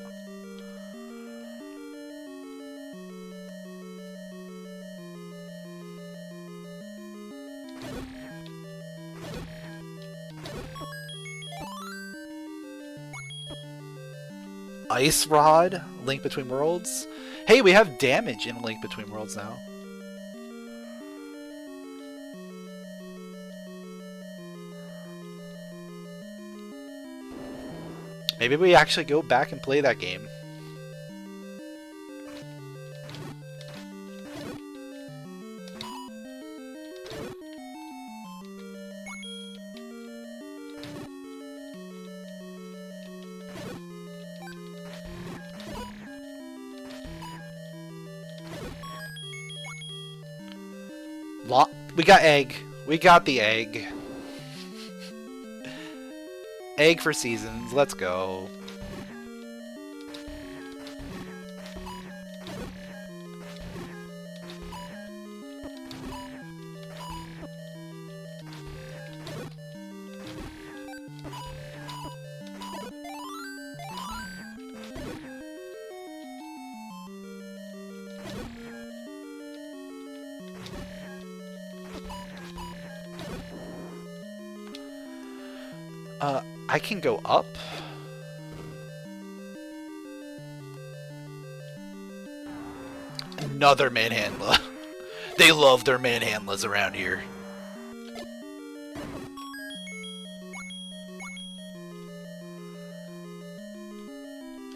[SPEAKER 1] Ice Rod, Link Between Worlds. Hey, we have damage in Link Between Worlds now. Maybe we actually go back and play that game. We got egg. We got the egg. Egg for seasons. Let's go. I can go up. Another manhandler. They love their manhandlers around here.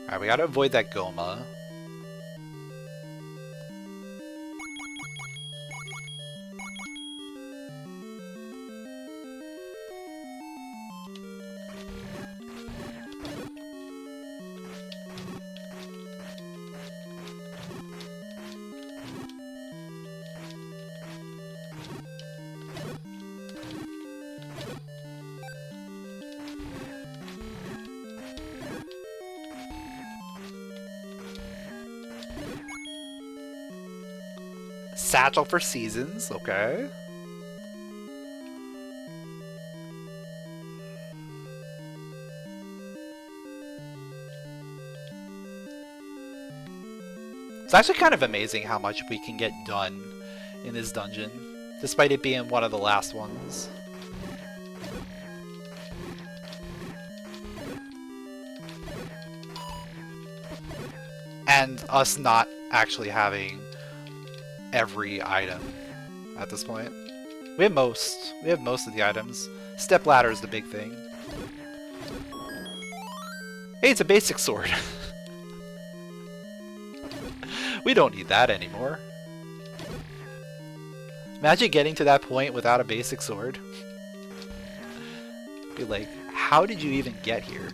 [SPEAKER 1] Alright, we gotta avoid that Goma. Satchel for seasons, okay. It's actually kind of amazing how much we can get done in this dungeon, despite it being one of the last ones. And us not actually having every item at this point. We have most. We have most of the items. Step ladder is the big thing. Hey, it's a basic sword. We don't need that anymore. Imagine getting to that point without a basic sword. Be like, how did you even get here?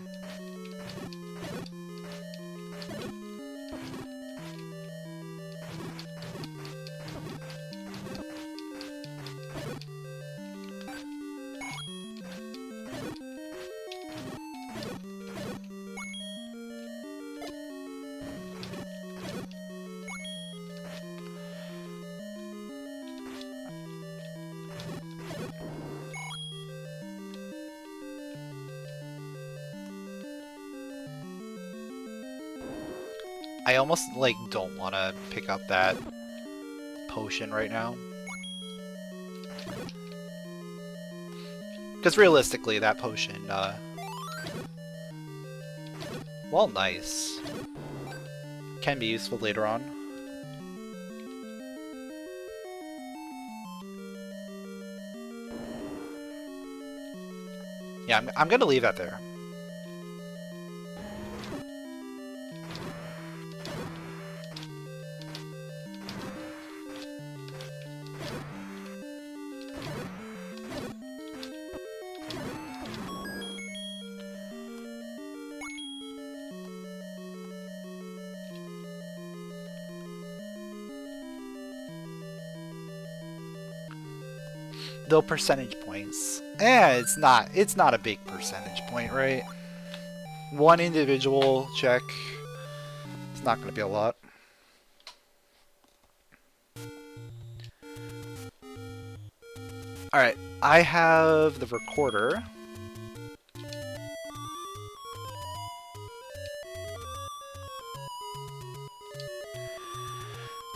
[SPEAKER 1] I almost, like, don't want to pick up that potion right now. Because realistically, that potion, while nice, can be useful later on. Yeah, I'm gonna leave that there. though percentage points. It's not a big percentage point, right? One individual check. It's not going to be a lot. Alright, I have the recorder.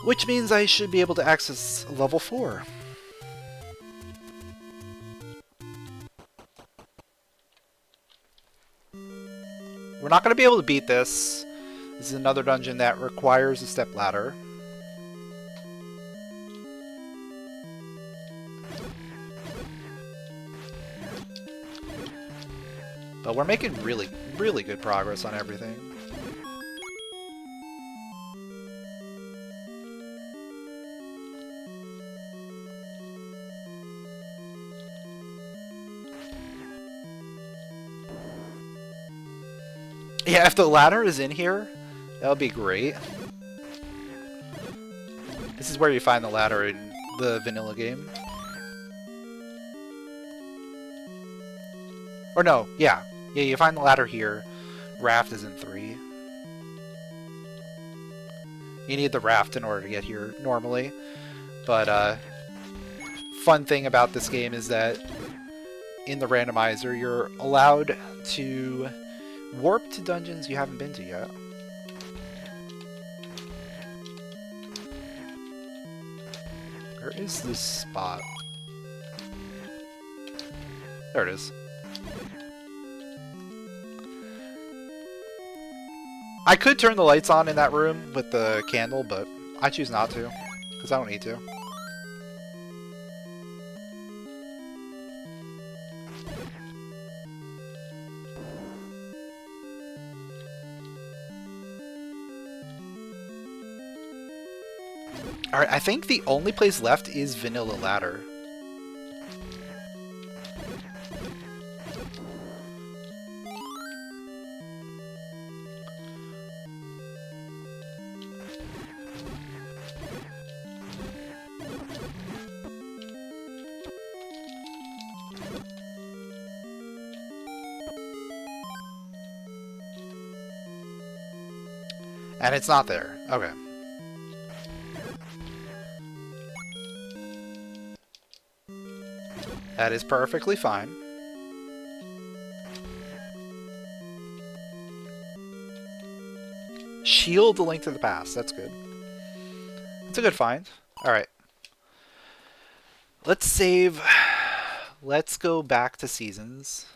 [SPEAKER 1] Which means I should be able to access level 4. We're not going to be able to beat this. This is another dungeon that requires a step ladder. But we're making really, really good progress on everything. Yeah, if the ladder is in here, that would be great. This is where you find the ladder in the vanilla game. Or no, yeah. Yeah, you find the ladder here. Raft is in 3. You need the raft in order to get here normally. But fun thing about this game is that in the randomizer, you're allowed to warp to dungeons you haven't been to yet. Where is this spot? There it is. I could turn the lights on in that room with the candle, but I choose not to, because I don't need to. Alright, I think the only place left is Vanilla Ladder. And it's not there. Okay. That is perfectly fine. Shield the Link to the Past. That's good. That's a good find. Alright. Let's save. Let's go back to Seasons.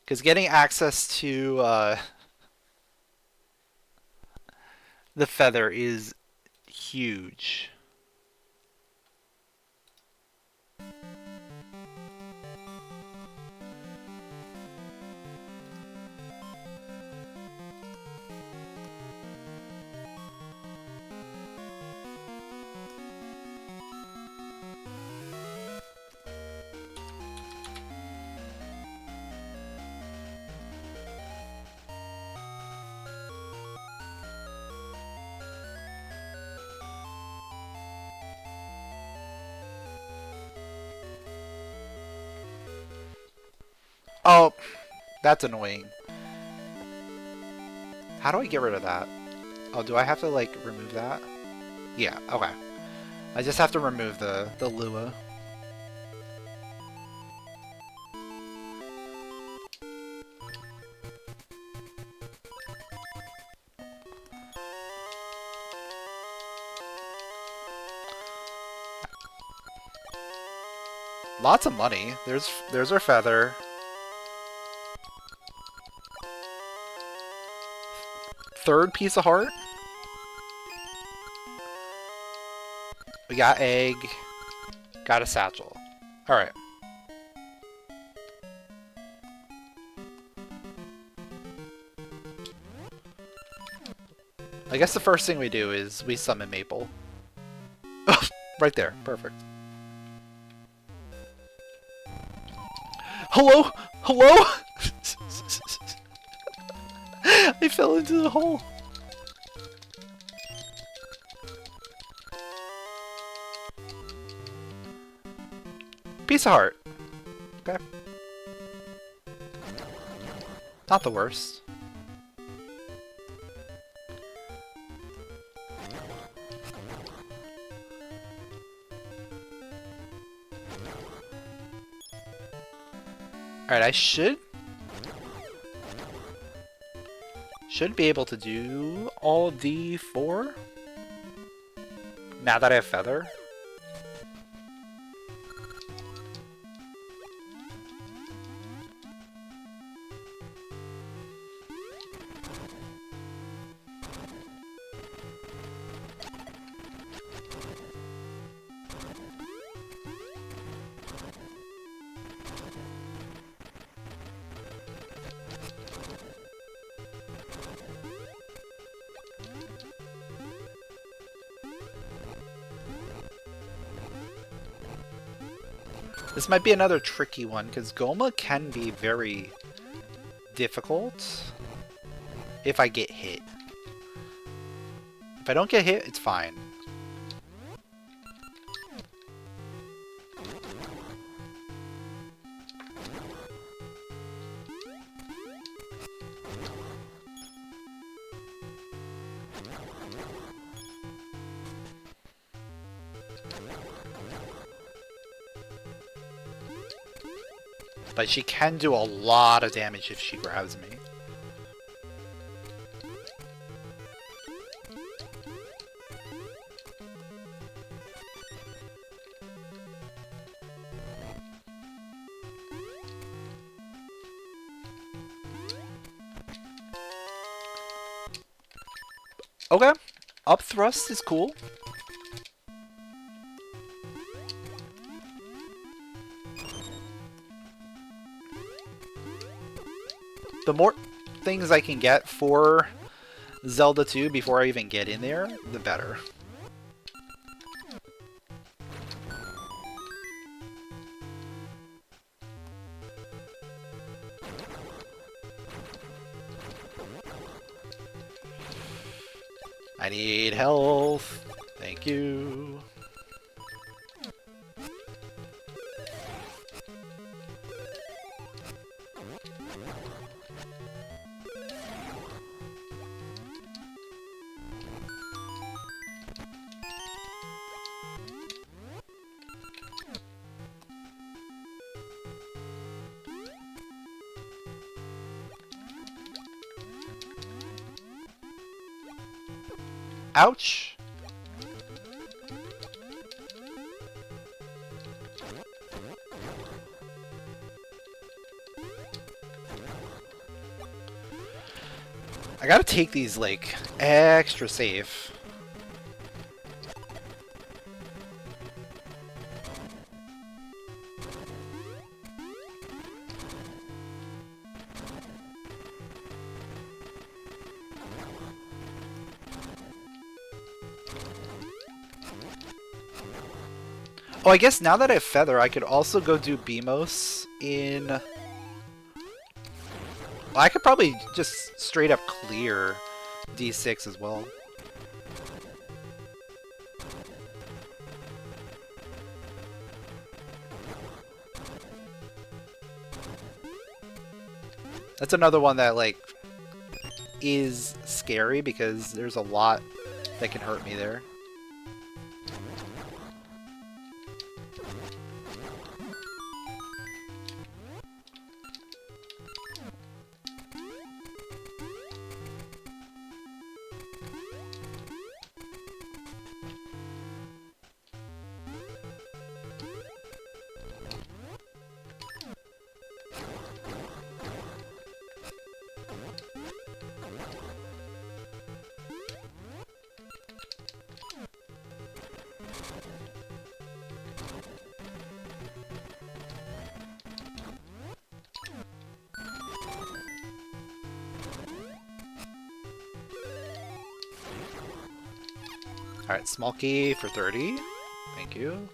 [SPEAKER 1] Because getting access to the feather is huge. Oh, that's annoying. How do I get rid of that? Oh, do I have to, like, remove that? Yeah, okay. I just have to remove the Lua. Lots of money. There's our feather. Third piece of heart. We got egg. Got a satchel. Alright. I guess the first thing we do is we summon Maple. Right there. Perfect. Hello? Hello? I fell into the hole. Piece of heart. Okay. Not the worst. Alright, I should be able to do all of the 4 now that I have feather. This might be another tricky one, because Goma can be very difficult if I get hit. If I don't get hit, it's fine. But she can do a lot of damage if she grabs me. Okay, up thrust is cool. The more things I can get for Zelda II before I even get in there, the better. I need health. Thank you. Ouch! I gotta take these, like, extra safe. Oh, I guess now that I have Feather, I could also go do Beamos in... Well, I could probably just straight up clear D6 as well. That's another one that, like, is scary because there's a lot that can hurt me there. Alright, small key for 30. Thank you.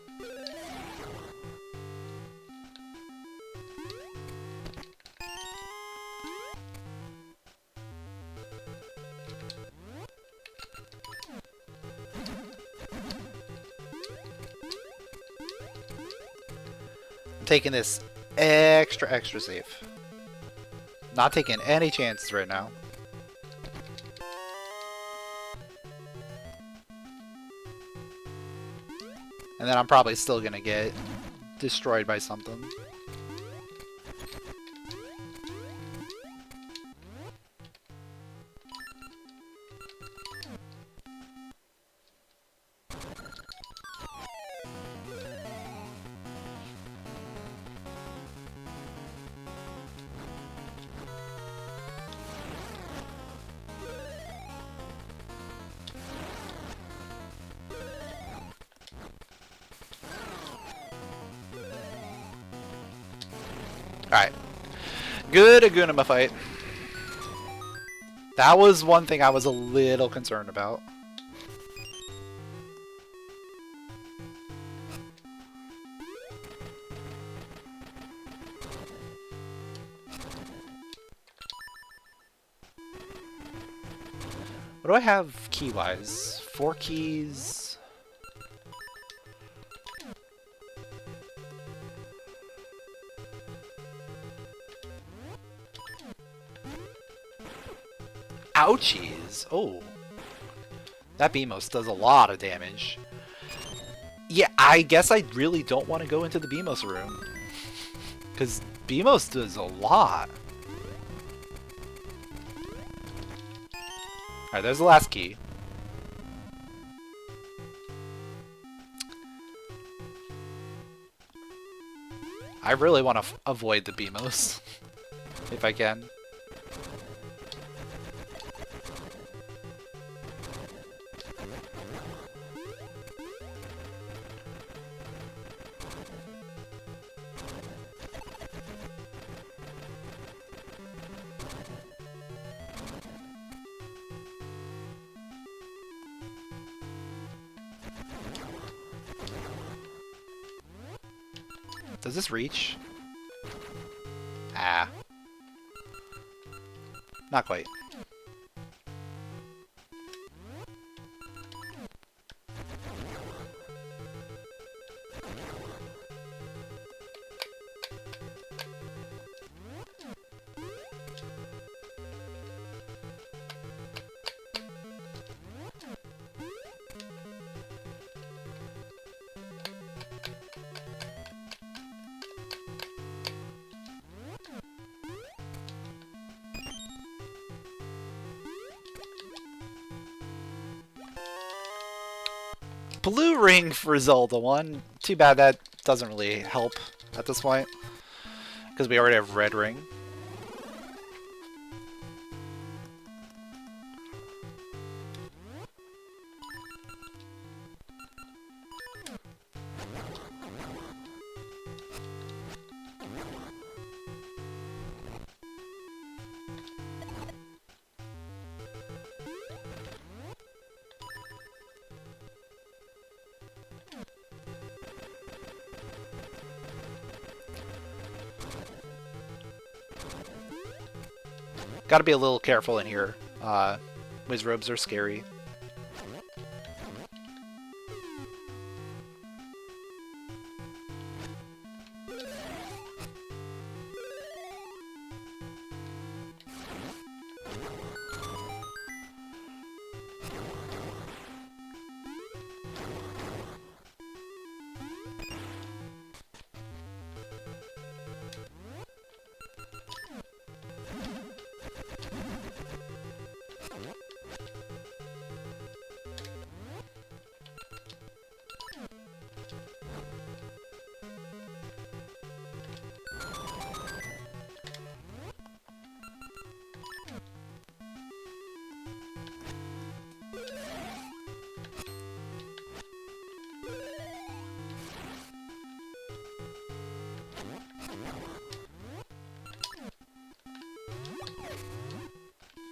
[SPEAKER 1] taking this extra safe. Not taking any chances right now. And then I'm probably still gonna get destroyed by something. Alright. Good Agunima fight. That was one thing I was a little concerned about. What do I have key-wise? 4 keys... Ouchies! Oh. That Beamos does a lot of damage. Yeah, I guess I really don't want to go into the Beamos room. Because Beamos does a lot. Alright, there's the last key. I really want to avoid the Beamos. If I can. Does this reach? Ah. Not quite. Blue ring for Zelda 1. Too bad that doesn't really help at this point. Because we already have red ring. Gotta be a little careful in here. Wizrobes are scary.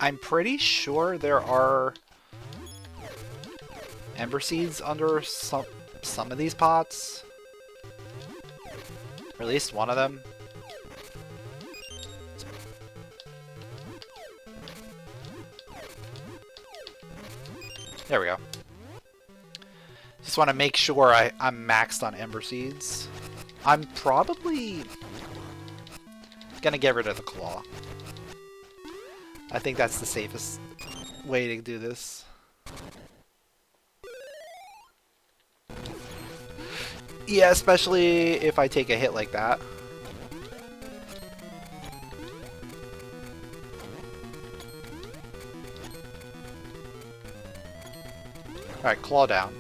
[SPEAKER 1] I'm pretty sure there are Ember Seeds under some of these pots. Or at least one of them. There we go. Just want to make sure I'm maxed on Ember Seeds. I'm probably gonna get rid of the claw. I think that's the safest way to do this. Yeah, especially if I take a hit like that. Alright, claw down.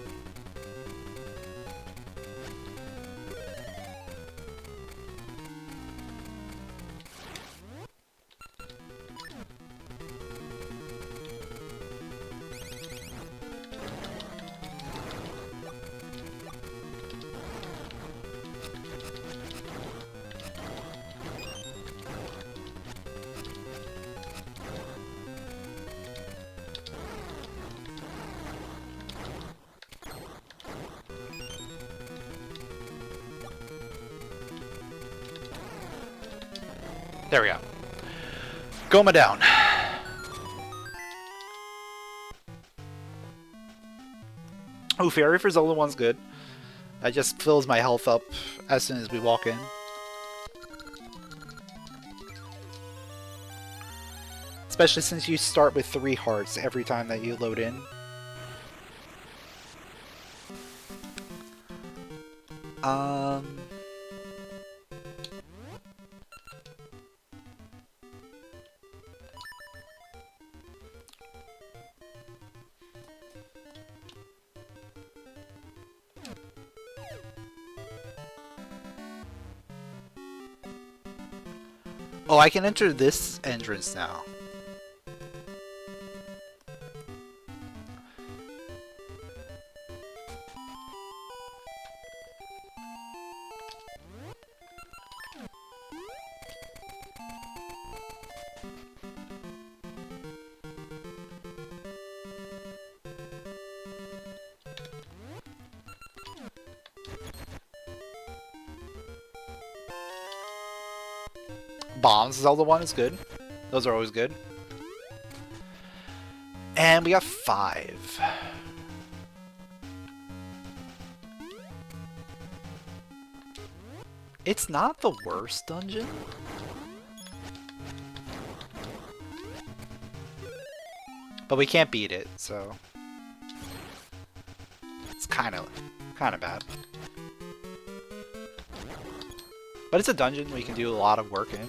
[SPEAKER 1] There we go. Goma down. Oh, Fairy for Zelda 1's good. That just fills my health up as soon as we walk in. Especially since you start with 3 hearts every time that you load in. Oh, I can enter this entrance now. Bombs, Zelda 1 is good. Those are always good. And we got 5. It's not the worst dungeon. But we can't beat it, so it's kind of bad. But it's a dungeon we can do a lot of work in.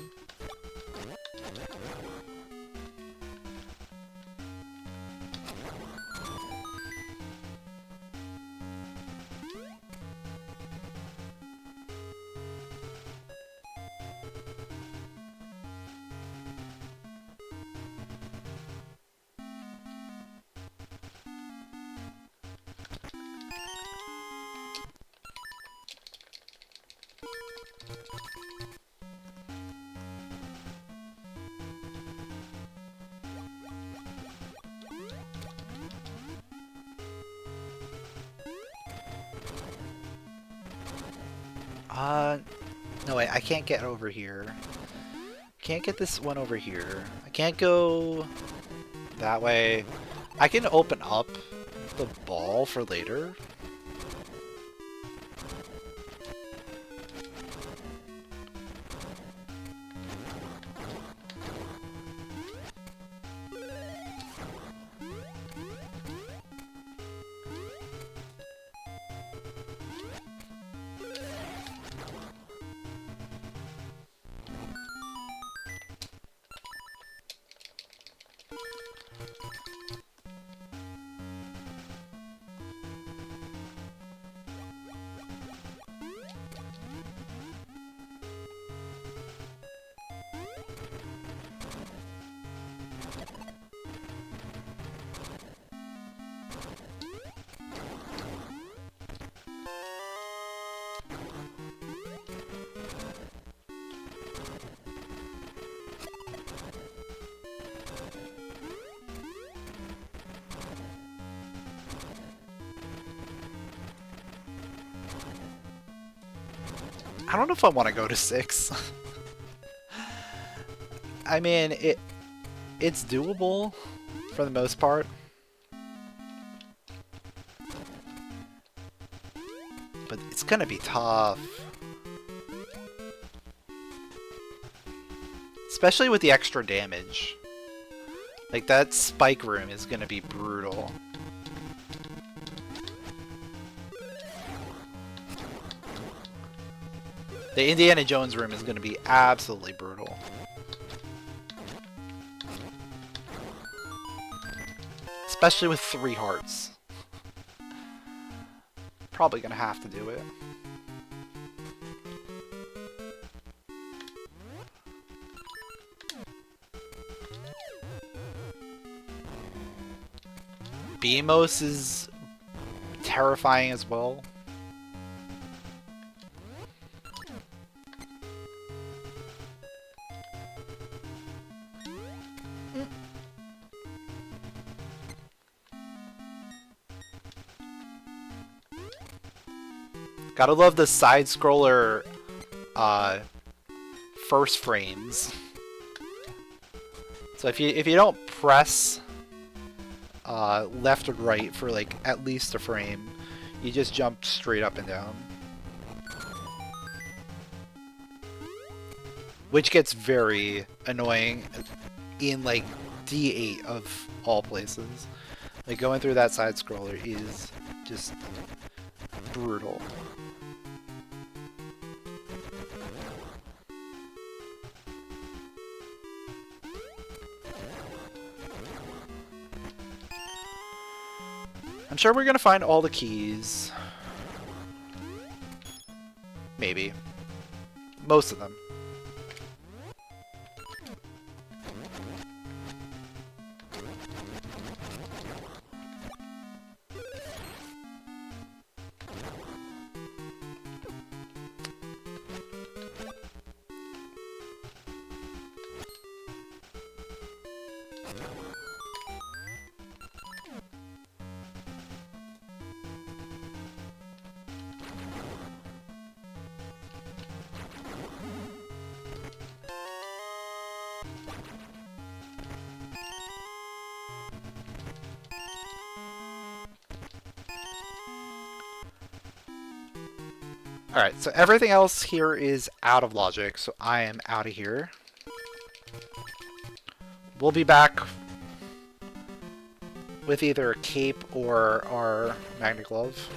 [SPEAKER 1] No wait, I can't get over here. Can't get this one over here. I can't go that way. I can open up the ball for later. I don't know if I want to go to 6. I mean, it's doable for the most part. But it's gonna be tough. Especially with the extra damage. Like, that spike room is gonna be brutal. The Indiana Jones room is gonna be absolutely brutal. Especially with 3 hearts. Probably gonna have to do it. Beamos is terrifying as well. Gotta love the side-scroller first frames. So if you don't press left or right for like at least a frame, you just jump straight up and down. Which gets very annoying in like D8 of all places. Like going through that side scroller is just brutal. I'm sure we're gonna find all the keys. Maybe. Most of them. Alright, so everything else here is out of logic, so I am out of here. We'll be back with either a cape or our magnet glove.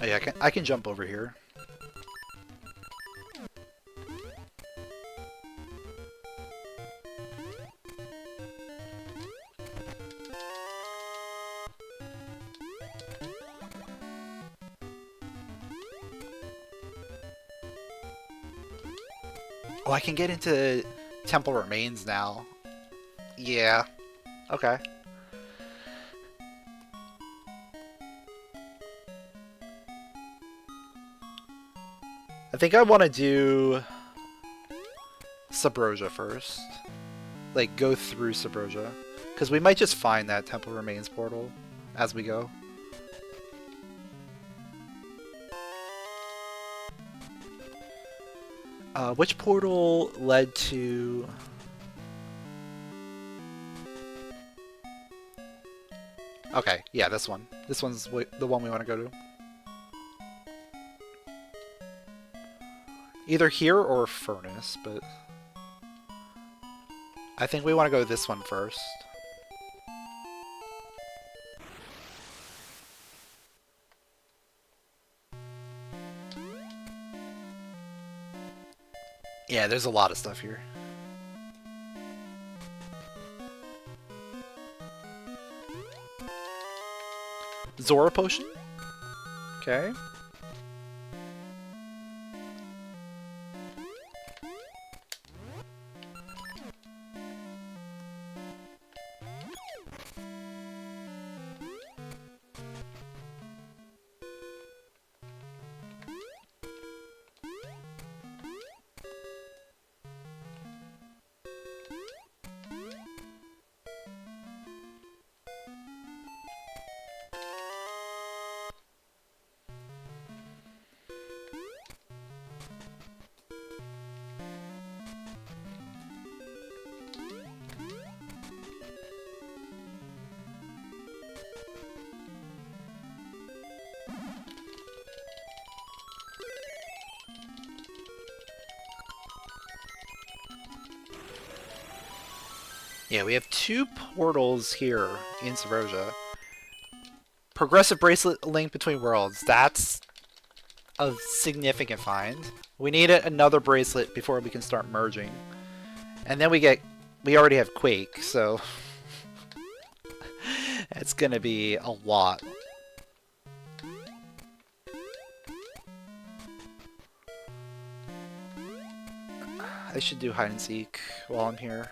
[SPEAKER 1] Oh yeah, I can jump over here. Oh, I can get into Temple Remains now. Yeah. Okay. I think I want to do Sabrosia first. Like, go through Sabrosia. Because we might just find that Temple Remains portal as we go. Which portal led to... Okay, yeah, this one. This one's the one we want to go to. Either here or Furnace, but... I think we want to go this one first. Yeah, there's a lot of stuff here. Zora Potion? Okay. Yeah, we have 2 portals here in Sabrosia. Progressive bracelet link between worlds. That's a significant find. We need another bracelet before we can start merging. And then we already have Quake, so it's gonna be a lot. I should do hide and seek while I'm here.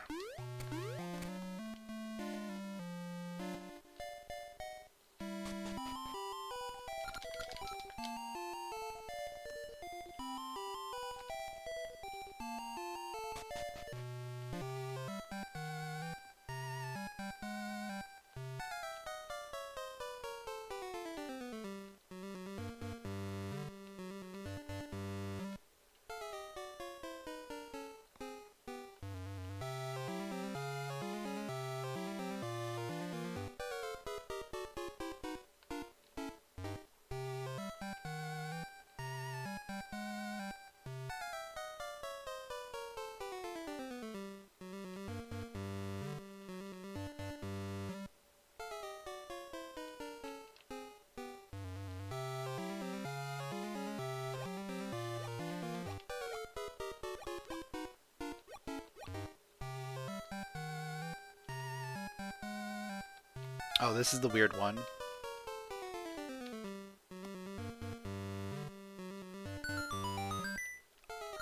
[SPEAKER 1] Oh, this is the weird one.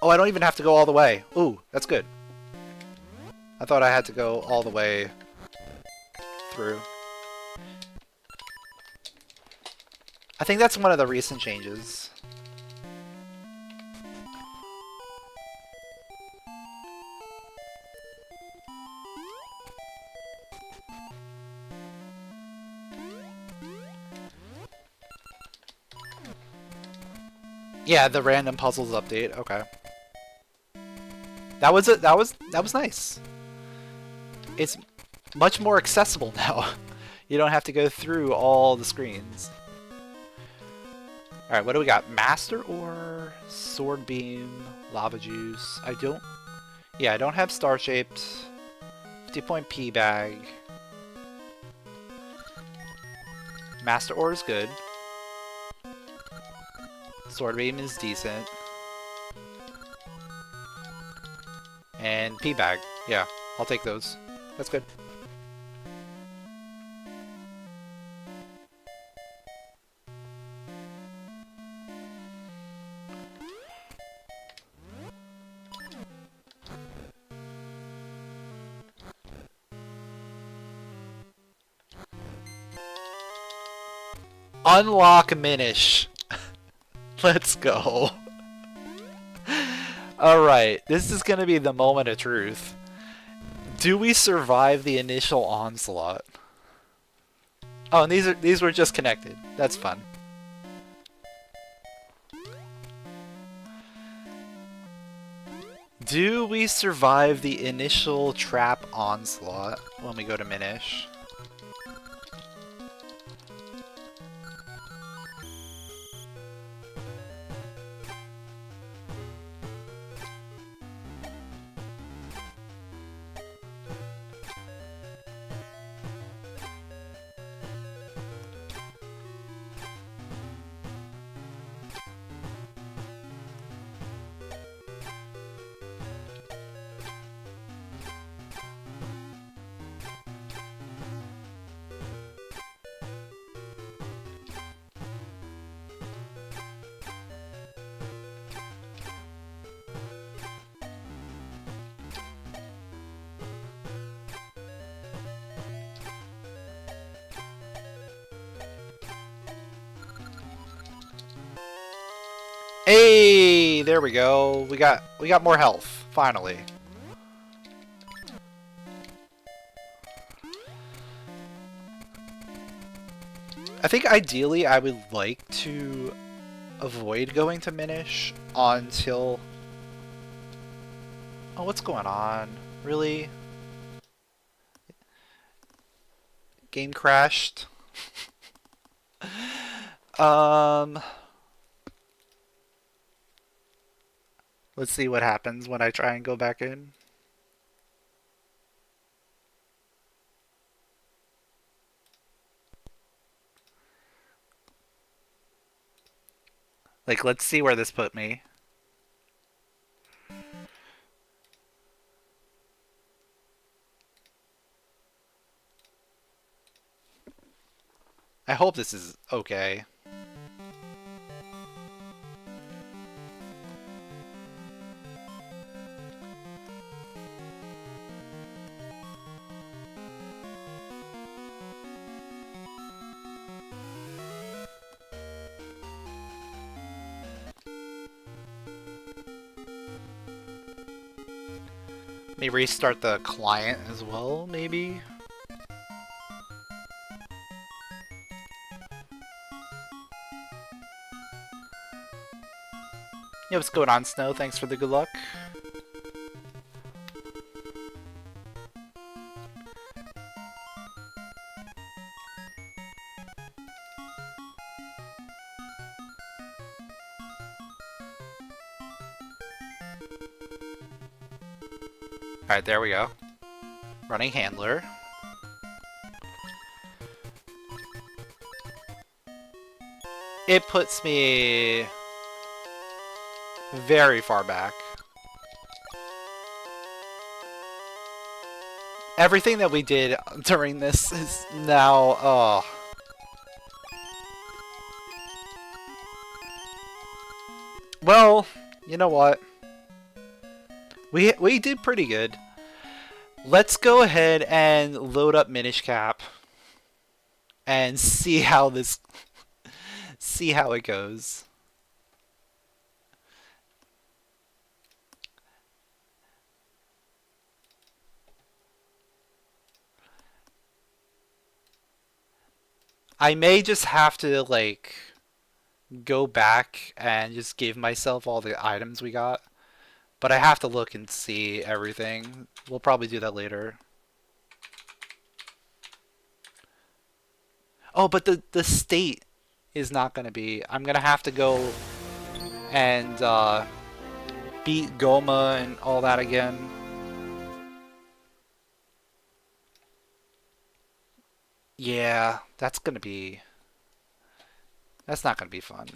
[SPEAKER 1] Oh, I don't even have to go all the way. Ooh, that's good. I thought I had to go all the way through. I think that's one of the recent changes. Yeah, the random puzzles update. Okay. That was nice. It's much more accessible now. You don't have to go through all the screens. Alright, what do we got? Master Ore, Sword Beam, Lava Juice. I don't have Star Shaped. 50-point P bag. Master Ore is good. Sword Beam is decent. And P bag. Yeah, I'll take those. That's good. Unlock Minish. Let's go. Alright, this is gonna be the moment of truth. Do we survive the initial onslaught? Oh, and these were just connected. That's fun. Do we survive the initial trap onslaught when we go to Minish? Hey, there we go. We got more health, finally. I think ideally I would like to avoid going to Minish until... Oh, what's going on? Really? Game crashed? Let's see what happens when I try and go back in. Like, let's see where this put me. I hope this is okay. Let me restart the client as well, maybe? Yo, what's going on, Snow? Thanks for the good luck. Alright, there we go. Running handler. It puts me very far back. Everything that we did during this is now, oh. Well, you know what? We did pretty good. Let's go ahead and load up Minish Cap and see how this see how it goes. I may just have to like go back and just give myself all the items we got. But I have to look and see everything. We'll probably do that later. Oh, but the state is not going to be... I'm going to have to go and beat Goma and all that again. Yeah, that's going to be... That's not going to be fun.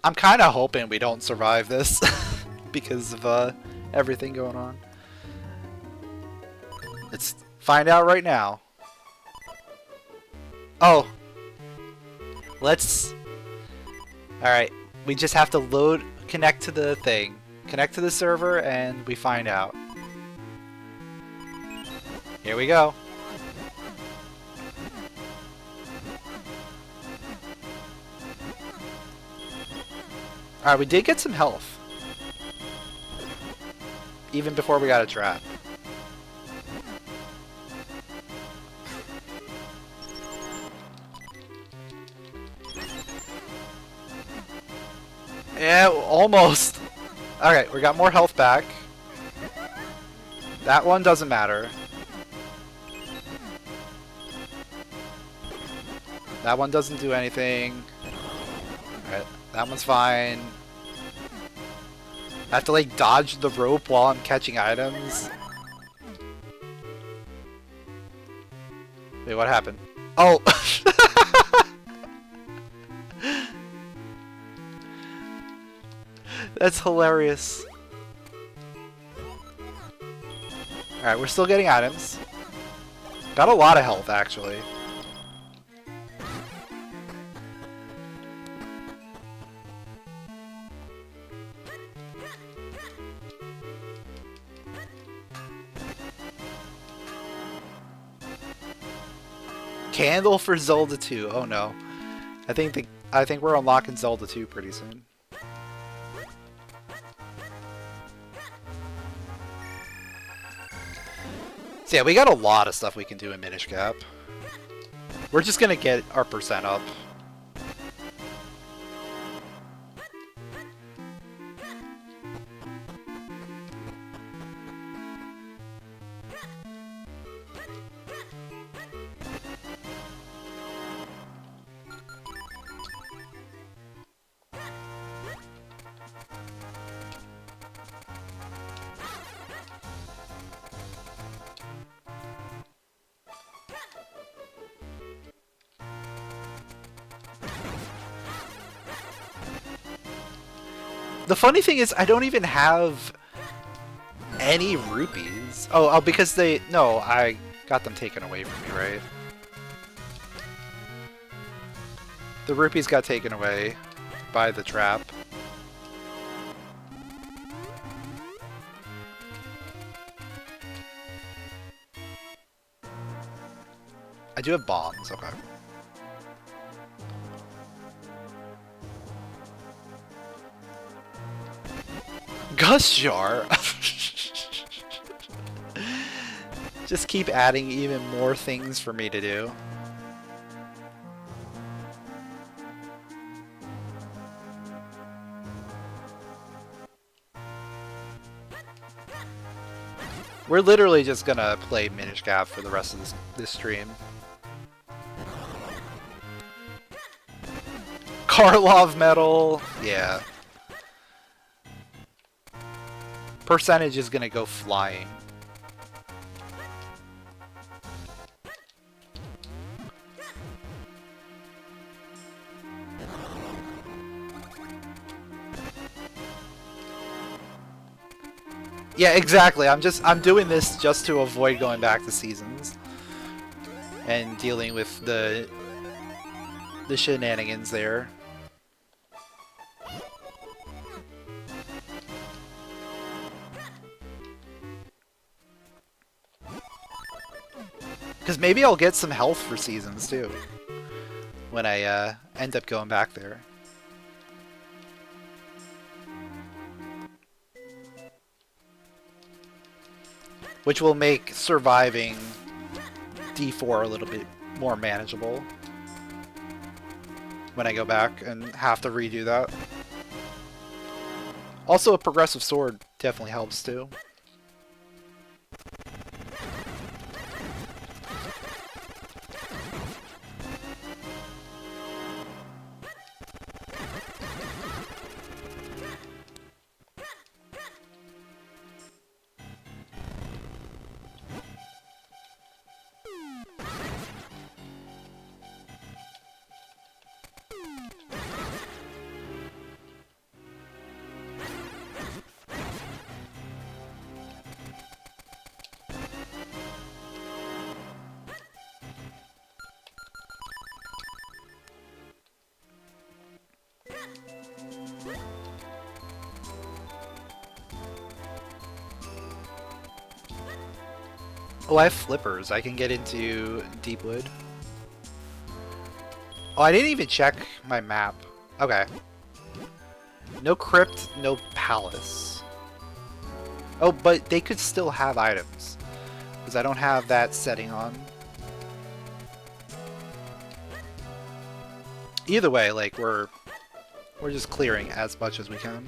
[SPEAKER 1] I'm kind of hoping we don't survive this because of everything going on. Let's find out right now. Oh. Let's... Alright. We just have to connect to the thing. Connect to the server and we find out. Here we go. Alright, we did get some health. Even before we got a trap. Yeah, almost. Alright, we got more health back. That one doesn't matter. That one doesn't do anything. Alright, that one's fine. I have to like dodge the rope while I'm catching items. Wait, what happened? Oh! That's hilarious. Alright, we're still getting items. Got a lot of health, actually. Candle for Zelda II. Oh no. I think we're unlocking Zelda II pretty soon. So yeah, we got a lot of stuff we can do in Minish Cap. We're just gonna get our percent up. The funny thing is, I don't even have any rupees. Oh, because they... No, I got them taken away from me, right? The rupees got taken away by the trap. I do have bombs, okay. Gus Jar! Just keep adding even more things for me to do. We're literally just gonna play Minish Cap for the rest of this stream. Karlov medal, yeah. Percentage is gonna go flying. Yeah, exactly. I'm doing this just to avoid going back to seasons and dealing with the shenanigans there. Because maybe I'll get some health for seasons too when I end up going back there. Which will make surviving D4 a little bit more manageable when I go back and have to redo that. Also, a progressive sword definitely helps too. Oh, I have flippers. I can get into Deepwood. Oh, I didn't even check my map. Okay. No crypt, no palace. Oh, but they could still have items. Because I don't have that setting on. Either way, like, we're just clearing as much as we can.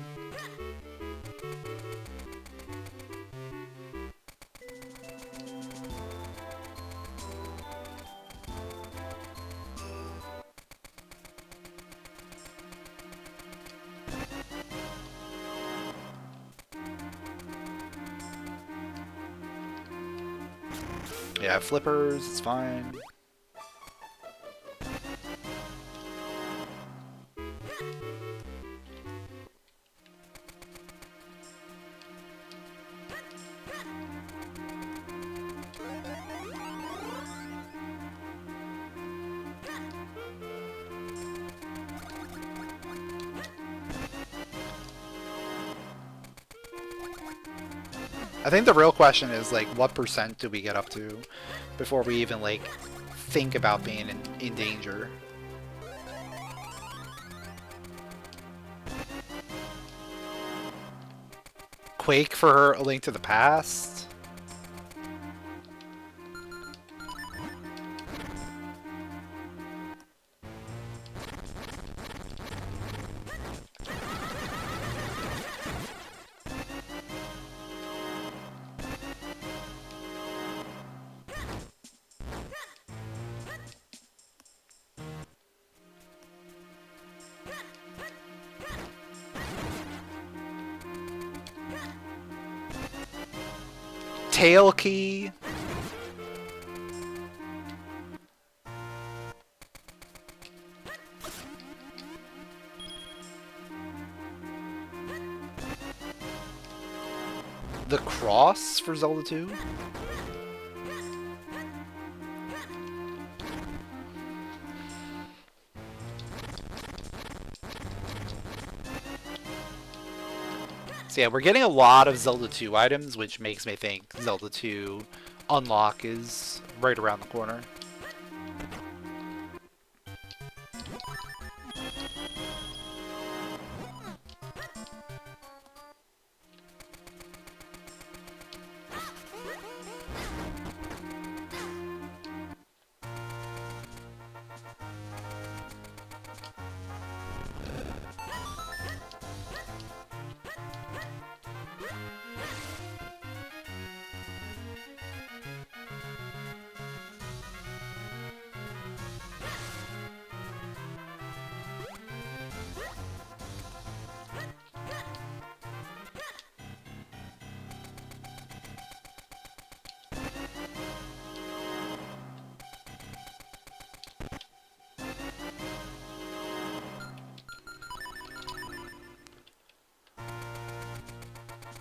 [SPEAKER 1] Yeah, flippers, it's fine. I think the real question is, like, what percent do we get up to before we even, like, think about being in danger? Quake for her A Link to the Past? tail key. The cross for Zelda II. So yeah, we're getting a lot of Zelda 2 items, which makes me think Zelda 2 unlock is right around the corner.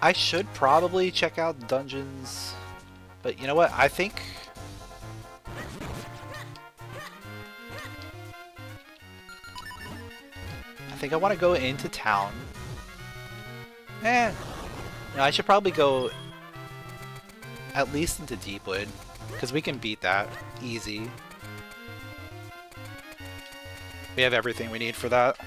[SPEAKER 1] I should probably check out dungeons, but you know what? I think I want to go into town. No, I should probably go at least into Deepwood, because we can beat that easy. We have everything we need for that.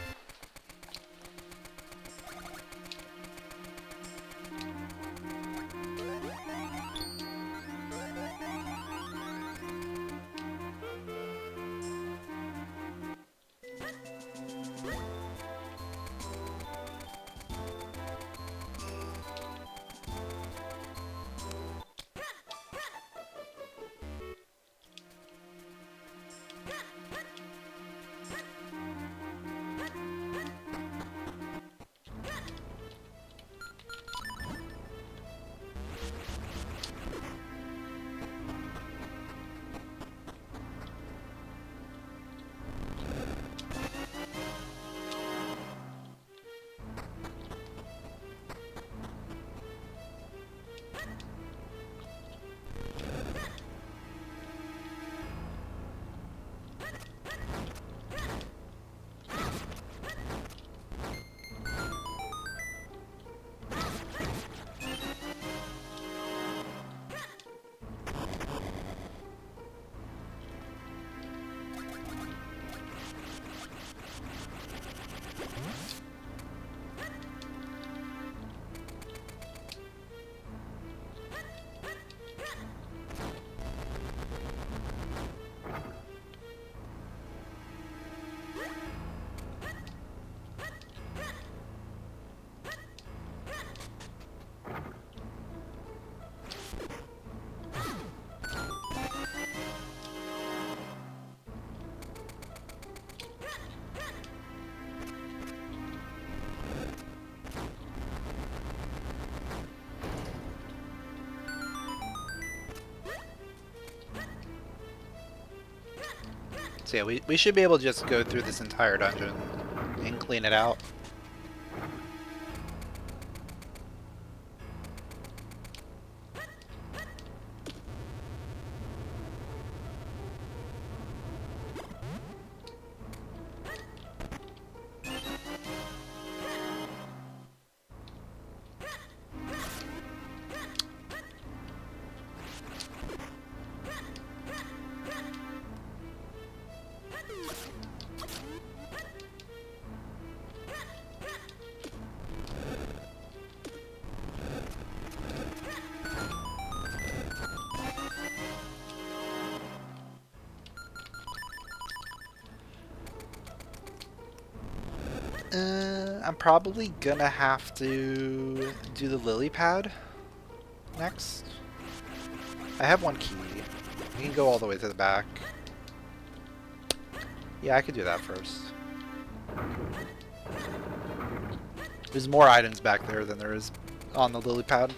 [SPEAKER 1] So yeah, we should be able to just go through this entire dungeon and clean it out. I'm probably gonna have to do the lily pad next. I have one key. We can go all the way to the back. Yeah, I could do that first. There's more items back there than there is on the lily pad.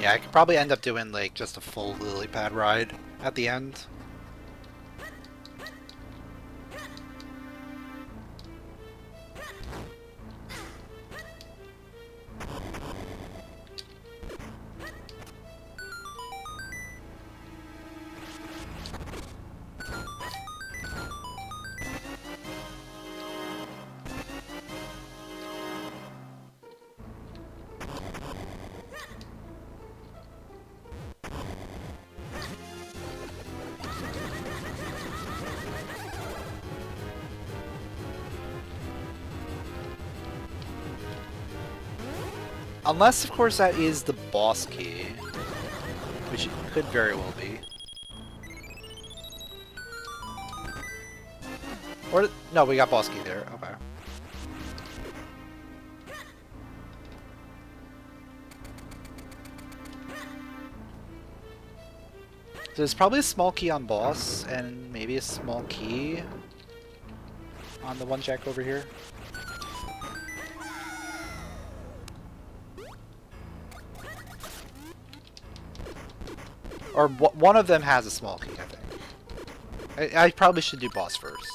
[SPEAKER 1] Yeah, I could probably end up doing like just a full lily pad ride at the end. Unless, of course, that is the boss key, which it could very well be. Or, no, we got boss key there, okay. So there's probably a small key on boss, and maybe a small key on the one check over here. Or one of them has a small key, I think. I probably should do boss first.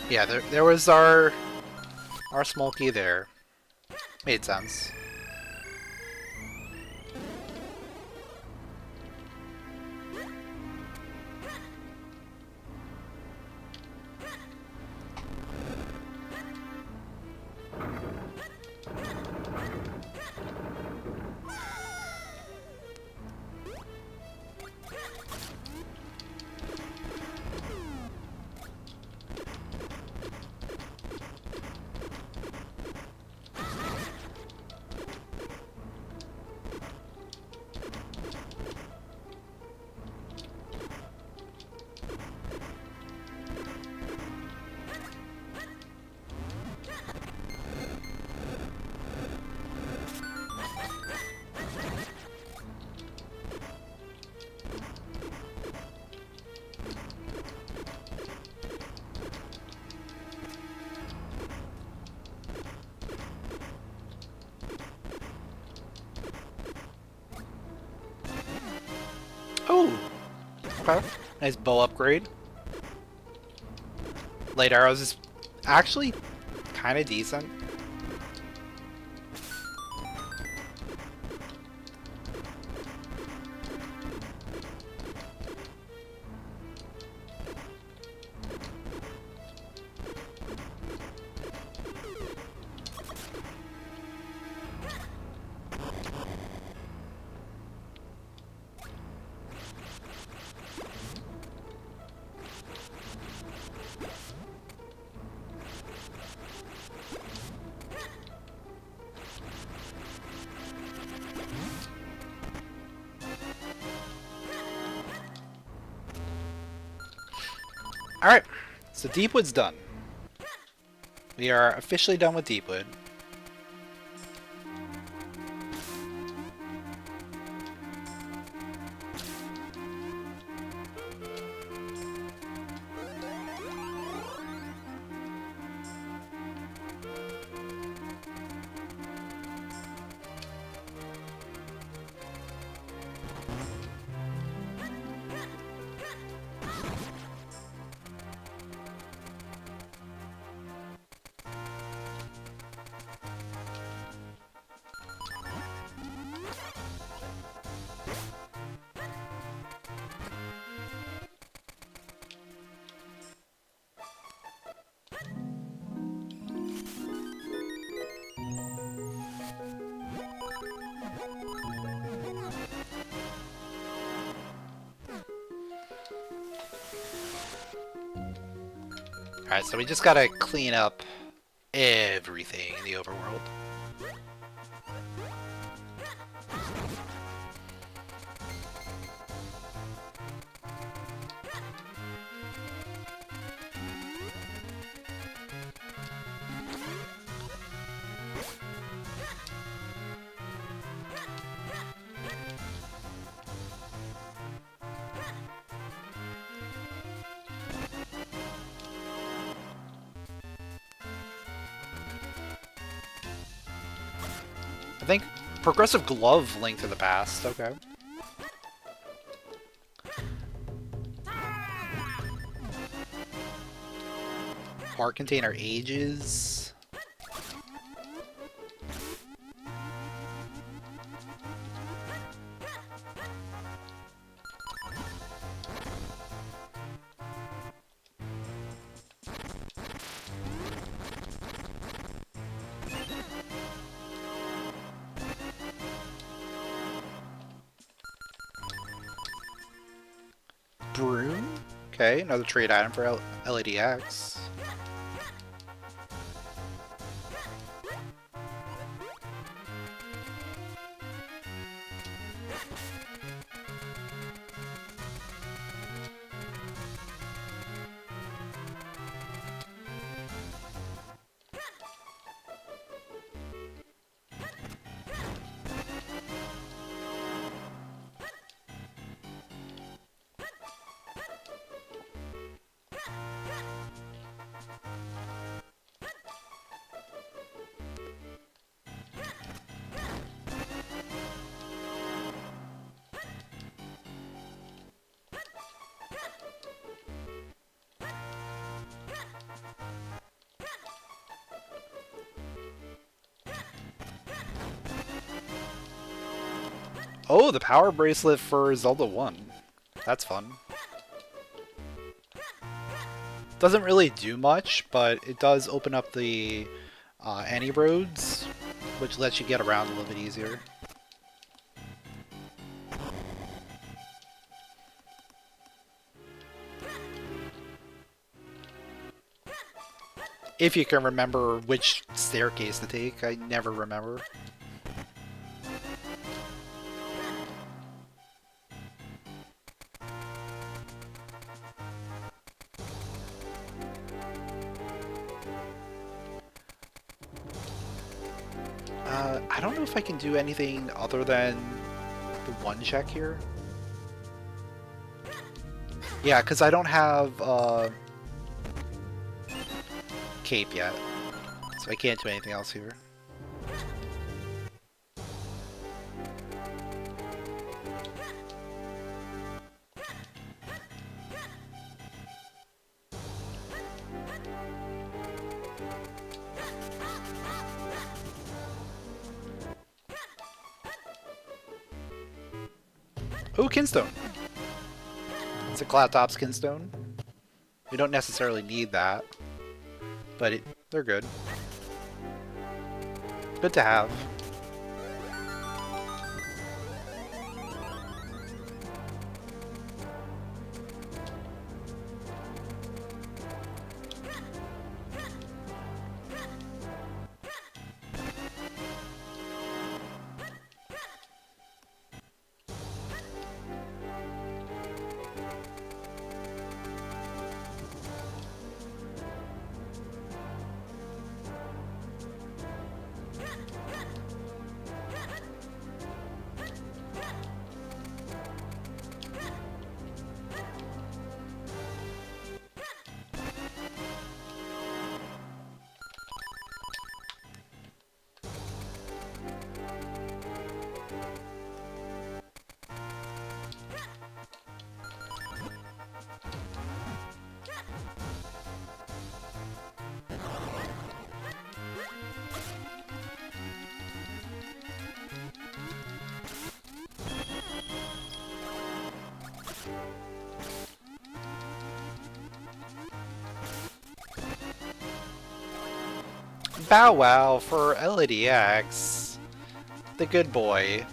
[SPEAKER 1] Yeah, there was our small key there. Made sense. Oh! Okay. Nice bow upgrade. Light arrows is actually kind of decent. Alright, so Deepwood's done. We are officially done with Deepwood. Alright, so we just gotta clean up everything in the overworld. I think progressive glove link to the past, okay. Heart container ages. Broom? Okay, another trade item for LADX. Oh, the power bracelet for Zelda 1. That's fun. Doesn't really do much, but it does open up the any roads, which lets you get around a little bit easier. If you can remember which staircase to take, I never remember. I don't know if I can do anything other than the one check here. Yeah, because I don't have cape yet, so I can't do anything else here. Oh, Kinstone! It's a Cloudtop's Kinstone. We don't necessarily need that, but they're good. Good to have. Bow wow for LADX. The good boy.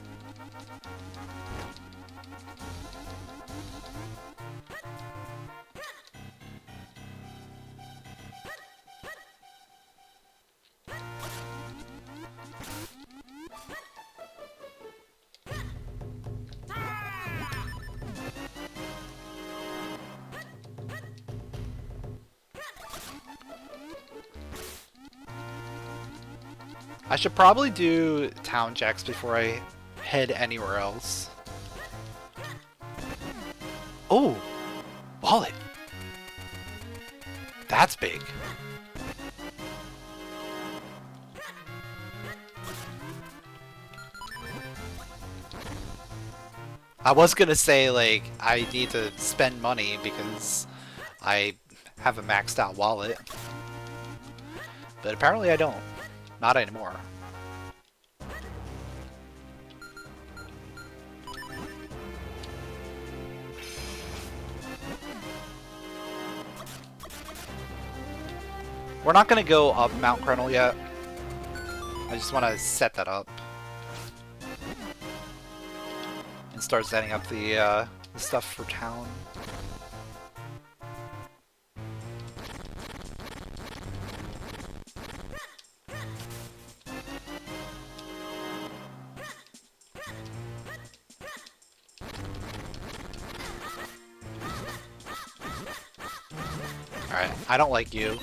[SPEAKER 1] I should probably do town checks before I head anywhere else. Oh! Wallet! That's big. I was gonna say, like, I need to spend money because I have a maxed out wallet. But apparently I don't. Not anymore. We're not gonna go up Mount Crenel yet. I just want to set that up. And start setting up the stuff for town. Alright, I don't like you.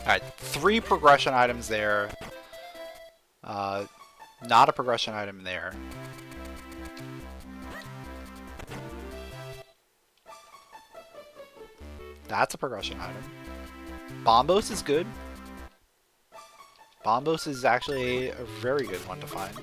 [SPEAKER 1] Alright, 3 progression items there. Not a progression item there. That's a progression item. Bombos is good. Bombos is actually a very good one to find.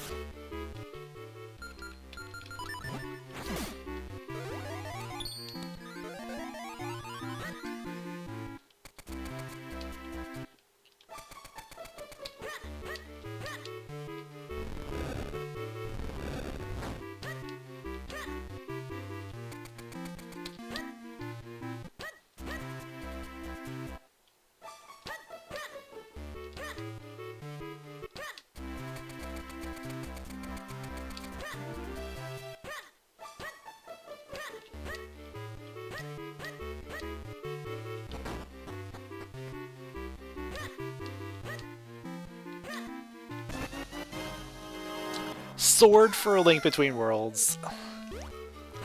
[SPEAKER 1] Sword for A Link Between Worlds.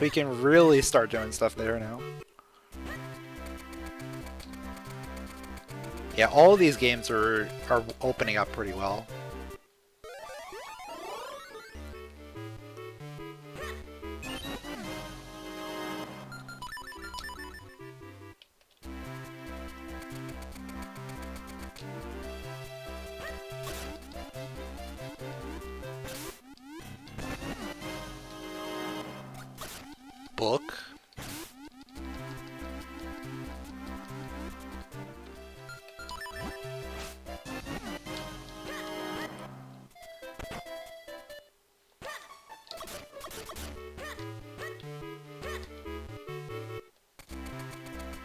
[SPEAKER 1] We can really start doing stuff there now. Yeah, all of these games are opening up pretty well. Book.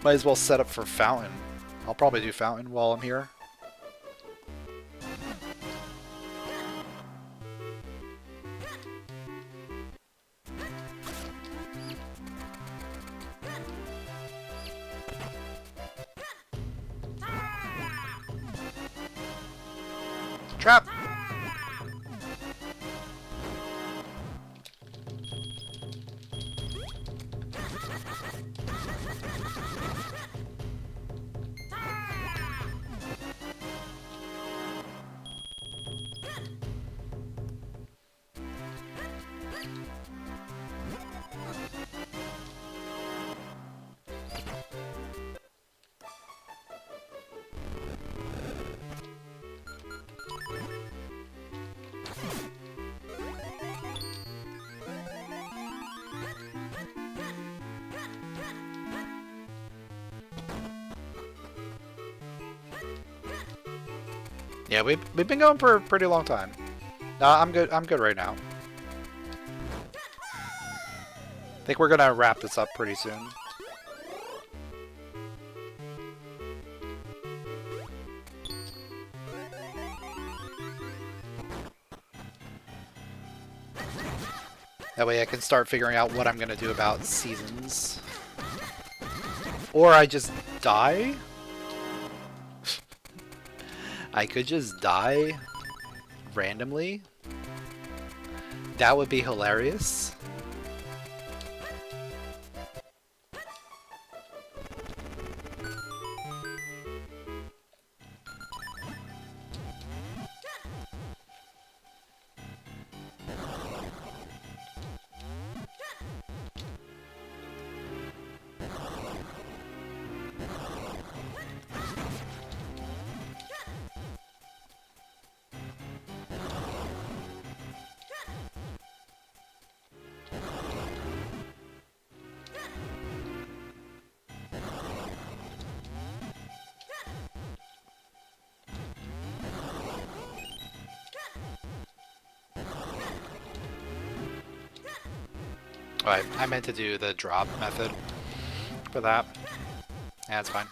[SPEAKER 1] Might as well set up for Fountain. I'll probably do Fountain while I'm here. Trap! Yeah, we've been going for a pretty long time. No, I'm good. I'm good right now. I think we're gonna wrap this up pretty soon. That way I can start figuring out what I'm gonna do about seasons. Or I just die? I could just die randomly. That would be hilarious. Oh, I meant to do the drop method for that. Yeah, it's fine.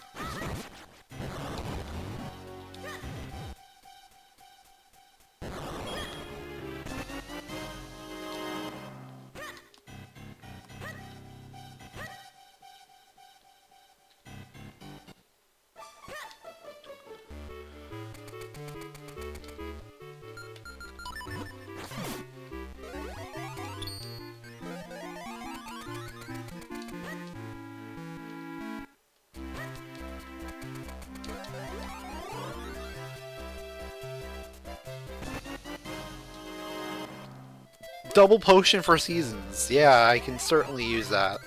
[SPEAKER 1] Double potion for seasons. Yeah, I can certainly use that.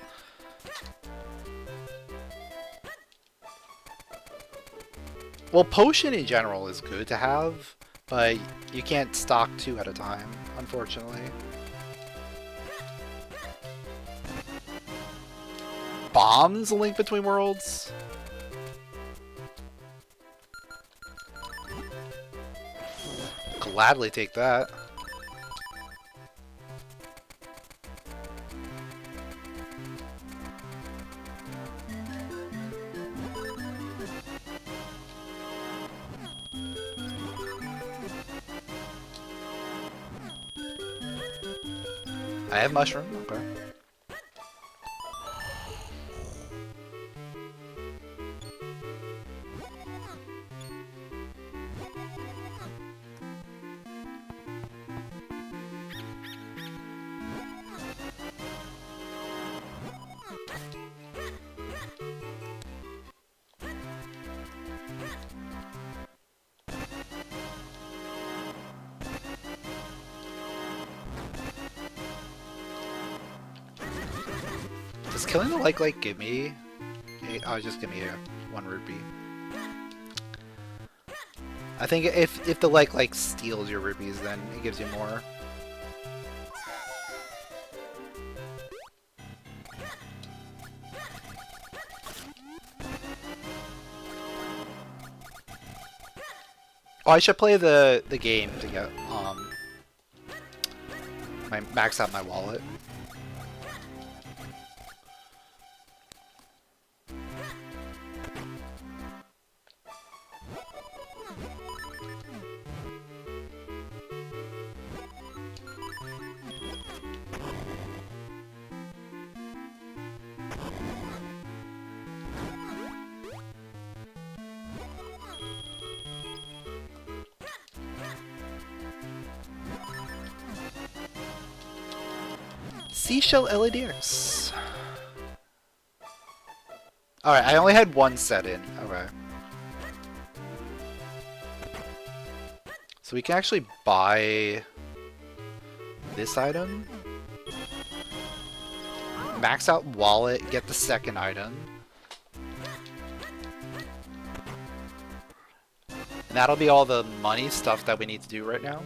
[SPEAKER 1] Well, potion in general is good to have, but you can't stock 2 at a time, unfortunately. Bombs, A Link Between Worlds? Gladly take that. I have mushroom, okay. Does killing the like give me? Oh, just give me a 1 rupee. I think if the like steals your rupees, then it gives you more. Oh, I should play the game to get max out my wallet. Seashell LADX. Alright, I only had 1 set in. Okay. So we can actually buy this item. Max out wallet, get the second item. And that'll be all the money stuff that we need to do right now.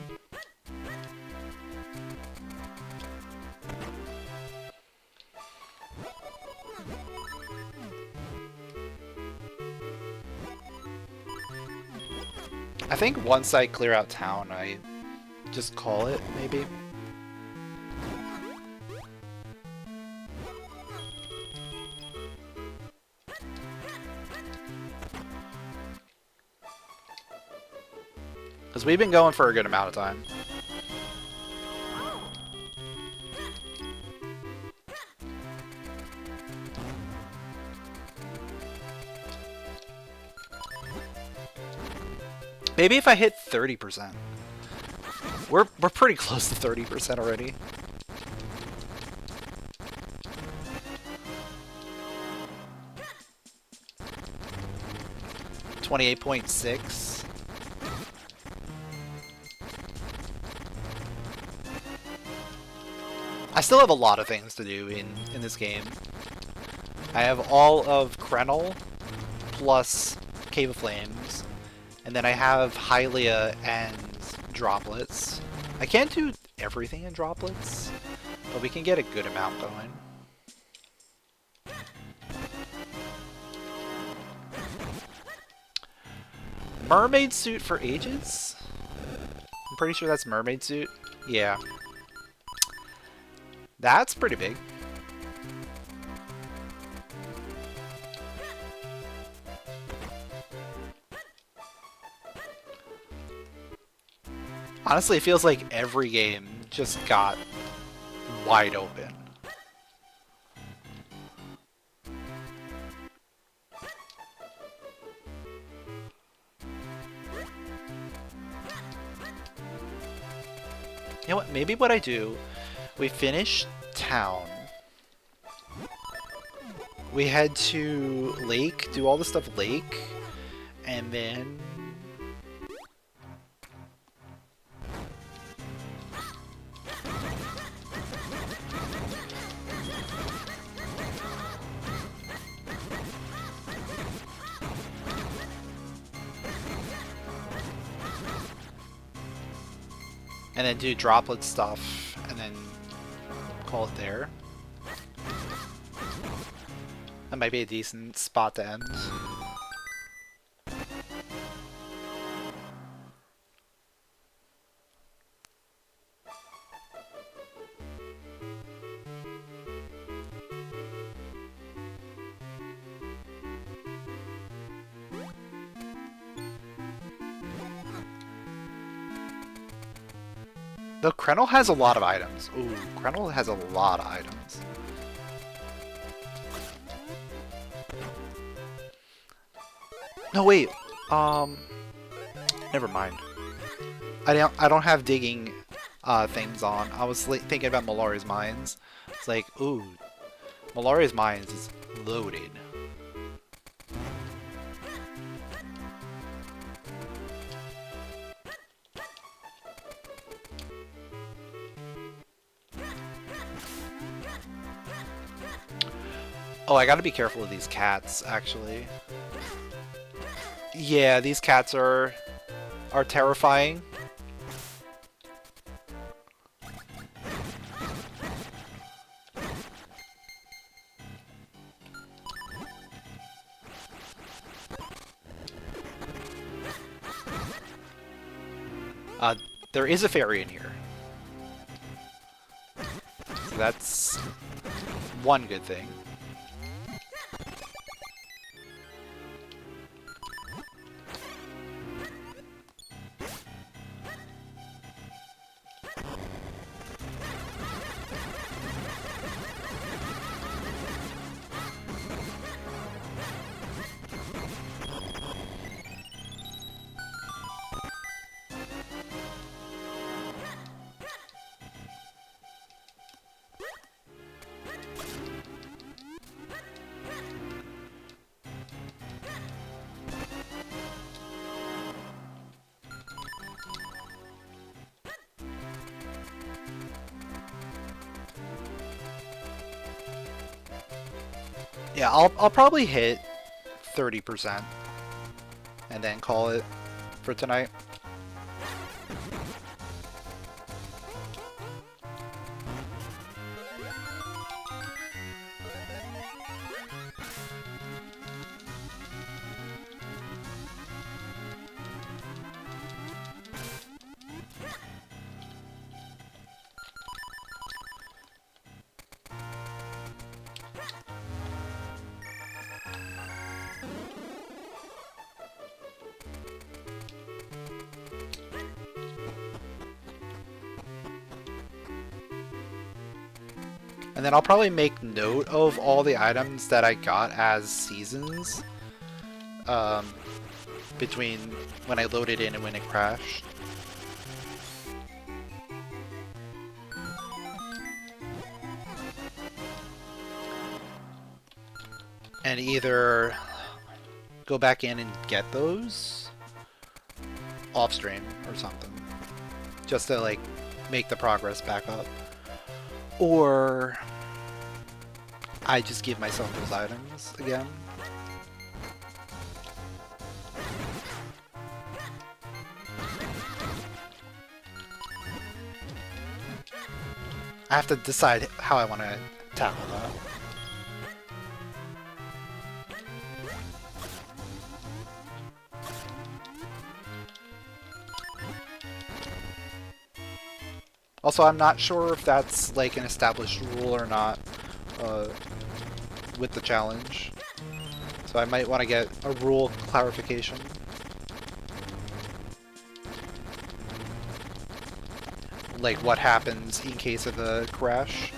[SPEAKER 1] I think once I clear out town, I just call it, maybe. Because we've been going for a good amount of time. Maybe if I hit 30%. We're pretty close to 30% already. $28.6. I still have a lot of things to do in this game. I have all of Krenel plus Cave of Flames, and then I have Hylia and Droplets. I can't do everything in Droplets, but we can get a good amount going. Mermaid suit for ages? I'm pretty sure that's mermaid suit. Yeah. That's pretty big. Honestly, it feels like every game just got wide open. You know what? Maybe what I do, we finish town. We head to lake, do all the stuff lake, and then do droplet stuff, and then call it there. That might be a decent spot to end. Though Krenel has a lot of items. Ooh, Krenel has a lot of items. No, wait. Never mind. I don't have digging things on. I was thinking about Malaria's Mines. It's like, ooh, Malaria's Mines is loaded. Oh, I gotta be careful of these cats, actually. Yeah, these cats are terrifying. There is a fairy in here. So that's one good thing. Yeah, I'll probably hit 30% and then call it for tonight. And then I'll probably make note of all the items that I got as seasons between when I loaded in and when it crashed. And either go back in and get those off stream or something, just to like make the progress back up, or I just give myself those items again. I have to decide how I want to tackle that. Also, I'm not sure if that's like an established rule or not with the challenge. So I might want to get a rule clarification. Like what happens in case of a crash.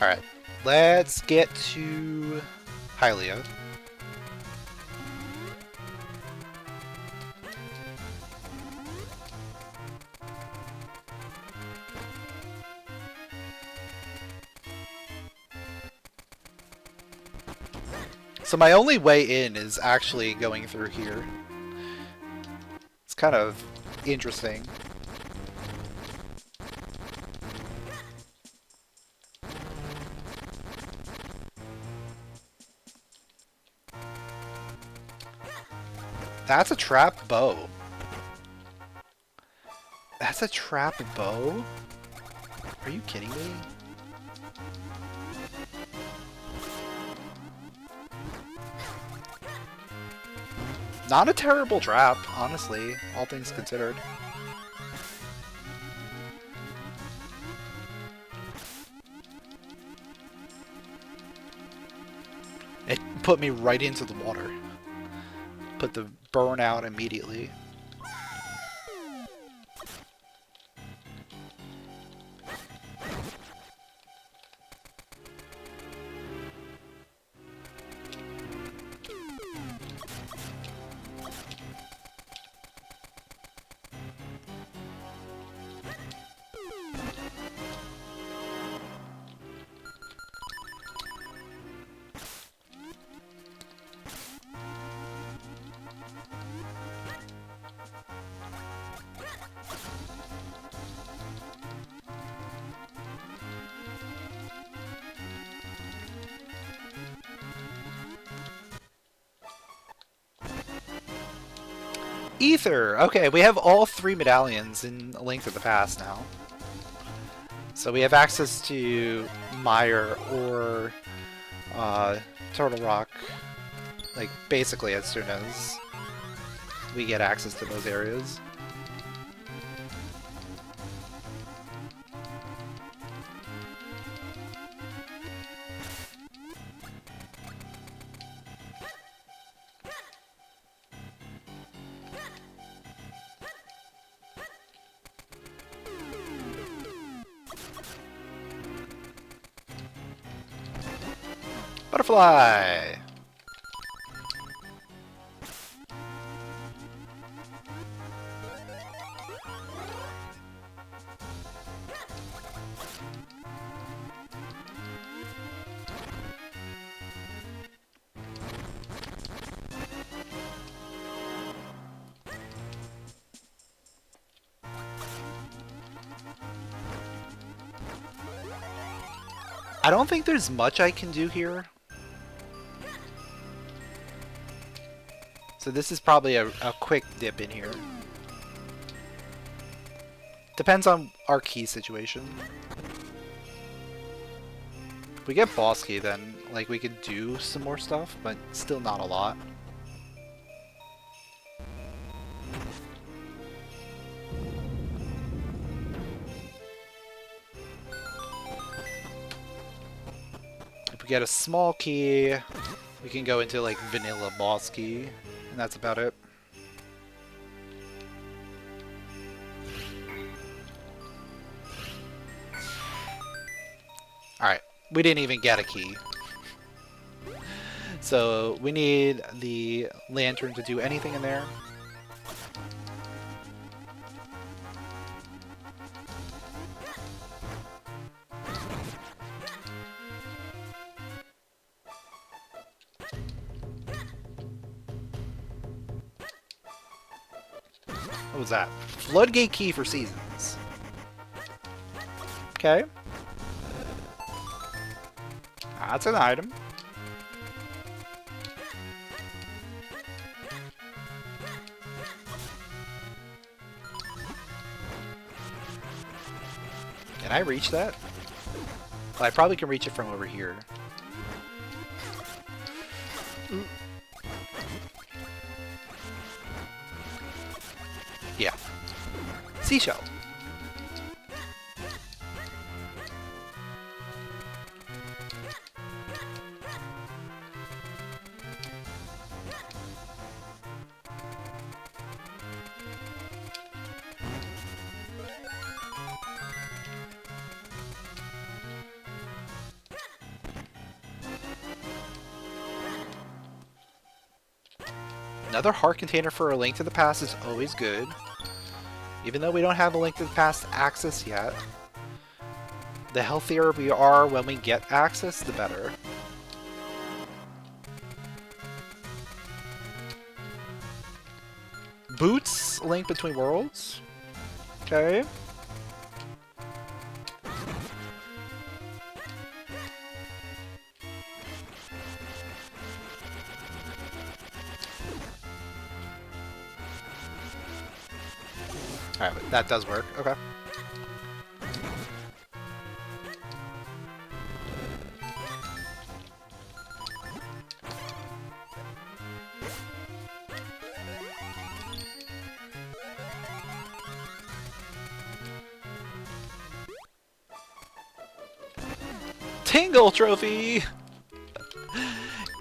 [SPEAKER 1] Alright, let's get to Hylia. So my only way in is actually going through here. It's kind of interesting. That's a trap bow. That's a trap bow? Are you kidding me? Not a terrible trap, honestly, all things considered. It put me right into the water. Put the burn out immediately. Ether! Okay, we have all 3 medallions in A Link to the Past now. So we have access to Mire or Turtle Rock, like, basically as soon as we get access to those areas. Butterfly! I don't think there's much I can do here. So this is probably a quick dip in here. Depends on our key situation. If we get boss key, then like we could do some more stuff, but still not a lot. If we get a small key, we can go into like vanilla boss key, and that's about it. Alright, we didn't even get a key. So we need the lantern to do anything in there. What was that? Floodgate key for seasons. Okay. That's an item. Can I reach that? Well, I probably can reach it from over here. Yeah. Seashell. Another heart container for a Link to the Past is always good. Even though we don't have a Link to the Past access yet. The healthier we are when we get access, the better. Boots, Link Between Worlds. Okay. Alright, that does work. Okay. Tingle Trophy!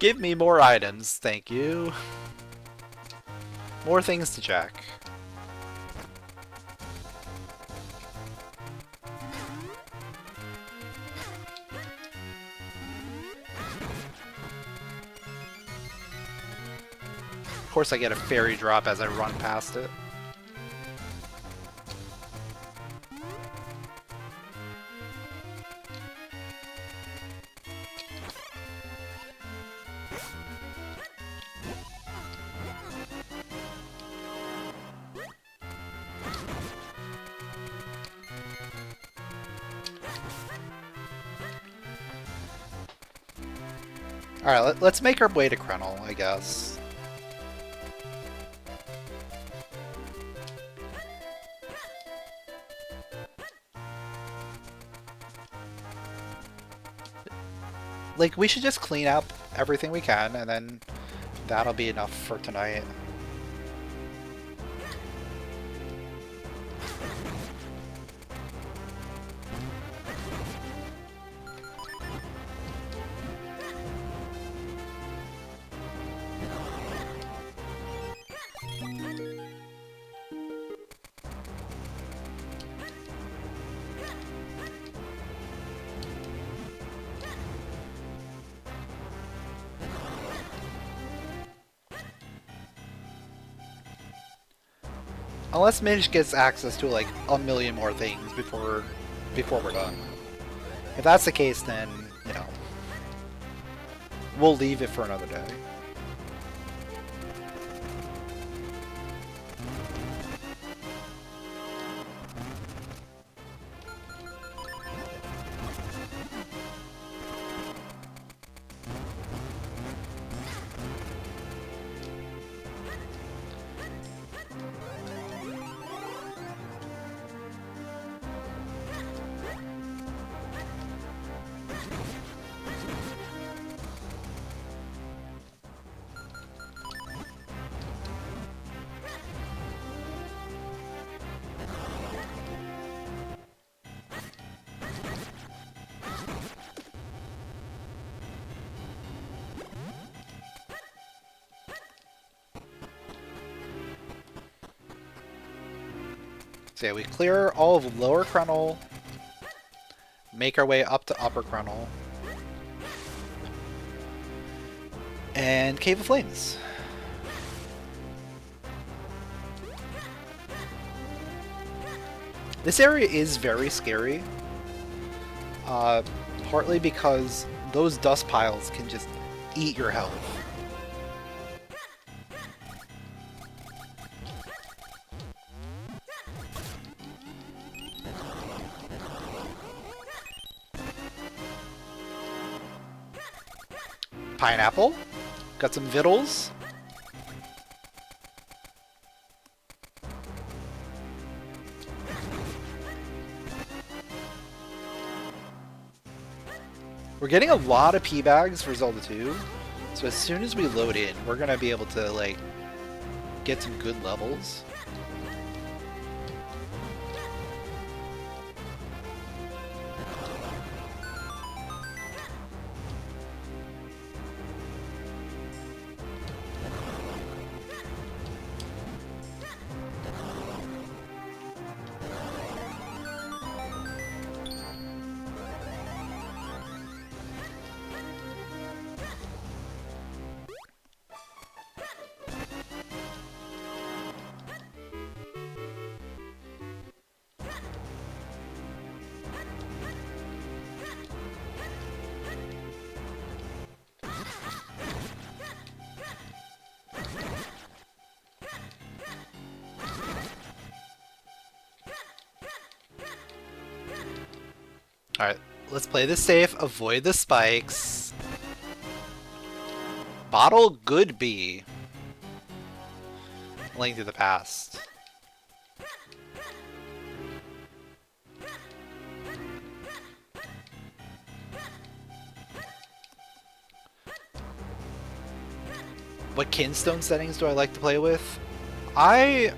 [SPEAKER 1] Give me more items, thank you. More things to check. Of course I get a fairy drop as I run past it. Alright, let's make our way to Krenel, I guess. Like, we should just clean up everything we can, and then that'll be enough for tonight. Unless Minish gets access to like a million more things before we're done. If that's the case, then, you know, we'll leave it for another day. So yeah, we clear all of Lower Krenel, make our way up to Upper Krenel, and Cave of Flames. This area is very scary, partly because those dust piles can just eat your health. Pineapple. Got some vittles. We're getting a lot of P bags for Zelda II, so as soon as we load in, we're gonna be able to like get some good levels. Alright, let's play this safe, avoid the spikes. Bottle Goodby. Link to the Past. What kinstone settings do I like to play with? I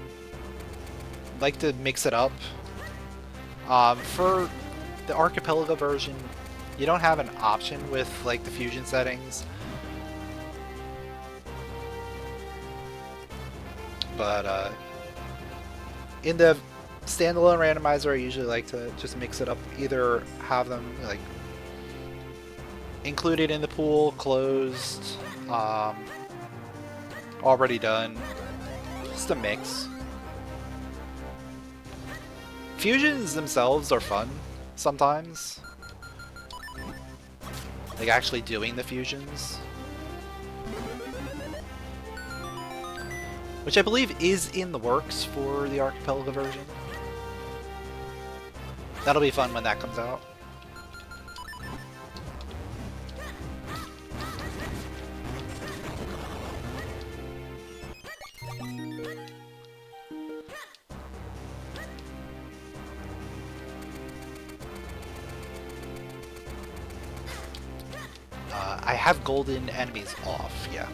[SPEAKER 1] like to mix it up. For the Archipelago version, you don't have an option with like the fusion settings. But in the standalone randomizer, I usually like to just mix it up. Either have them like included in the pool, closed, already done. Just a mix. Fusions themselves are fun sometimes. Like actually doing the fusions. Which I believe is in the works for the Archipelago version. That'll be fun when that comes out. I have golden enemies off, yeah.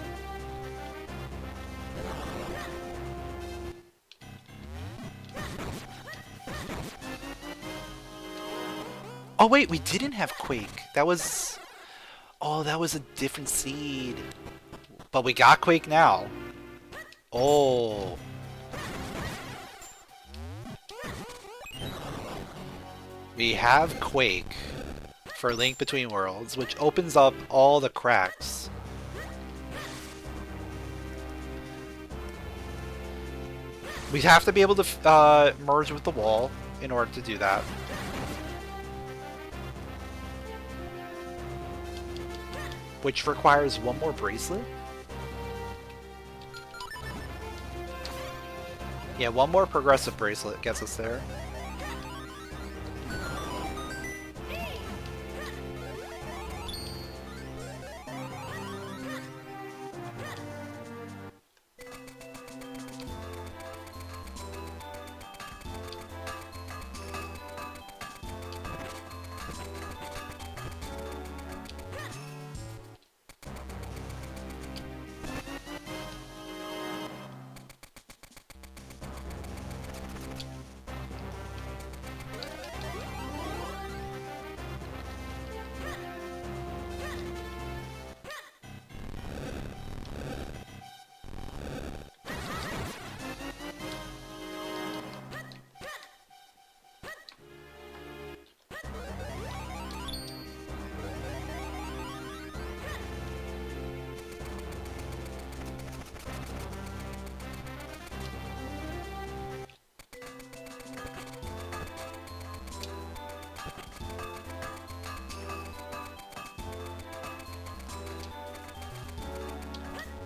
[SPEAKER 1] Oh wait, we didn't have Quake. That was... Oh, that was a different seed. But we got Quake now. Oh. We have Quake for Link Between Worlds, which opens up all the cracks. We have to be able to merge with the wall in order to do that. Which requires one more bracelet. Yeah, one more progressive bracelet gets us there.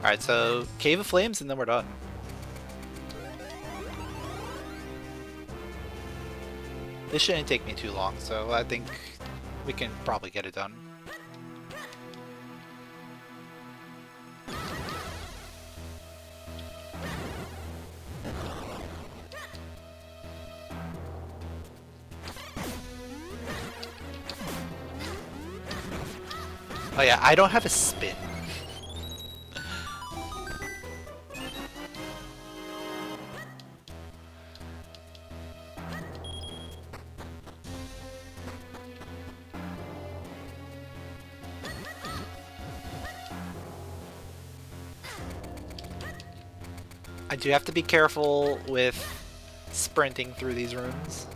[SPEAKER 1] Alright, so Cave of Flames and then we're done. This shouldn't take me too long, so I think we can probably get it done. Oh yeah, I don't have a spin. I do have to be careful with sprinting through these rooms.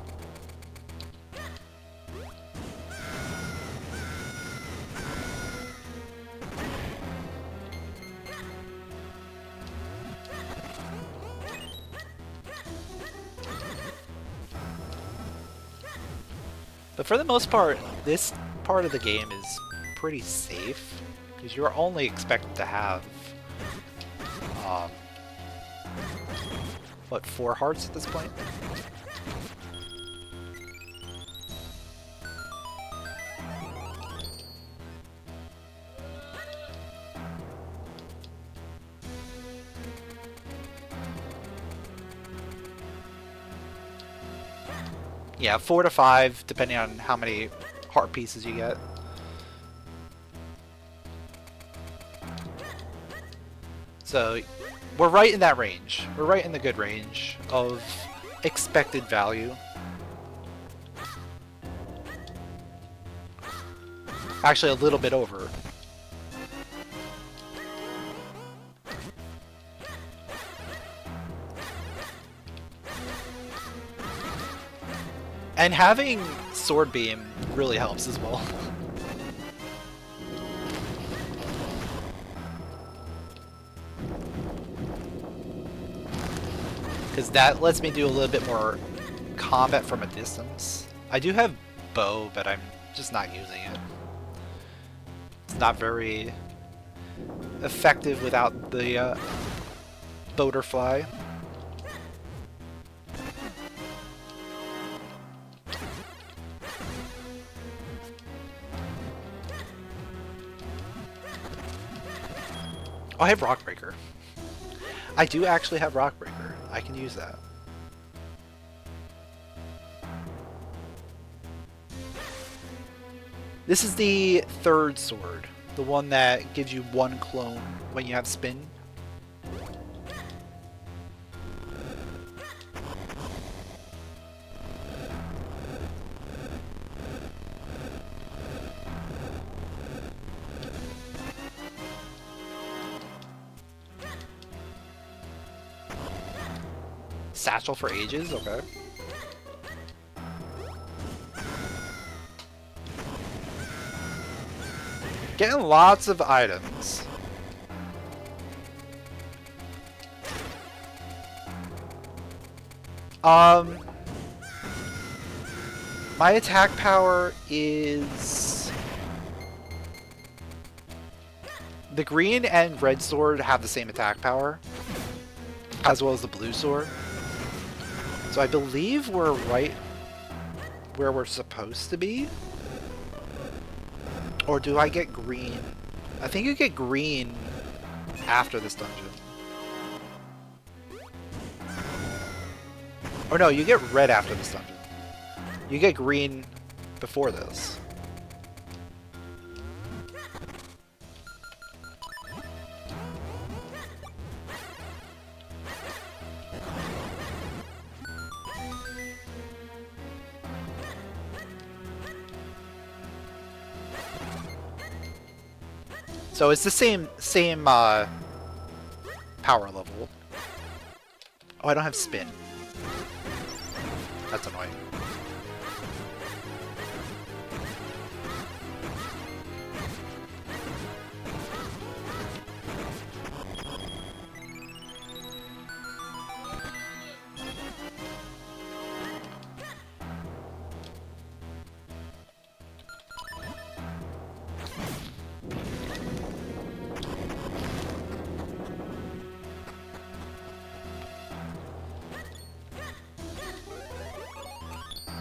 [SPEAKER 1] But for the most part, this part of the game is pretty safe, because you're only expected to have, what, 4 hearts at this point? Yeah, 4 to 5, depending on how many heart pieces you get. So, we're right in that range. We're right in the good range of expected value. Actually, a little bit over. And having Sword Beam really helps as well. Because that lets me do a little bit more combat from a distance. I do have bow, but I'm just not using it. It's not very effective without the butterfly. Oh, I have Rock Breaker. I do actually have Rock Breaker. I can use that. This is the third sword. The one that gives you 1 clone when you have spin. Satchel for ages, okay. Getting lots of items. My attack power is... The green and red sword have the same attack power, as well as the blue sword. So I believe we're right where we're supposed to be. Or do I get green? I think you get green after this dungeon. Or no, you get red after this dungeon. You get green before this. So it's the same power level. Oh, I don't have spin. That's annoying.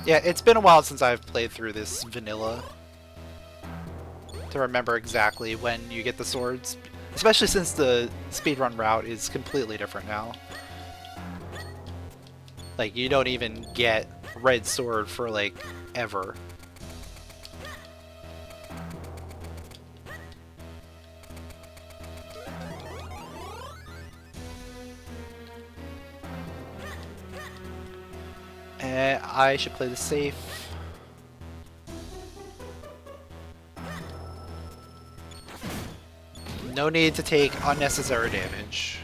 [SPEAKER 1] Yeah, it's been a while since I've played through this vanilla to remember exactly when you get the swords, especially since the speedrun route is completely different now. Like, you don't even get red sword for, like, ever. I should play this safe. No need to take unnecessary damage.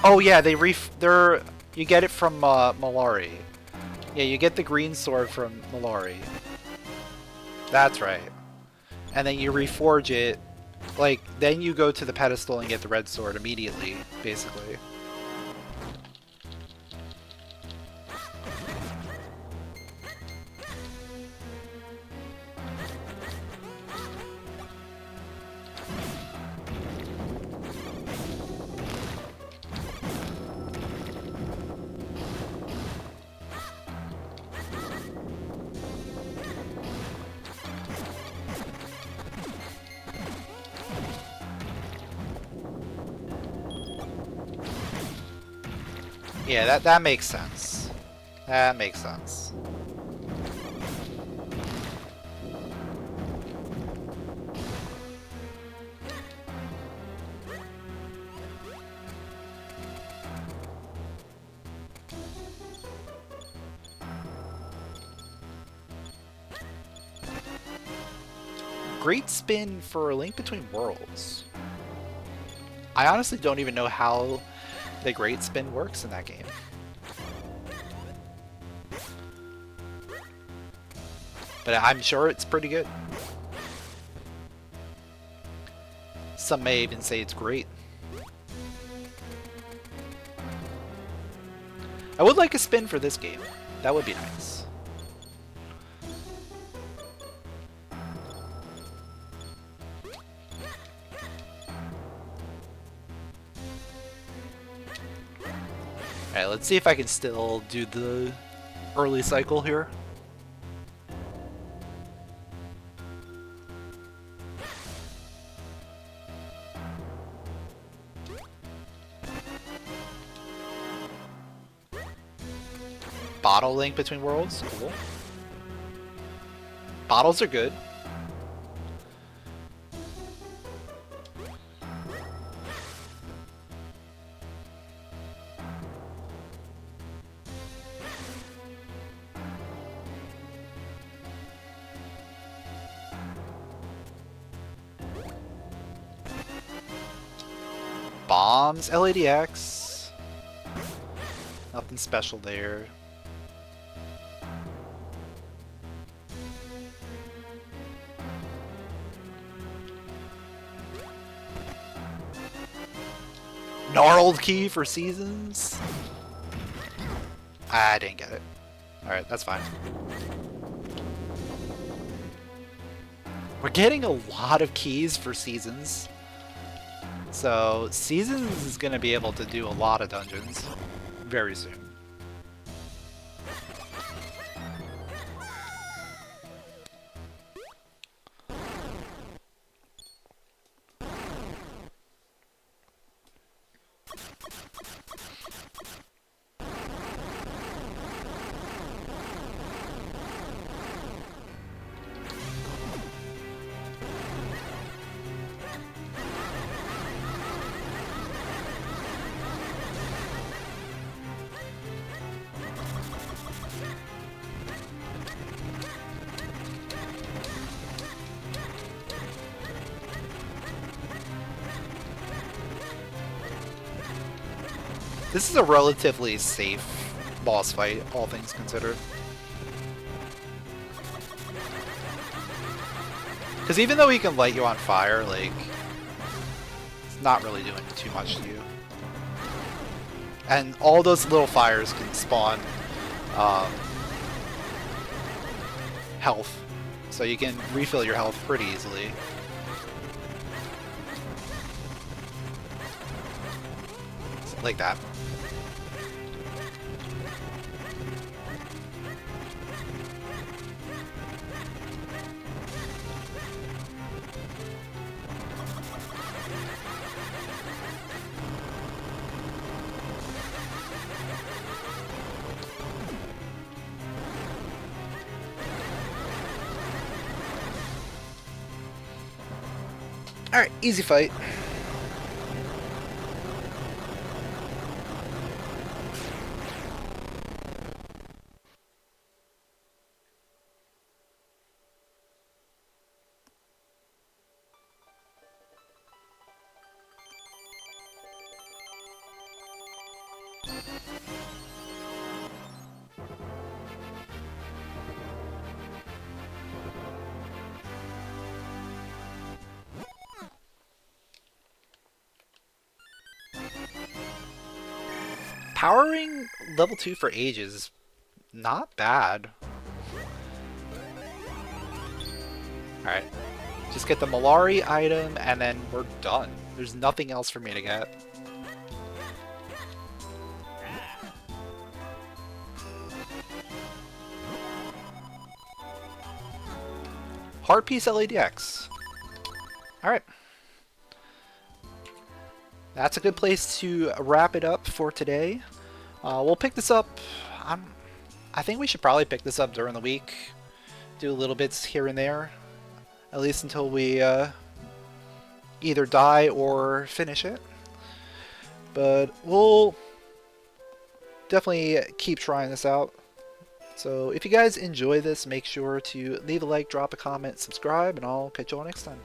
[SPEAKER 1] Oh yeah, they're you get it from Malari. Yeah, you get the green sword from Malari. That's right. And then you reforge it. Like, then you go to the pedestal and get the red sword immediately, basically. Yeah, that makes sense. That makes sense. Great spin for A Link Between Worlds. I honestly don't even know how the great spin works in that game. But I'm sure it's pretty good. Some may even say it's great. I would like a spin for this game. That would be nice. Alright, let's see if I can still do the early cycle here. Bottle Link Between Worlds, cool. Bottles are good. Bombs, LADX. Nothing special there. Gnarled key for seasons? I didn't get it. Alright, that's fine. We're getting a lot of keys for seasons. So, Seasons is going to be able to do a lot of dungeons very soon. This is a relatively safe boss fight, all things considered. Because even though he can light you on fire, like, it's not really doing too much to you. And all those little fires can spawn health. So you can refill your health pretty easily. Like that. Alright, easy fight. Powering level 2 for ages is not bad. Alright. Just get the Malari item and then we're done. There's nothing else for me to get. Heart piece LADX. Alright. That's a good place to wrap it up for today. We'll pick this up. I think we should probably pick this up during the week. Do little bits here and there. At least until we either die or finish it. But we'll definitely keep trying this out. So if you guys enjoy this, make sure to leave a like, drop a comment, subscribe, and I'll catch you all next time.